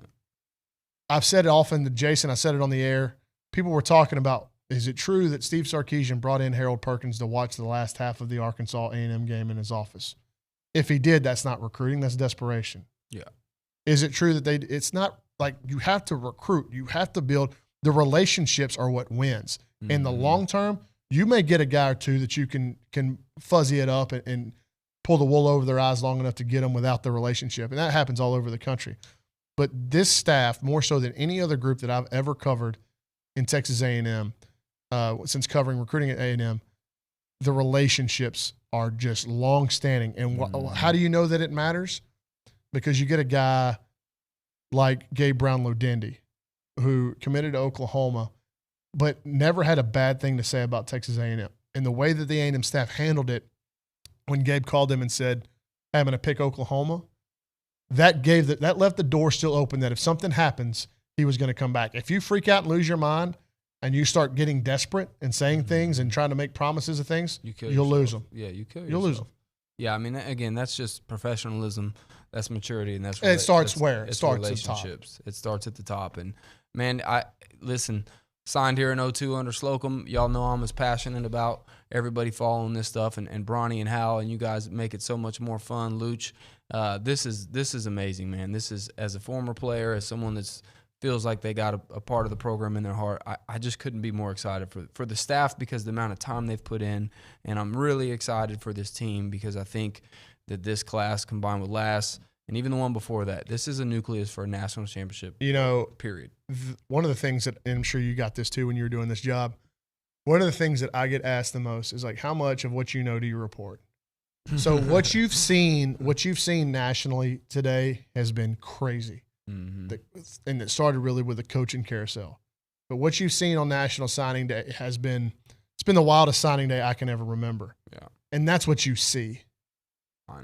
I've said it often to Jason. I said it on the air. People were talking about, is it true that Steve Sarkisian brought in Harold Perkins to watch the last half of the Arkansas A&M game in his office? If he did, that's not recruiting. That's desperation. Yeah. Is it true that it's not like you have to recruit. You have to build. The relationships are what wins. Mm-hmm. In the long term, you may get a guy or two that you can fuzzy it up and pull the wool over their eyes long enough to get them without the relationship. And that happens all over the country. But this staff, more so than any other group that I've ever covered in Texas A&M, since covering recruiting at A&M, the relationships are just long-standing. And how do you know that it matters? Because you get a guy like Gabe Brown-Lodendi, who committed to Oklahoma, but never had a bad thing to say about Texas A&M. And the way that the A&M staff handled it, when Gabe called him and said, hey, I'm going to pick Oklahoma, that left the door still open that if something happens, he was going to come back. If you freak out and lose your mind and you start getting desperate and saying things and trying to make promises of things, you'll lose them. Yeah, you kill yourself. You'll lose them. Yeah, I mean, again, that's just professionalism. That's maturity, and it starts where? It starts at the top. It starts at the top. And, man, listen, signed here in 02 under Slocum. Y'all know I'm as passionate about everybody following this stuff, and Bronny and Hal, and you guys make it so much more fun. Luch, this is amazing, man. This is, as a former player, as someone that feels like they got a part of the program in their heart, I just couldn't be more excited for the staff because of the amount of time they've put in, and I'm really excited for this team because I think that this class combined with last and even the one before that, this is a nucleus for a national championship. Period. One of the things that, and I'm sure you got this too when you were doing this job, one of the things that I get asked the most is like, how much of what you know do you report? So what you've seen nationally today has been crazy. Mm-hmm. And it started really with the coaching carousel. But what you've seen on National Signing Day it's been the wildest signing day I can ever remember. Yeah. And that's what you see.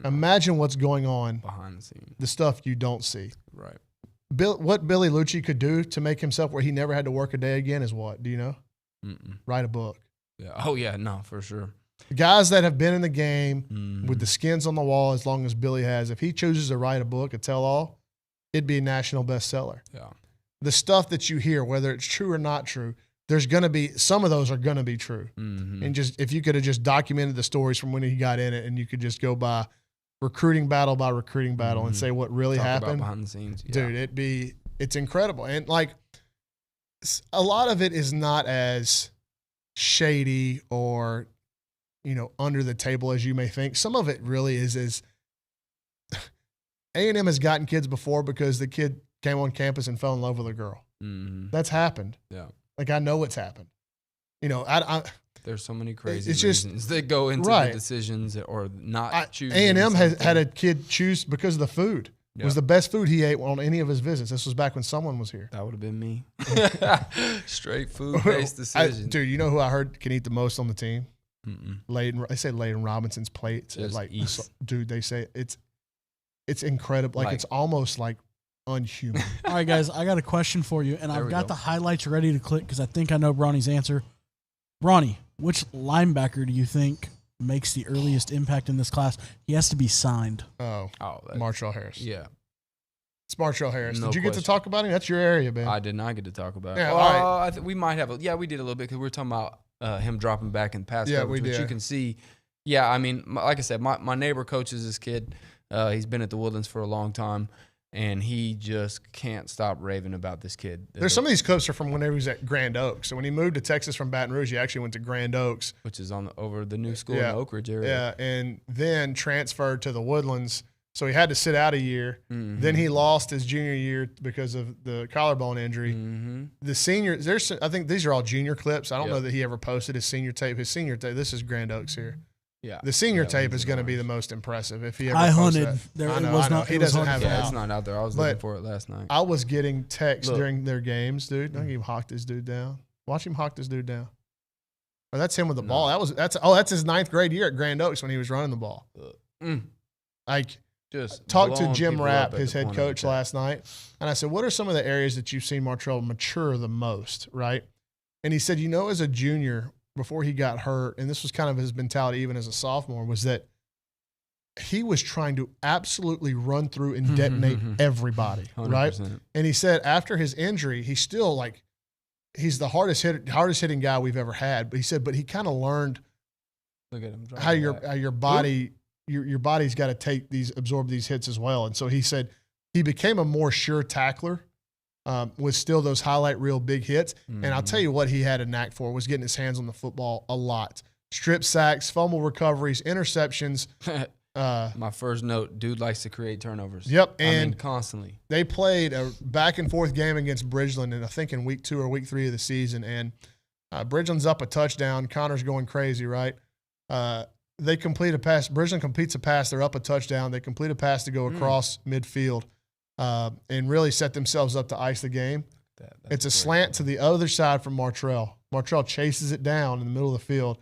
Imagine what's going on behind the scenes, the stuff you don't see. Right. What Billy Liucci could do to make himself where he never had to work a day again is what? Do you know? Write a book. Yeah. Oh, yeah. No, for sure. Guys that have been in the game with the skins on the wall as long as Billy has, if he chooses to write a book, a tell-all, it'd be a national bestseller. Yeah. The stuff that you hear, whether it's true or not true, there's going to be – some of those are going to be true. Mm-hmm. And just if you could have just documented the stories from when he got in it and you could just go by recruiting battle by recruiting battle and say what really happened. About behind the scenes. Yeah. Dude, it's incredible. And, like, a lot of it is not as shady or, under the table as you may think. Some of it really is A&M has gotten kids before because the kid came on campus and fell in love with a girl. Mm-hmm. That's happened. Yeah. Like, I know it's happened. There's so many crazy reasons that go into the decisions or not choosing. A&M had a kid choose because of the food. It was the best food he ate on any of his visits. This was back when someone was here. That would have been me. Straight food-based decision. Dude, you know who I heard can eat the most on the team? They say Layden Robinson's plate. Dude, they say it's incredible. Like it's almost like unhuman. All right, guys, I got a question for you, and I've got the highlights ready to click because I think I know Bronny's answer. Bronny, which linebacker do you think makes the earliest impact in this class? He has to be signed. Martrell Harris. Yeah. It's Martrell Harris. No Did you get to talk about him? That's your area, man. I did not get to talk about it. Yeah, all right. We might have. We did a little bit because we were talking about him dropping back in pass coverage. We did. But you can see, I mean, like I said, my neighbor coaches this kid. He's been at the Woodlands for a long time. And he just can't stop raving about this kid. There's some of these clips are from whenever he was at Grand Oaks. So when he moved to Texas from Baton Rouge, he actually went to Grand Oaks, which is over the new school in the Oak Ridge area. Yeah, and then transferred to the Woodlands. So he had to sit out a year. Mm-hmm. Then he lost his junior year because of the collarbone injury. Mm-hmm. The senior, I think these are all junior clips. I don't know that he ever posted his senior tape. This is Grand Oaks here. Yeah, the senior tape is going to be the most impressive if he ever. I hunted. I know. He doesn't have it. It's not out there. I was looking for it last night. I was getting texts during their games, dude. Don't even hawk this dude down. Watch him hawk this dude down. Oh, that's him with the ball. That's his 9th grade year at Grand Oaks when he was running the ball. Like, just talked to Jim Rapp, his head coach, last night, and I said, "What are some of the areas that you've seen Martrell mature the most?" Right, and he said, as a junior, before he got hurt, and this was kind of his mentality even as a sophomore, was that he was trying to absolutely run through and detonate everybody, 100%. right? And he said after his injury, he's still like, he's the hardest hitting guy we've ever had. But he said, but he kind of learned Look at him. how your body, your body's got to absorb these hits as well. And so he said he became a more sure tackler with still those highlight reel big hits. And I'll tell you what he had a knack for was getting his hands on the football a lot. Strip sacks, fumble recoveries, interceptions. My first note, dude likes to create turnovers. Yep, and constantly. They played a back-and-forth game against Bridgeland, and I think in week 2 or week 3 of the season, and Bridgeland's up a touchdown. Connor's going crazy, right? They complete a pass. Bridgeland completes a pass. They're up a touchdown. They complete a pass to go across midfield and really set themselves up to ice the game. It's a slant to the other side from Martrell. Martrell chases it down in the middle of the field,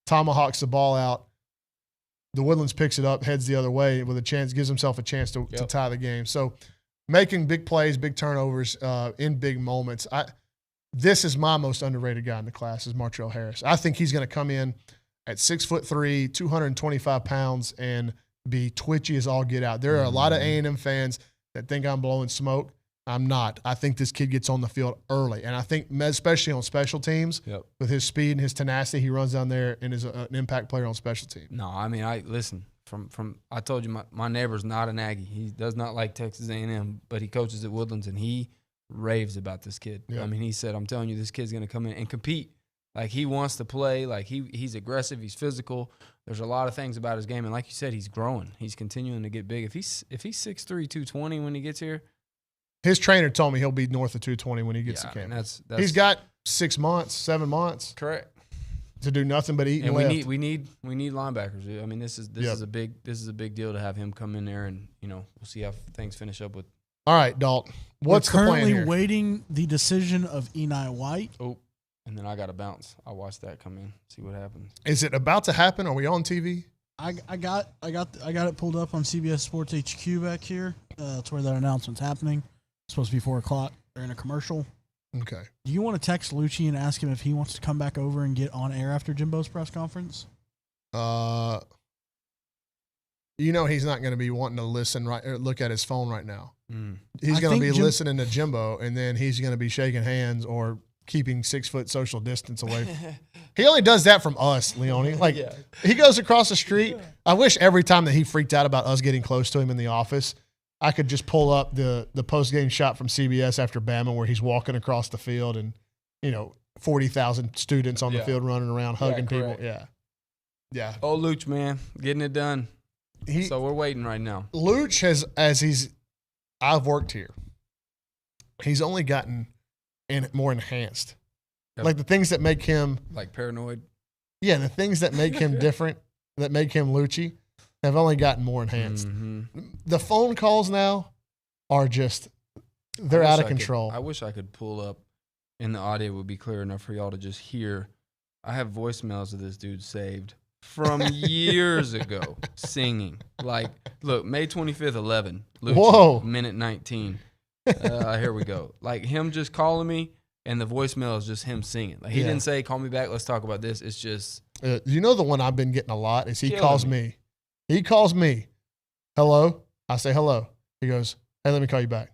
tomahawks the ball out. The Woodlands picks it up, heads the other way with a chance, gives himself a chance to tie the game. So making big plays, big turnovers in big moments. This is my most underrated guy in the class is Martrell Harris. I think he's going to come in at 6'3", 225 pounds, and be twitchy as all get out. There are a lot of A&M fans that think I'm blowing smoke. I'm not. I think this kid gets on the field early, and I think especially on special teams with his speed and his tenacity, he runs down there and is an impact player on special teams. No, I mean, listen. From I told you, my neighbor's not an Aggie. He does not like Texas A&M, but he coaches at Woodlands, and he raves about this kid. Yeah. I mean, he said, "I'm telling you, this kid's going to come in and compete. Like he wants to play. Like he's aggressive. He's physical. There's a lot of things about his game, and like you said, he's growing. He's continuing to get big. If he's 6'3", 220 when he gets here." His trainer told me he'll be north of 220 when he gets to camp. That's he's got 6 months, 7 months, correct, to do nothing but eat and lift. lift. We need linebackers. Dude. I mean, this is a big deal to have him come in there, and we'll see how things finish up with. All right, Dalton. What's We're the plan currently here? waiting the decision of Enai White. Oh, and then I got to bounce. I'll watch that come in, see what happens. Is it about to happen? Are we on TV? I got it pulled up on CBS Sports HQ back here. That's where that announcement's happening. It's supposed to be 4 o'clock. They're in a commercial. Okay. Do you want to text Liucci and ask him if he wants to come back over and get on air after Jimbo's press conference? He's not going to be wanting to listen or look at his phone right now. He's going to be listening to Jimbo, and then he's going to be shaking hands or keeping 6 foot social distance away. He only does that from us, Leone. Like he goes across the street. I wish every time that he freaked out about us getting close to him in the office, I could just pull up the post-game shot from CBS after Bama where he's walking across the field and, 40,000 students on the field running around, hugging people. Yeah. Oh, Luch, man, getting it done. So we're waiting right now. Luch I've worked here, he's only gotten more enhanced. Yep. Like the things that make him. Like paranoid? Yeah, the things that make him different, that make him Lucci, have only gotten more enhanced. The phone calls now are just, they're out of control. I wish I could pull up, and the audio would be clear enough for y'all to just hear. I have voicemails of this dude saved from years ago singing. Like, look, May 25th, 11. Lucci, Whoa. Minute 19. Here we go. Like him just calling me, and the voicemail is just him singing. Like he didn't say, "Call me back, let's talk about this." It's just. The one I've been getting a lot is he calls me. He calls me. Hello? I say hello. He goes, "Hey, let me call you back."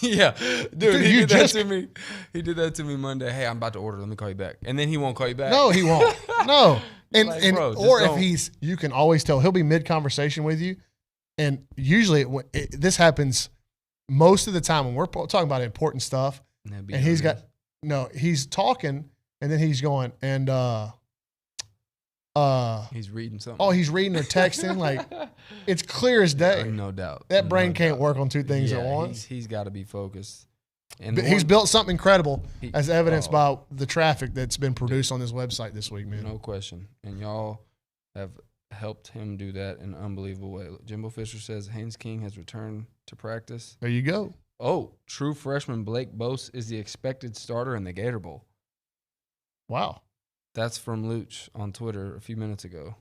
Yeah. Dude, he did that to me. He did that to me Monday. "Hey, I'm about to order. Let me call you back." And then he won't call you back. No, he won't. No. And, like, bro, or if you can always tell, he'll be mid-conversation with you. And usually this happens most of the time when we're talking about important stuff. And he's talking and then he's going and he's reading something. Oh, he's reading or texting. Like it's clear as day. No doubt. That brain can't work on 2 things at once. He's got to be focused. And he's built something incredible as evidenced by the traffic that's been produced on this website this week, man. No question. And y'all have helped him do that in an unbelievable way. Jimbo Fisher says Haynes King has returned to practice. There you go. Oh, true freshman Blake Bose is the expected starter in the Gator Bowl. Wow. That's from Luch on Twitter a few minutes ago.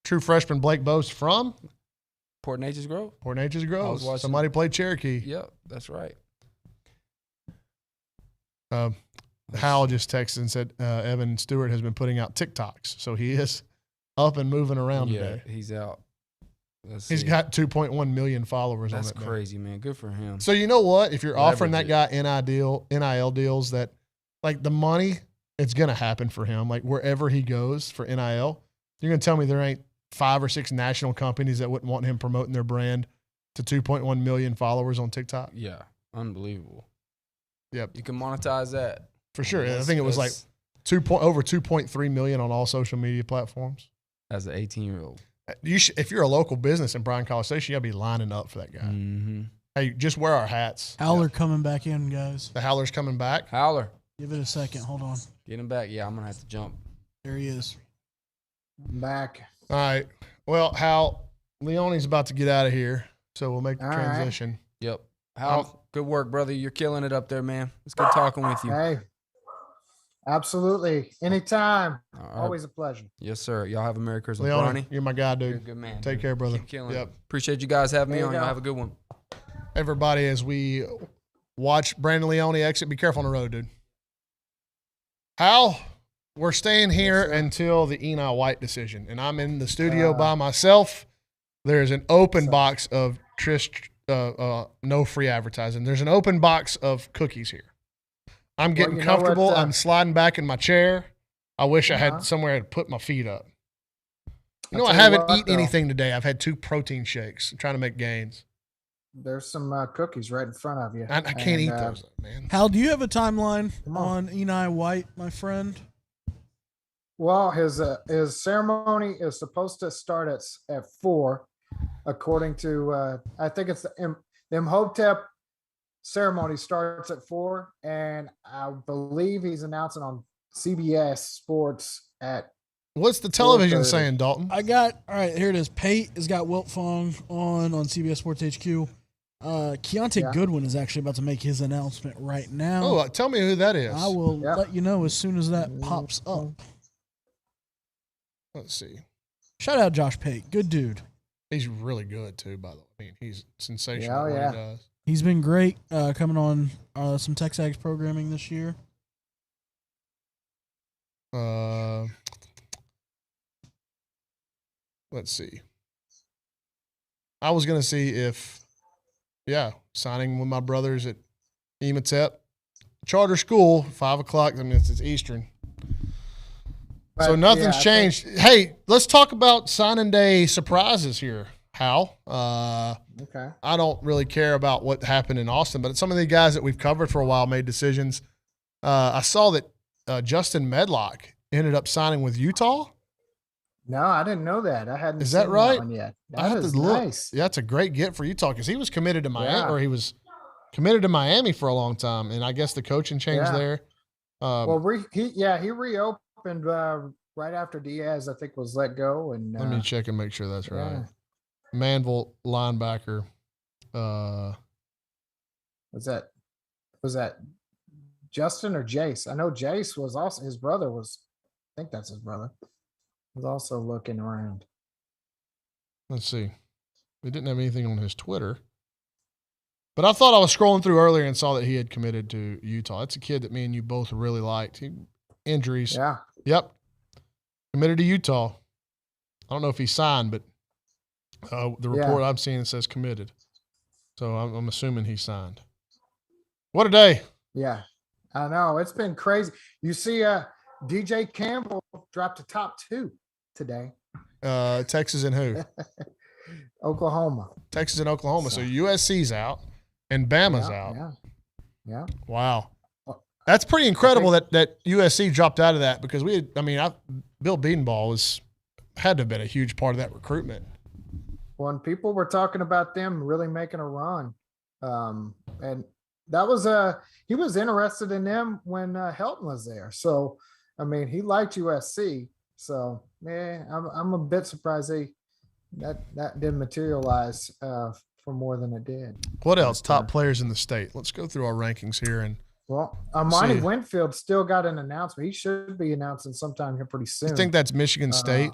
True freshman Blake Bose from? Port Neches Grove. Port Neches Grove. Somebody played Cherokee. Yep, that's right. Hal just texted and said Evan Stewart has been putting out TikToks, so he is up and moving around today. He's out. He's got 2.1 million followers on That's it. That's crazy, man. Good for him. So you know what? If you're offering that Leverage guy NIL deals, that like the money, it's gonna happen for him. Like wherever he goes for NIL, you're gonna tell me there ain't 5 or 6 national companies that wouldn't want him promoting their brand to 2.1 million followers on TikTok? Yeah, unbelievable. Yep, You can monetize that for sure. I think it was like over 2.3 million on all social media platforms. As an 18-year-old. If you're a local business in Bryan College Station, you gotta be lining up for that guy. Mm-hmm. Hey, just wear our hats. Howler coming back in, guys. The Howler's coming back. Howler, Give it a second. Hold on. get him back. Yeah, I'm gonna have to jump. There he is. Back. All right. Well, Hal, Leone's about to get out of here, so we'll make the All right. transition. Yep. Hal, good work, brother. You're killing it up there, man. It's good talking with you. Hey, absolutely. Anytime. All right. Always a pleasure. Yes, sir. Y'all have a Merry Christmas. Leone, Bronny, you're my guy, you're a dude. good man. Take dude. care, brother. Keep killing Yep. it. Appreciate you guys having me There you on. Y'all go. have a good one. Everybody, as we watch Brandon Leone exit, be careful on the road, dude. Hal, we're staying here until the Enai White decision, and I'm in the studio by myself. There's an open box of no free advertising. There's an open box of cookies here. I'm getting you know comfortable. what, I'm sliding back in my chair. I wish I Uh-huh. had somewhere to put my feet up. You I'll know, I tell you haven't what, eaten though. anything today. I've had 2 protein shakes. I'm trying to make gains. There's some cookies right in front of you. I can't And, eat those, man. Hal, do you have a timeline Come on Enai White, my friend? Well, his ceremony is supposed to start at 4, according to I think it's the Imhotep ceremony starts at 4, and I believe he's announcing on CBS Sports at. What's the television 4:30. saying, Dalton? All right, here it is. Pate has got Wilt Fong on CBS Sports HQ. Keontae Yeah. Goodwin is actually about to make his announcement right now. Oh, tell me who that is. I will Yeah. let you know as soon as that pops up. Let's see. Shout out Josh Pate. Good dude. He's really good, too, by the way. I mean, he's sensational Yeah, at what yeah. he does. He's been great coming on some TexAgs programming this year. Let's see. I was going to see if, signing with my brothers at Imhotep Charter School, 5 o'clock. I mean, it's Eastern. So But, nothing's yeah, I changed. Hey, let's talk about signing day surprises here, Hal. Okay. I don't really care about what happened in Austin, but some of the guys that we've covered for a while made decisions. I saw that Justin Medlock ended up signing with Utah. No, I didn't know that. I hadn't. Is that seen right? one yet. I That have is to look. nice. Yeah, that's a great get for Utah because he was committed to Miami, Yeah. or he was committed to Miami for a long time, and I guess the coaching changed Yeah. there. Well, he reopened right after Diaz, I think, was let go. And Let me check and make sure that's yeah. right. Manville linebacker. Was that Justin or Jace? I know Jace was also his brother was. I think that's his brother. Was also looking around. Let's see. He didn't have anything on his Twitter. But I thought I was scrolling through earlier and saw that he had committed to Utah. That's a kid that me and you both really liked. Injuries. Yeah. Yep. Committed to Utah. I don't know if he signed, but the report I'm seeing says committed. So I'm assuming he signed. What a day. Yeah. I know. It's been crazy. You see, DJ Campbell dropped a top 2 today. Texas and who? Oklahoma. Texas and Oklahoma. So USC's out and Bama's out. Yeah. Wow. That's pretty incredible that USC dropped out of that because Bill Bedenbaugh had to have been a huge part of that recruitment. When people were talking about them really making a run, and that was he was interested in them when Helton was there. So, I mean, he liked USC. So, I'm a bit surprised that didn't materialize for more than it did. What else? Top players in the state. Let's go through our rankings here and. Well, Amani Winfield still got an announcement. He should be announcing sometime here pretty soon. You think that's Michigan State?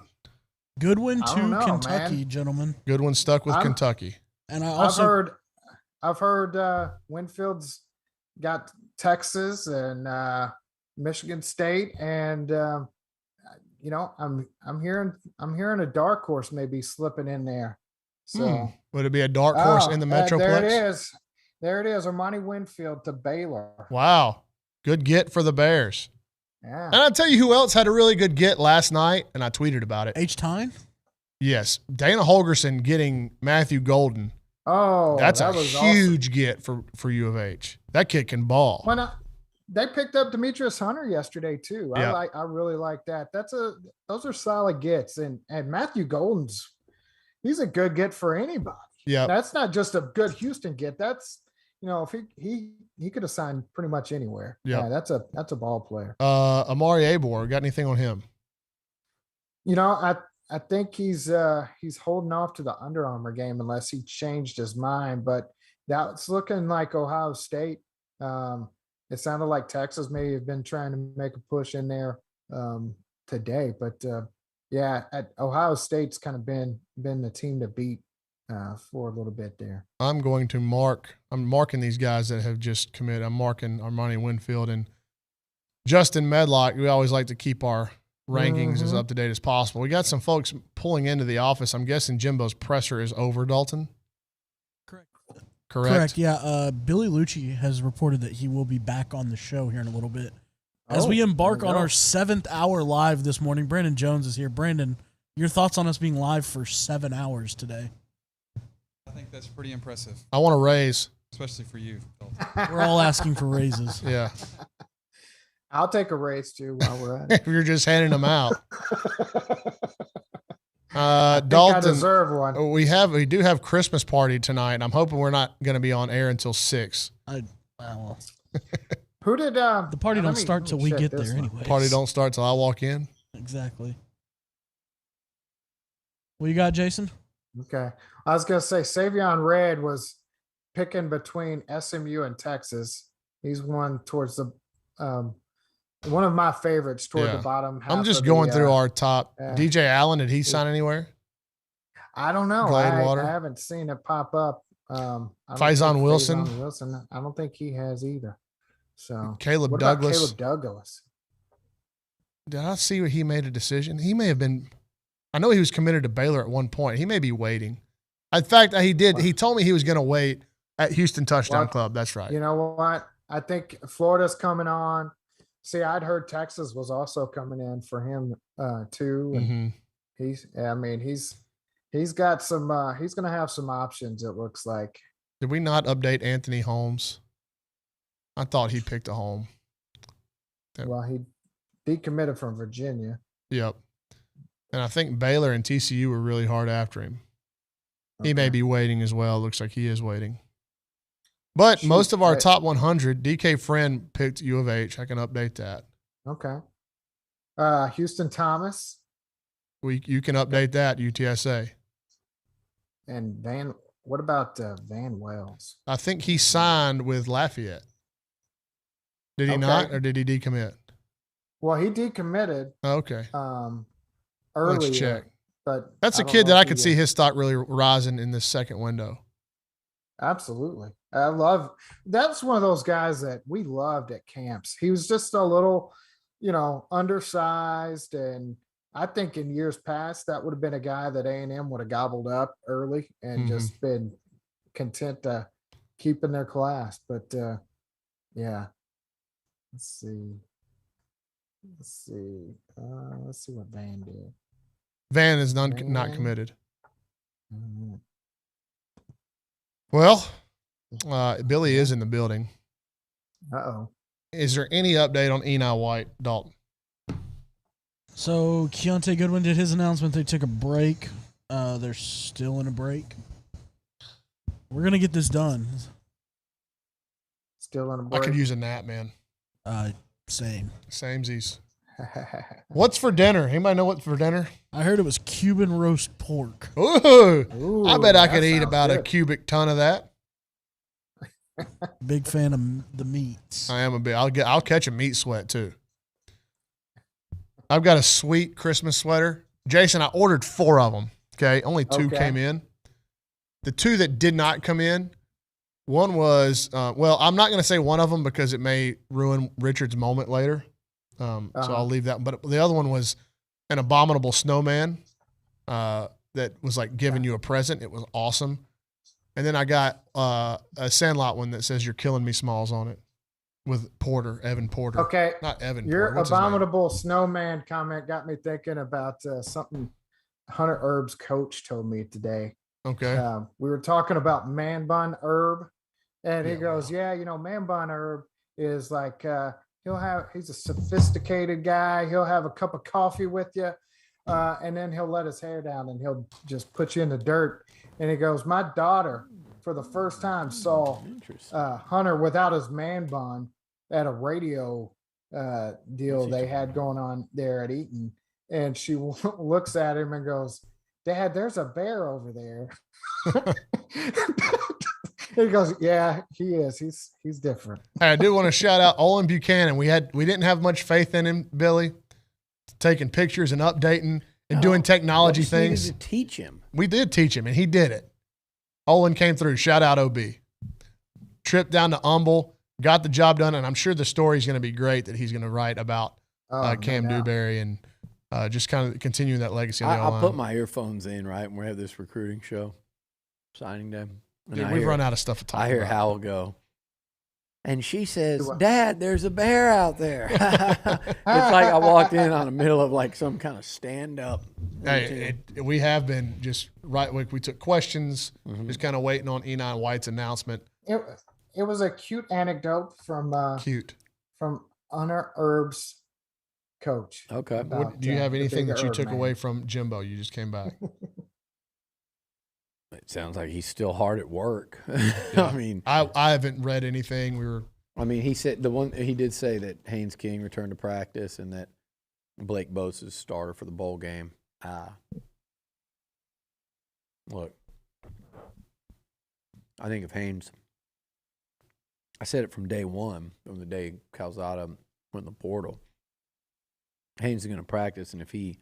Goodwin I to don't know, Kentucky, man. gentlemen. Goodwin stuck with Kentucky. And I also I've heard Winfield's got Texas and Michigan State, and I'm hearing a dark horse maybe slipping in there. So would it be a dark horse in the Metroplex? There it is. There it is. Armani Winfield to Baylor. Wow. Good get for the Bears. Yeah. And I'll tell you who else had a really good get last night, and I tweeted about it. H-Time? Yes. Dana Holgerson getting Matthew Golden. Oh, That's that a was huge get for U of H. That kid can ball. When they picked up Demetrius Hunter yesterday too. Yeah. I really like that. Those are solid gets. And Matthew Golden's he's a good get for anybody. Yeah. That's not just a good Houston get. That's if he could have signed pretty much anywhere. Yep. Yeah, that's a ball player. Amari Abor, got anything on him? I think he's holding off to the Under Armour game unless he changed his mind. But that's looking like Ohio State. It sounded like Texas may have been trying to make a push in there today. But Ohio State's kind of been the team to beat for a little bit there. I'm marking these guys that have just committed. I'm marking Armani Winfield and Justin Medlock. We always like to keep our rankings as up to date as possible. We got some folks pulling into the office. I'm guessing Jimbo's presser is over, Dalton. Correct. Yeah. Billy Liucci has reported that he will be back on the show here in a little bit. As we embark on our 7th hour live this morning, Brandon Jones is here. Brandon, your thoughts on us being live for 7 hours today? I think that's pretty impressive, I want to raise. especially for you, Dalton. We're all asking for raises. Yeah. I'll take a raise too while we're at it. If you're just handing them out. Dalton, I deserve one. We do have Christmas party tonight, and I'm hoping we're not going to be on air until 6. Who did the party don't start till we get there anyway. Party don't start till I walk in. Exactly. What you got, Jason? Okay. I was going to say Savion Red was picking between SMU and Texas. He's one towards the one of my favorites toward the bottom half. I'm just going through our top. DJ Allen, did he sign anywhere? I don't know. I haven't seen it pop up. Faison Wilson? I don't think he has either. So Caleb what Douglas. About Caleb Douglas. Did I see where he made a decision? He may have been. I know he was committed to Baylor at one point. He may be waiting. In fact, he did. He told me he was going to wait at Houston Touchdown Club. That's right. You know what? I think Florida's coming on. See, I'd heard Texas was also coming in for him too. And he's got some. He's going to have some options. It looks like. Did we not update Anthony Holmes? I thought he picked a home. Well, he decommitted from Virginia. Yep. And I think Baylor and TCU were really hard after him. He may be waiting as well. Looks like he is waiting. But most of our top 100, DK Friend picked U of H. I can update that. Okay. Houston Thomas. You can update that, UTSA. And what about Van Wells? I think he signed with Lafayette. Did he not, or did he decommit? Well, he decommitted. Okay. Earlier. Let's check. But that's a kid that I could see his stock really rising in this second window. Absolutely. That's one of those guys that we loved at camps. He was just a little, undersized. And I think in years past, that would have been a guy that A&M would have gobbled up early and just been content to keep in their class. But yeah, let's see. Let's see what Van did. Van is not committed. Mm-hmm. Well, Billy is in the building. Uh-oh. Is there any update on Enai White, Dalton? So Keontae Goodwin did his announcement. They took a break. They're still in a break. We're going to get this done. Still in a break. I could use a nap, man. Same. Samesies. What's for dinner? Anybody know what's for dinner? I heard it was Cuban roast pork. Ooh, I bet I could eat about a cubic ton of that. Big fan of the meats. I am a bit. I'll catch a meat sweat too. I've got a sweet Christmas sweater. Jason, I ordered 4 of them. Okay, only 2 came in. The 2 that did not come in, one was I'm not going to say one of them because it may ruin Richard's moment later. So I'll leave that. But the other one was an abominable snowman that was like giving you a present. It was awesome. And then I got a Sandlot one that says "You're killing me" Smalls on it with Porter, Evan Porter. Okay. Not Evan. Your Porter. What's his name? abominable snowman comment got me thinking about something Hunter Herb's coach told me today. Okay. We were talking about Man Bun Herb, and he Yeah, goes, "Yeah, Man Bun Herb is like he's a sophisticated guy. He'll have a cup of coffee with you, and then he'll let his hair down and he'll just put you in the dirt." And he goes, "My daughter, for the first time, saw Hunter without his man bun at a radio deal they had going on there at Eaton, and she looks at him and goes, 'Dad, there's a bear over there.'" He goes, "Yeah, he is. He's different." Hey, I do want to shout out Olin Buchanan. We didn't have much faith in him, Billy, taking pictures and updating and doing technology things. To teach him. We did teach him, and he did it. Olin came through. Shout out OB. Trip down to Humble, got the job done, and I'm sure the story is going to be great that he's going to write about Cam Dewberry and just kind of continuing that legacy on the I'll O-line. put my earphones in, right, when we have this recruiting show, signing day. Dude, we've run out of stuff to talk about. I hear Hal go, and she says, "Dad, there's a bear out there." It's like I walked in on the middle of like some kind of stand-up. Hey, we have been just right. We took questions, just kind of waiting on Enai White's announcement. It was a cute anecdote from Hunter Herb's coach. Okay. Do you have anything that you Herb, took man. away from Jimbo? You just came back. It sounds like he's still hard at work. Yeah. I mean, I haven't read anything. he said he did say that Haynes King returned to practice and that Blake Bose is starter for the bowl game. Look, I think if Haynes, I said it from day one, from the day Calzada went in the portal, Haynes is going to practice, and if he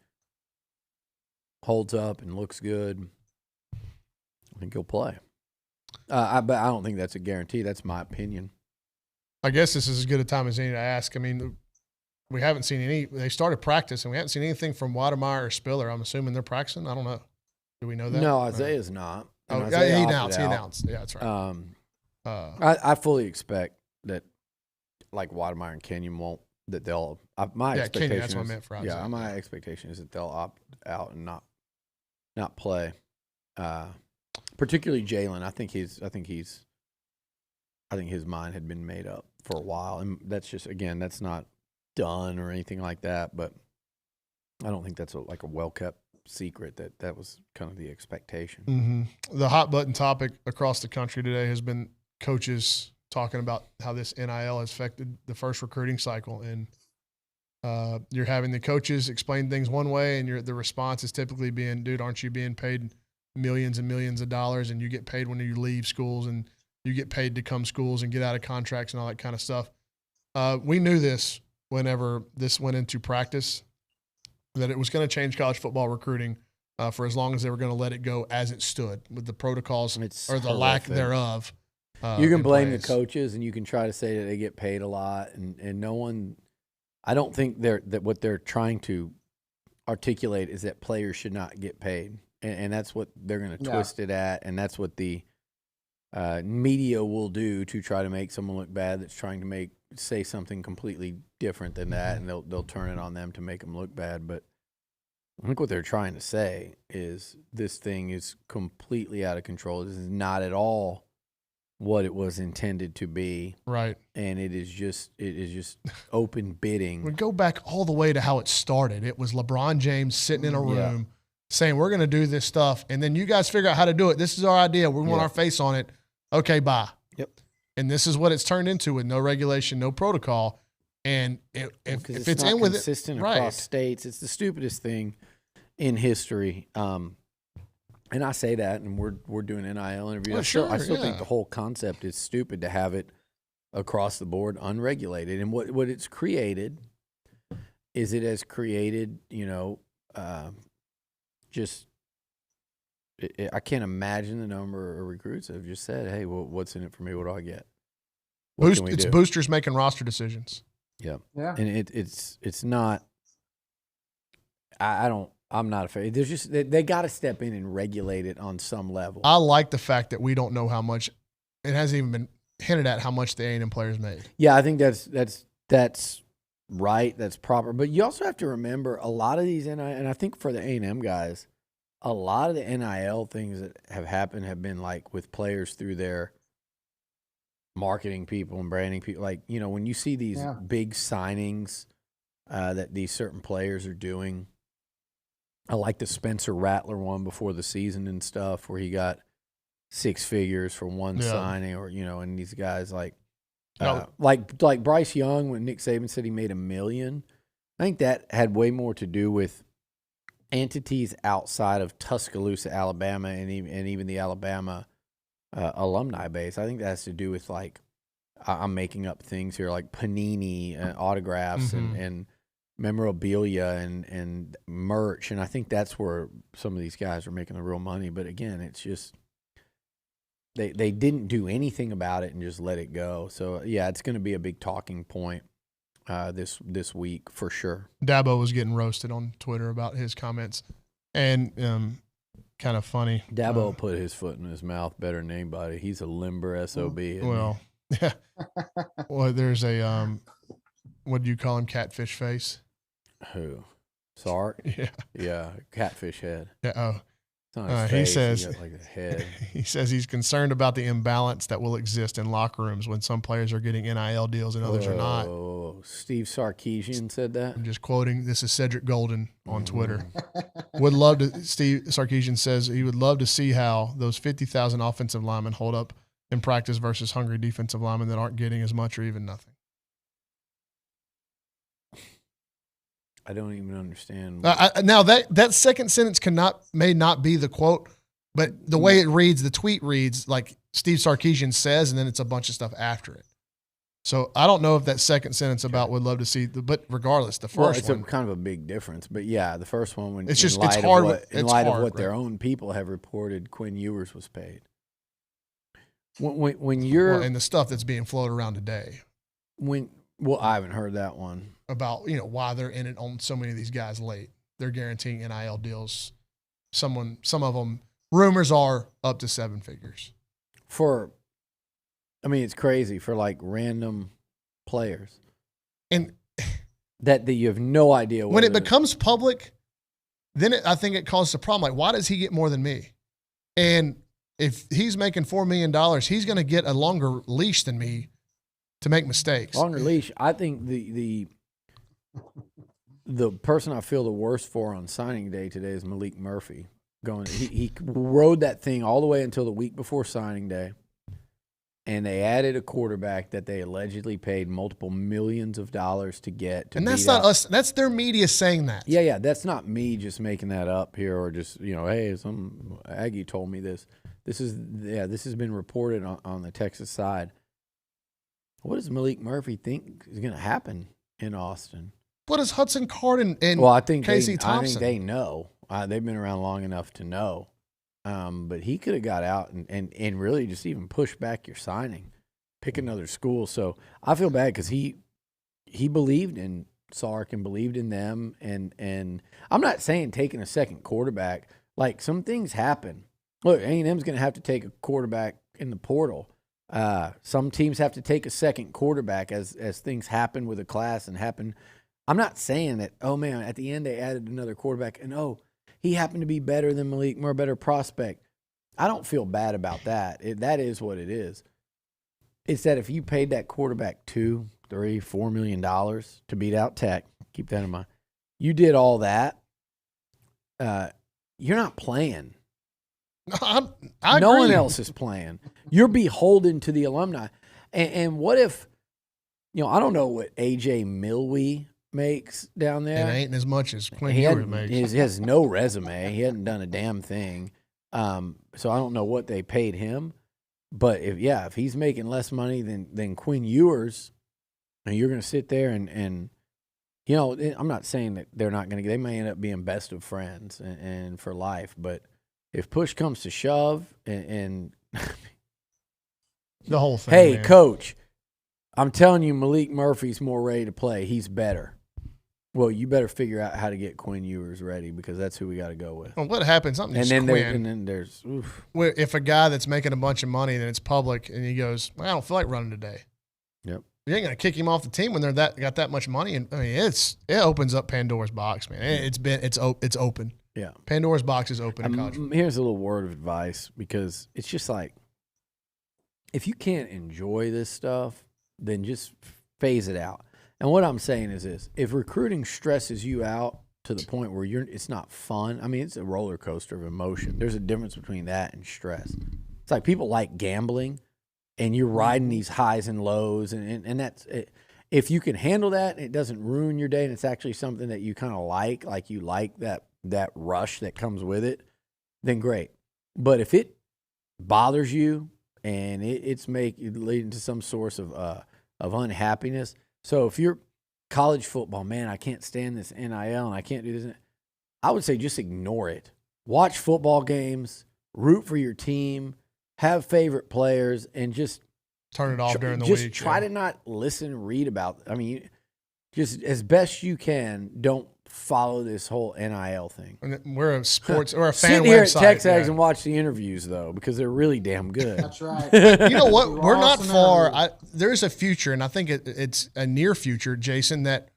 holds up and looks good, I think he'll play. But I don't think that's a guarantee. That's my opinion. I guess this is as good a time as any to ask. I mean, we haven't seen any. They started practice, and we haven't seen anything from Watermeyer or Spiller. I'm assuming they're practicing. I don't know. Do we know that? No, Isaiah's not. Oh, And yeah, Isaiah he opted announced. He out. announced. Yeah, that's right. I fully expect that, like Watermeyer and Kenyon won't. That they'll. My expectation. Kenyon, that's what I is- meant for Isaiah. Yeah, my expectation is that they'll opt out and not play. Particularly Jalen. I think his mind had been made up for a while, and that's just, again, that's not done or anything like that. But I don't think that's a well-kept secret that was kind of the expectation. Mm-hmm. The hot button topic across the country today has been coaches talking about how this NIL has affected the first recruiting cycle, and you're having the coaches explain things one way, and the response is typically being, "Dude, aren't you being paid millions and millions of dollars, and you get paid when you leave schools, and you get paid to come schools and get out of contracts and all that kind of stuff." We knew this whenever this went into practice, that it was going to change college football recruiting for as long as they were going to let it go as it stood with the protocols or the lack thereof. You can blame the place. coaches, and you can try to say that they get paid a lot, and no one. I don't think that what they're trying to articulate is that players should not get paid, and that's what they're going to twist it at, and that's what the media will do to try to make someone look bad that's trying to say something completely different than that, and they'll turn it on them to make them look bad. But I think what they're trying to say is this thing is completely out of control. This is not at all what it was intended to be. Right. And it is just open bidding. We go back all the way to how it started. It was LeBron James sitting in a room saying, "We're going to do this stuff, and then you guys figure out how to do it. This is our idea. We want our face on it. Okay, bye." Yep. And this is what it's turned into with no regulation, no protocol. And if it's not in with it, consistent right. across states, it's the stupidest thing in history. And I say that, and we're doing NIL interviews. Well, I still sure, think the whole concept is stupid to have it across the board unregulated. And what it's created is it has created, I can't imagine the number of recruits that have just said, "Hey, well, what's in it for me? What do I get?" What can we it's do? boosters making roster decisions. Yeah. Yeah. And it's not. I don't I'm not a fan. There's just they got to step in and regulate it on some level. I like the fact that we don't know how much. It hasn't even been hinted at how much the A&M players made. Yeah, I think that's right. That's proper. But you also have to remember a lot of these and I think for the A&M guys, a lot of the NIL things that have happened have been like with players through their marketing people and branding people. Like, you know, when you see these big signings that these certain players are doing, I like the Spencer Rattler one before the season and stuff where he got 6 figures for one signing, or, you know, and these guys like Bryce Young, when Nick Saban said he made $1 million, I think that had way more to do with entities outside of Tuscaloosa, Alabama, and even the Alabama alumni base. I think that has to do with, like, I'm making up things here, like Panini autographs and memorabilia and merch, and I think that's where some of these guys are making the real money. But again, it's just they didn't do anything about it and just let it go. So yeah, it's going to be a big talking point this week for sure. Nabou was getting roasted on Twitter about his comments, and kind of funny. Nabou put his foot in his mouth better than anybody. He's a limber SOB. Well, yeah. Well, there's a what do you call him? Catfish face. Who? Sark? Yeah. Yeah. Catfish head. Yeah. Oh. It's not his face. He says, he got like a head. He says he's concerned about the imbalance that will exist in locker rooms when some players are getting NIL deals and others are not. Oh, Steve Sarkisian said that. I'm just quoting. This is Cedric Golden on Twitter. Would love to. Steve Sarkisian says he would love to see how those 50,000 offensive linemen hold up in practice versus hungry defensive linemen that aren't getting as much or even nothing. I don't even understand. Now that second sentence may not be the quote, but the way it reads, the tweet reads like Steve Sarkisian says, and then it's a bunch of stuff after it. So I don't know if that second sentence about would love to see, but regardless, the first it's one, kind of a big difference. But yeah, the first one, when it's just in light it's hard. Of what their own people have reported, Quinn Ewers was paid. When you're and the stuff that's being floated around today. I haven't heard that one about why they're in it on so many of these guys late. They're guaranteeing NIL deals. Some of them rumors are up to 7 figures. It's crazy for like random players, and that you have no idea when it becomes public. Then I think it causes a problem. Like, why does he get more than me? And if he's making $4 million, he's going to get a longer leash than me to make mistakes. Longer leash. I think the person I feel the worst for on signing day today is Malik Murphy. He rode that thing all the way until the week before signing day, and they added a quarterback that they allegedly paid multiple millions of dollars to get. And that's not us. That's their media saying that. Yeah. That's not me just making that up here, or just hey, some Aggie told me this. This has been reported on the Texas side. What does Malik Murphy think is going to happen in Austin? What does Hudson Card and I think Casey Thompson? I think they know. They've been around long enough to know. But he could have got out and really just even push back your signing, pick another school. So I feel bad because he believed in Sark and believed in them. And I'm not saying taking a second quarterback. Like, some things happen. Look, A&M's going to have to take a quarterback in the portal. Some teams have to take a second quarterback as things happen with a class and happen. I'm not saying that, oh, man, at the end they added another quarterback and, he happened to be better than Malik, more better prospect. I don't feel bad about that. That is what it is. It's that if you paid that quarterback $2, $3, $4 million to beat out Tech, keep that in mind, you did all that, you're not playing. I no agree. one else is playing. You're beholden to the alumni. And what if, I don't know what A.J. Milwee makes down there. It ain't as much as Quinn Ewers makes. He has no resume. He hadn't done a damn thing. So I don't know what they paid him. But if he's making less money than Quinn Ewers, and you're going to sit there and I'm not saying that they're not going to. They may end up being best of friends and for life. But if push comes to shove, and the whole thing. Hey, man. coach, I'm telling you, Malik Murphy's more ready to play. He's better. Well, you better figure out how to get Quinn Ewers ready because that's who we got to go with. Well, what happens? And then there's if a guy that's making a bunch of money and it's public and he goes, I don't feel like running today. Yep. You ain't gonna kick him off the team when they're got that much money. And I mean, it opens up Pandora's box, man. It's open. Yeah. Pandora's box is open in college. Here's a little word of advice because it's just like if you can't enjoy this stuff, then just phase it out. And what I'm saying is this: if recruiting stresses you out to the point where it's not fun. I mean, it's a roller coaster of emotion. There's a difference between that and stress. It's like people like gambling, and you're riding these highs and lows, and that's it. If you can handle that, it doesn't ruin your day, and it's actually something that you kind of like you like that rush that comes with it, then great. But if it bothers you and it's leading to some source of unhappiness. So if you're college football, man, I can't stand this NIL and I can't do this. I would say just ignore it. Watch football games, root for your team, have favorite players, and just turn it off during the week. Just try to not listen, read about. I mean, just as best you can, don't follow this whole NIL thing. And we're a sports or a fan Sit here website. at TexAgs and watch the interviews though, because they're really damn good. That's right. You know what? We're not far. There's a future, and I think it's a near future, Jason, that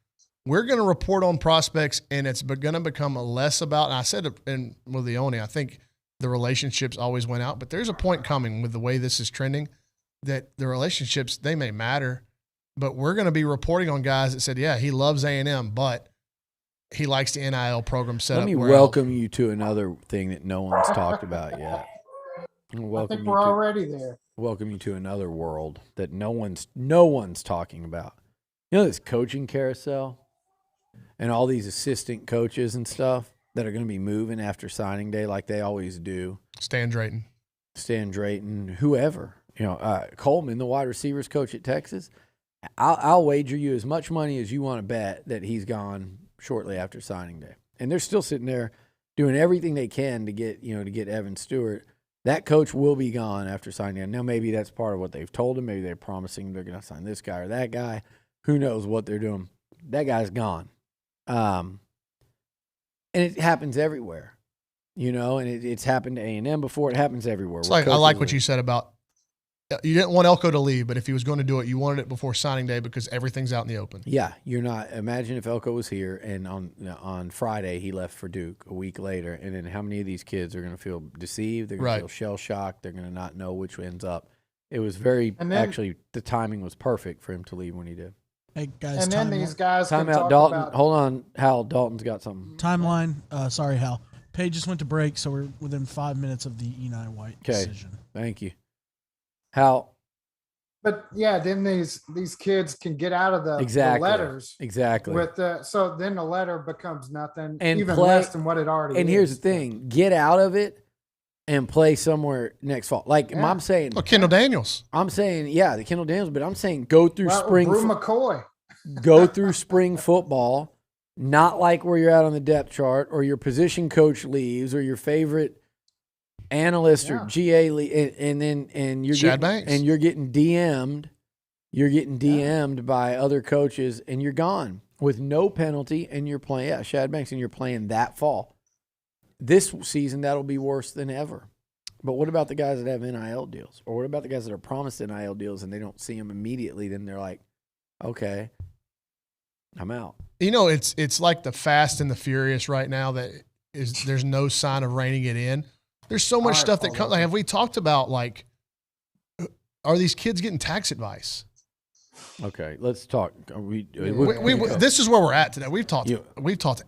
we're going to report on prospects, and it's going to become less about. And I said it with Leone, I think the relationships always went out, but there's a point coming with the way this is trending that the relationships, they may matter, but we're going to be reporting on guys that said, yeah, he loves A&M, but he likes the NIL program set up. Let me welcome you to another thing that no one's talked about yet. I think we're already there. Welcome you to another world that no one's talking about. You know this coaching carousel and all these assistant coaches and stuff that are going to be moving after signing day like they always do. Stan Drayton, whoever. You know, Coleman, the wide receivers coach at Texas. I'll wager you as much money as you want to bet that he's gone shortly after signing day. And they're still sitting there doing everything they can to get Evan Stewart. That coach will be gone after signing day. Now, maybe that's part of what they've told him. Maybe they're promising they're going to sign this guy or that guy. Who knows what they're doing. That guy's gone. And it happens everywhere, you know, and it's happened to A&M before. It happens everywhere. It's like, I like what you said about you didn't want Elko to leave, but if he was going to do it, you wanted it before signing day because everything's out in the open. Yeah, you're not. Imagine if Elko was here and on Friday he left for Duke a week later, and then how many of these kids are going to feel deceived? They're going to feel shell shocked. They're going to not know which ends up. It was actually the timing was perfect for him to leave when he did. Hey guys, and then these guys time can out. talk Dalton, about, hold on, Hal. Dalton's got something. Timeline. Sorry, Hal. Paige just went to break, so we're within 5 minutes of the Enai White decision. Thank you, Hal. But yeah, then these kids can get out of the letters. Exactly. So then the letter becomes nothing, and even less than what it already is. And here's the thing: get out of it and play somewhere next fall. Like I'm saying, Kendall Daniels. I'm saying, the Kendall Daniels. But I'm saying, go through spring. Brew McCoy. Go through spring football, not like where you're at on the depth chart, or your position coach leaves, or your favorite analyst or GA and you're getting DM'd. You're getting DM'd by other coaches, and you're gone with no penalty, and you're playing Shad Banks, and you're playing that fall. This season that'll be worse than ever. But what about the guys that have NIL deals, or what about the guys that are promised NIL deals and they don't see them immediately? Then they're like, okay, I'm out. You know, it's like the Fast and the Furious right now. There's no sign of reining it in. There's so much stuff that comes. Like, have we talked about, like, are these kids getting tax advice? Okay, let's talk. This is where we're at today. We've talked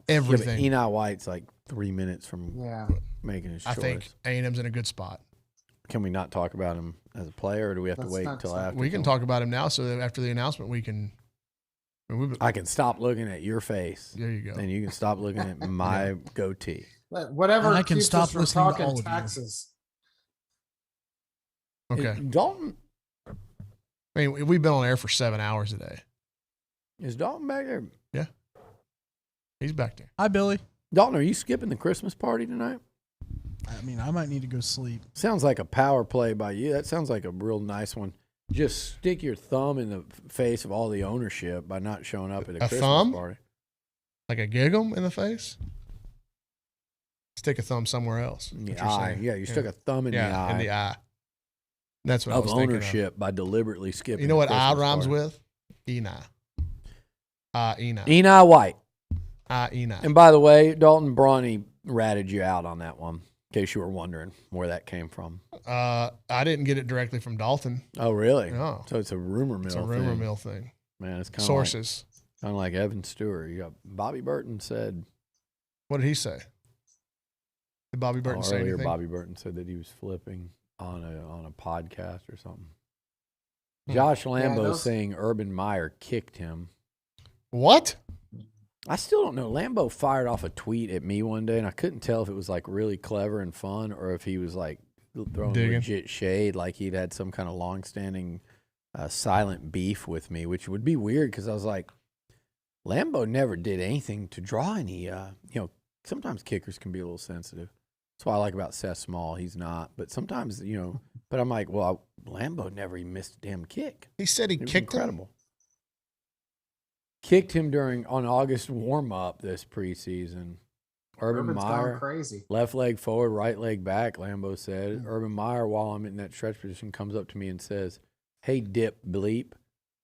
everything. Yeah, Enai White's like 3 minutes from making his choice. I think A&M's in a good spot. Can we not talk about him as a player, or do we have to wait until after? We can talk about him now, so that after the announcement, we can. I can stop looking at your face. There you go. And you can stop looking at my goatee. Whatever. And I can stop listening to all of taxes. Okay. Dalton. I mean, we've been on air for 7 hours today. Is Dalton back there? Yeah. He's back there. Hi, Billy. Dalton, are you skipping the Christmas party tonight? I mean, I might need to go sleep. Sounds like a power play by you. That sounds like a real nice one. Just stick your thumb in the face of all the ownership by not showing up at a Christmas party. Like a gig 'em in the face? Stick a thumb somewhere else. In the what you're eye. saying. Yeah, you stuck a thumb in the eye. in the eye. That's what I Of was thinking ownership by deliberately skipping. You know what the eye Christmas rhymes party. with? Enai. Enai. Enai White. Enai. And by the way, Dalton Brawny ratted you out on that one, in case you were wondering where that came from. I didn't get it directly from Dalton. Oh, really? No. So it's a rumor mill It's a rumor mill thing. Man, it's kind of Sources. like Evan Stewart. You got Bobby Burton said. What did he say? Did Bobby Burton say Earlier, anything? Bobby Burton said that he was flipping on a podcast or something. Hmm. Josh Lambo those- saying Urban Meyer kicked him. What? I still don't know. Lambo fired off a tweet at me one day, and I couldn't tell if it was like really clever and fun or if he was like throwing Digging. legit shade, like he'd had some kind of long-standing silent beef with me, which would be weird because I was like, Lambo never did anything to draw any. Sometimes kickers can be a little sensitive. That's what I like about Seth Small. He's not, but sometimes But I'm like, well, Lambo never even missed a damn kick. He said he It was kicked him. incredible. Kicked him on August warm-up this preseason. Urban Urban's Meyer, gone crazy. left leg forward, right leg back, Lambo said. Urban Meyer, while I'm in that stretch position, comes up to me and says, hey, dip bleep,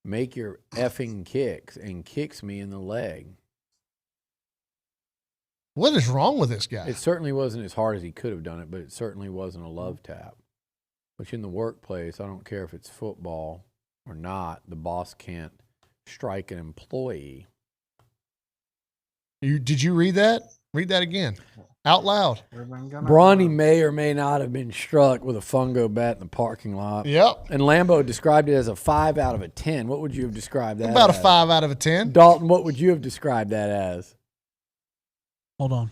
make your effing kicks, and kicks me in the leg. What is wrong with this guy? It certainly wasn't as hard as he could have done it, but it certainly wasn't a love tap. Which in the workplace, I don't care if it's football or not, the boss can't strike an employee. Did you read that? Read that again. Out loud. Urban gonna- Brawny may or may not have been struck with a fungo bat in the parking lot. Yep. And Lambo described it as a 5 out of a 10. What would you have described that About a as? 5 out of a 10. Dalton, what would you have described that as? Hold on.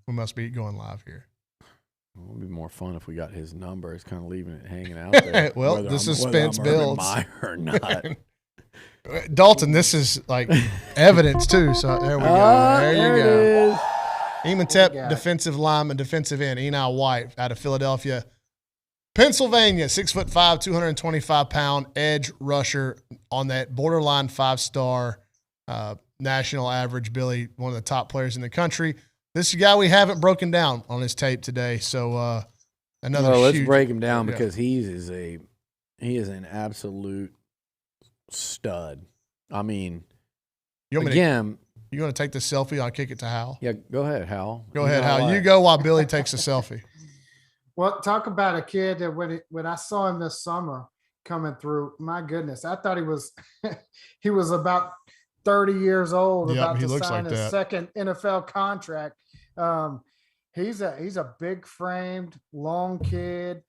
We must be going live here. It would be more fun if we got his number. It's kind of leaving it hanging out there. Well, whether the I'm- suspense whether I'm Urban builds. Meyer or not. Dalton, this is like evidence too. So there we go. Ah, There you it go. is. Eamon got it. defensive lineman, defensive end, Enai White out of Philadelphia, Pennsylvania, 6'5", 225-pound edge rusher on that borderline 5-star national average. Billy, one of the top players in the country. This is a guy we haven't broken down on his tape today. So another. Well, let's huge, break him down Yeah. because he is an absolute stud. I mean, You want me again, you going to take the selfie? I'll kick it to Hal. yeah. Go ahead, Hal. Go ahead, know Hal. what? You go while Billy takes a selfie. Well, talk about a kid that when I saw him this summer coming through, my goodness, I thought he was he was about 30 years old, Yep, about he to looks sign like his that. second NFL contract. He's a big framed, long kid.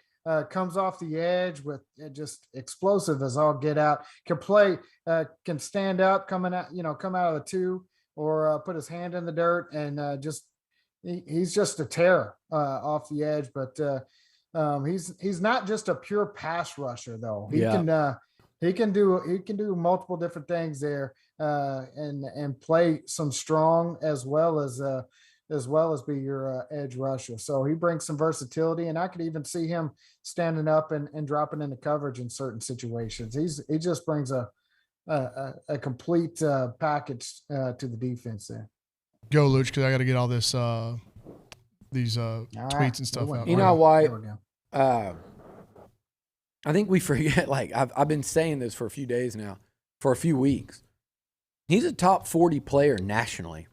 Comes off the edge with just explosive as all get out. Can play, can stand up, come out of the two, or put his hand in the dirt, and he's just a terror off the edge. But he's not just a pure pass rusher though. He can do multiple different things there, and play some strong as well as be your edge rusher. So he brings some versatility, and I could even see him standing up and dropping into coverage in certain situations. He just brings a complete package to the defense there. Go, Luch, because I got to get all this these All tweets right, and stuff good one. out. Enai White. There we go. I think we forget. Like I've been saying this for a few days now, for a few weeks. He's a top 40 player nationally.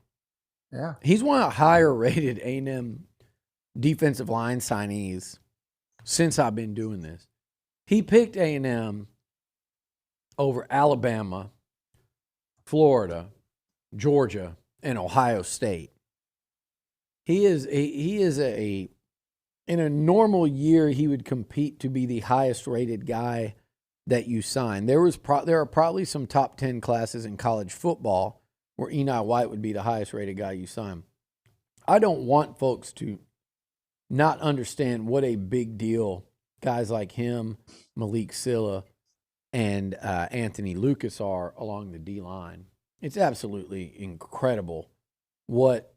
Yeah. He's one of the higher rated A&M defensive line signees since I've been doing this. He picked A&M over Alabama, Florida, Georgia, and Ohio State. He is in a normal year, he would compete to be the highest rated guy that you sign. There are probably some top 10 classes in college football where Enai White would be the highest rated guy you sign. I don't want folks to not understand what a big deal guys like him, Malik Sylla, and Anthony Lucas are along the D-line. It's absolutely incredible what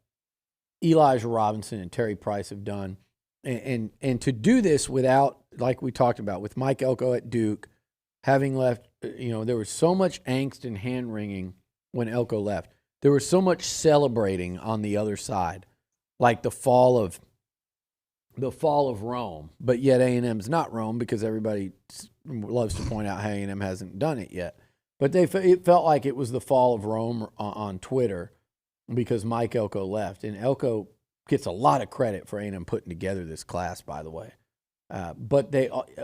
Elijah Robinson and Terry Price have done. And to do this without, like we talked about, with Mike Elko at Duke, having left, there was so much angst and hand-wringing when Elko left. there was so much celebrating on the other side, like the fall of Rome. But yet A&M's not Rome because everybody loves to point out how A&M hasn't done it yet. But it felt like it was the fall of Rome on Twitter because Mike Elko left. And Elko gets a lot of credit for A&M putting together this class, by the way. But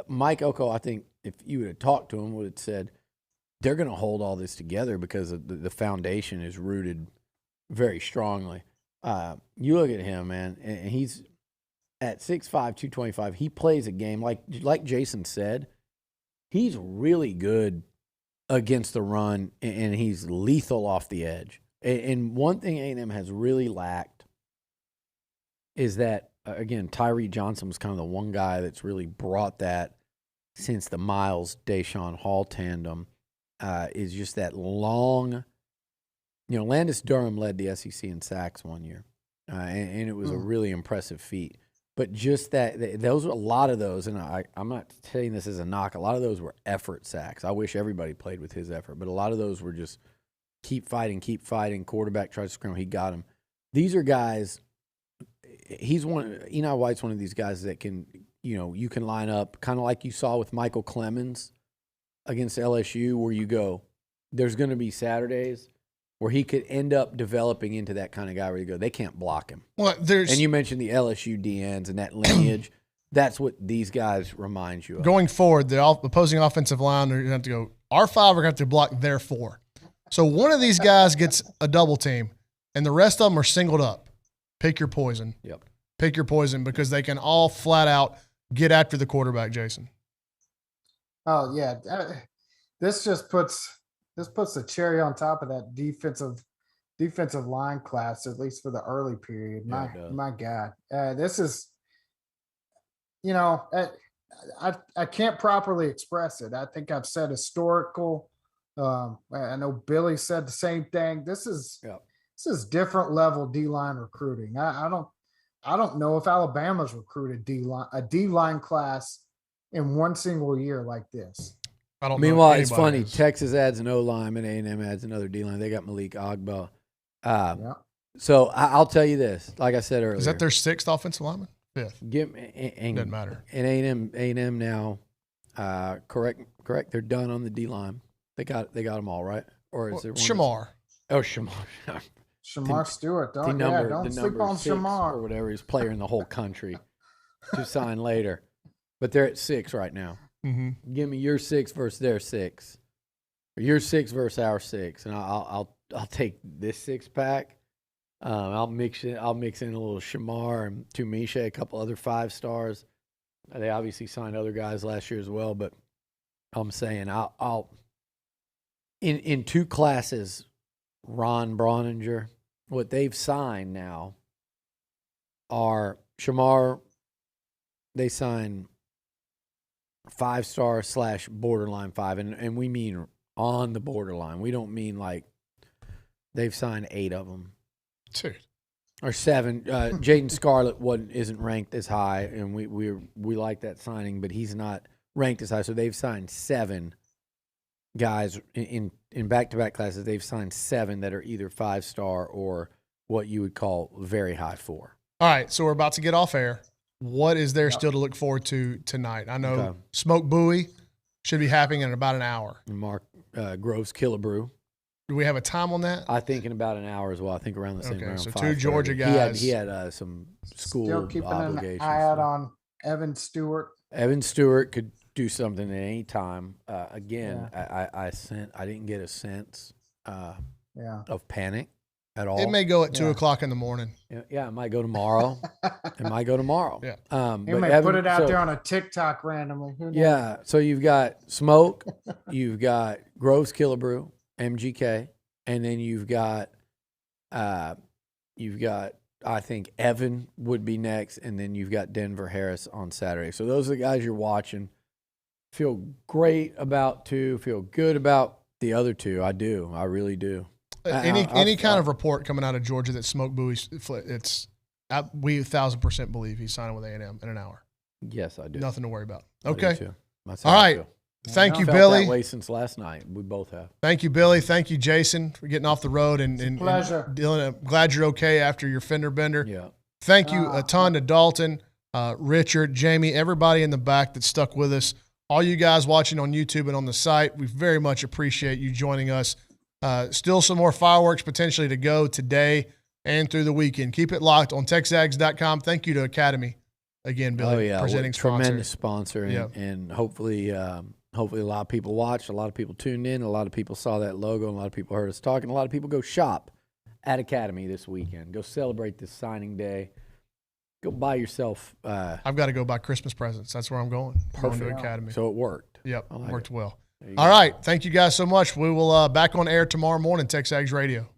Mike Elko, I think, if you would have talked to him, would have said they're going to hold all this together because the foundation is rooted very strongly. You look at him, man, and he's at 6'5", 225. He plays a game like Jason said. He's really good against the run, and he's lethal off the edge. And one thing A&M has really lacked is that, again, Tyree Johnson was kind of the one guy that's really brought that since the Miles Deshaun Hall tandem, is just that long. Landis Durham led the SEC in sacks one year, and it was a really impressive feat. But just those were a lot of those, and I'm not saying this as a knock. A lot of those were effort sacks. I wish everybody played with his effort, but a lot of those were just keep fighting. Quarterback tries to scramble, he got him. These are guys. Enai White's one of these guys that can, you can line up kind of like you saw with Michael Clemens against LSU, where you go, there's going to be Saturdays where he could end up developing into that kind of guy where you go, they can't block him. Well, and you mentioned the LSU DNs and that lineage. That's what these guys remind you of. Going forward, the opposing offensive line, they're going to have to go, our 5 are going to have to block their 4. So one of these guys gets a double team, and the rest of them are singled up. Pick your poison. Yep. Pick your poison because they can all flat out get after the quarterback, Jason. Oh, yeah. This just puts the cherry on top of that defensive line class, at least for the early period. My God. This is, I can't properly express it. I think I've said historical. I know Billy said the same thing. This is different level D-line recruiting. I don't know if Alabama's recruited a D-line class in one single year like this. Meanwhile, it's funny. Texas adds an O-line and A&M adds another D-line. They got Malik Agba. So I'll tell you this. Like I said earlier, is that their 6th offensive lineman? 5th. Doesn't matter. And A&M now, correct. They're done on the D-line. They got them all right. Or is there one? Shamar. Shamar. Shamar Stewart. Don't sleep on Shamar. Or whatever. He's player in the whole country to sign later. But they're at 6 right now. Mm-hmm. Give me your 6 versus their 6, or your 6 versus our 6, and I'll take this 6-pack. I'll mix in a little Shamar and Tumisha, a couple other 5-stars. They obviously signed other guys last year as well, but I'm saying I'll in 2 classes, Ron Brauninger, what they've signed now are Shamar. They signed 5-star / borderline 5, and we mean on the borderline. We don't mean like they've signed 8 of them, dude, or 7. Jaden Scarlett isn't ranked as high, and we like that signing, but he's not ranked as high. So they've signed 7 guys in back-to-back classes. They've signed 7 that are either 5-star or what you would call very high 4. All right, so we're about to get off air. What is there still to look forward to tonight? I know Smoke Buoy should be happening in about an hour. And Mark Groves Killebrew. Do we have a time on that? I think in about an hour as well. I think around the same time. So 2 Georgia guys. He had some school Still keeping obligations. an eye out on Evan Stewart. Evan Stewart could do something at any time. Again, I didn't get a sense of panic at all. It may go at 2 o'clock in the morning. Yeah, it might go tomorrow. Yeah. He may put it out there on a TikTok randomly. Who knows? Yeah. So you've got Smoke, you've got Groves Killebrew, MGK, and then you've got I think Evan would be next, and then you've got Denver Harris on Saturday. So those are the guys you're watching. Feel great about 2. Feel good about the other 2. I do. I really do. Any kind of report coming out of Georgia that Smoke Buoy, we 1,000% believe he's signing with A&M in an hour. Yes, I do. Nothing to worry about. I do Okay. too. All right. Thank you, Felt Billy. that way since last night. We both have. Thank you, Billy. Thank you, Jason, for getting off the road and pleasure. dealing. I'm glad you're okay after your fender bender. Yeah. Thank you a ton to Dalton, Richard, Jamie, everybody in the back that stuck with us. All you guys watching on YouTube and on the site, we very much appreciate you joining us. Still some more fireworks potentially to go today and through the weekend. Keep it locked on TexAgs.com. Thank you to Academy again, Billy. Oh yeah, presenting tremendous sponsor. sponsor, and hopefully a lot of people watched, a lot of people tuned in, a lot of people saw that logo, and a lot of people heard us talking. A lot of people go shop at Academy this weekend. Go celebrate this signing day. Go buy yourself. I've got to go buy Christmas presents. That's where I'm going. Perfect. Going to Academy. So it worked. Yep, I like worked it. well. There you All go. right. Thank you guys so much. We will back on air tomorrow morning, TexAgs Radio.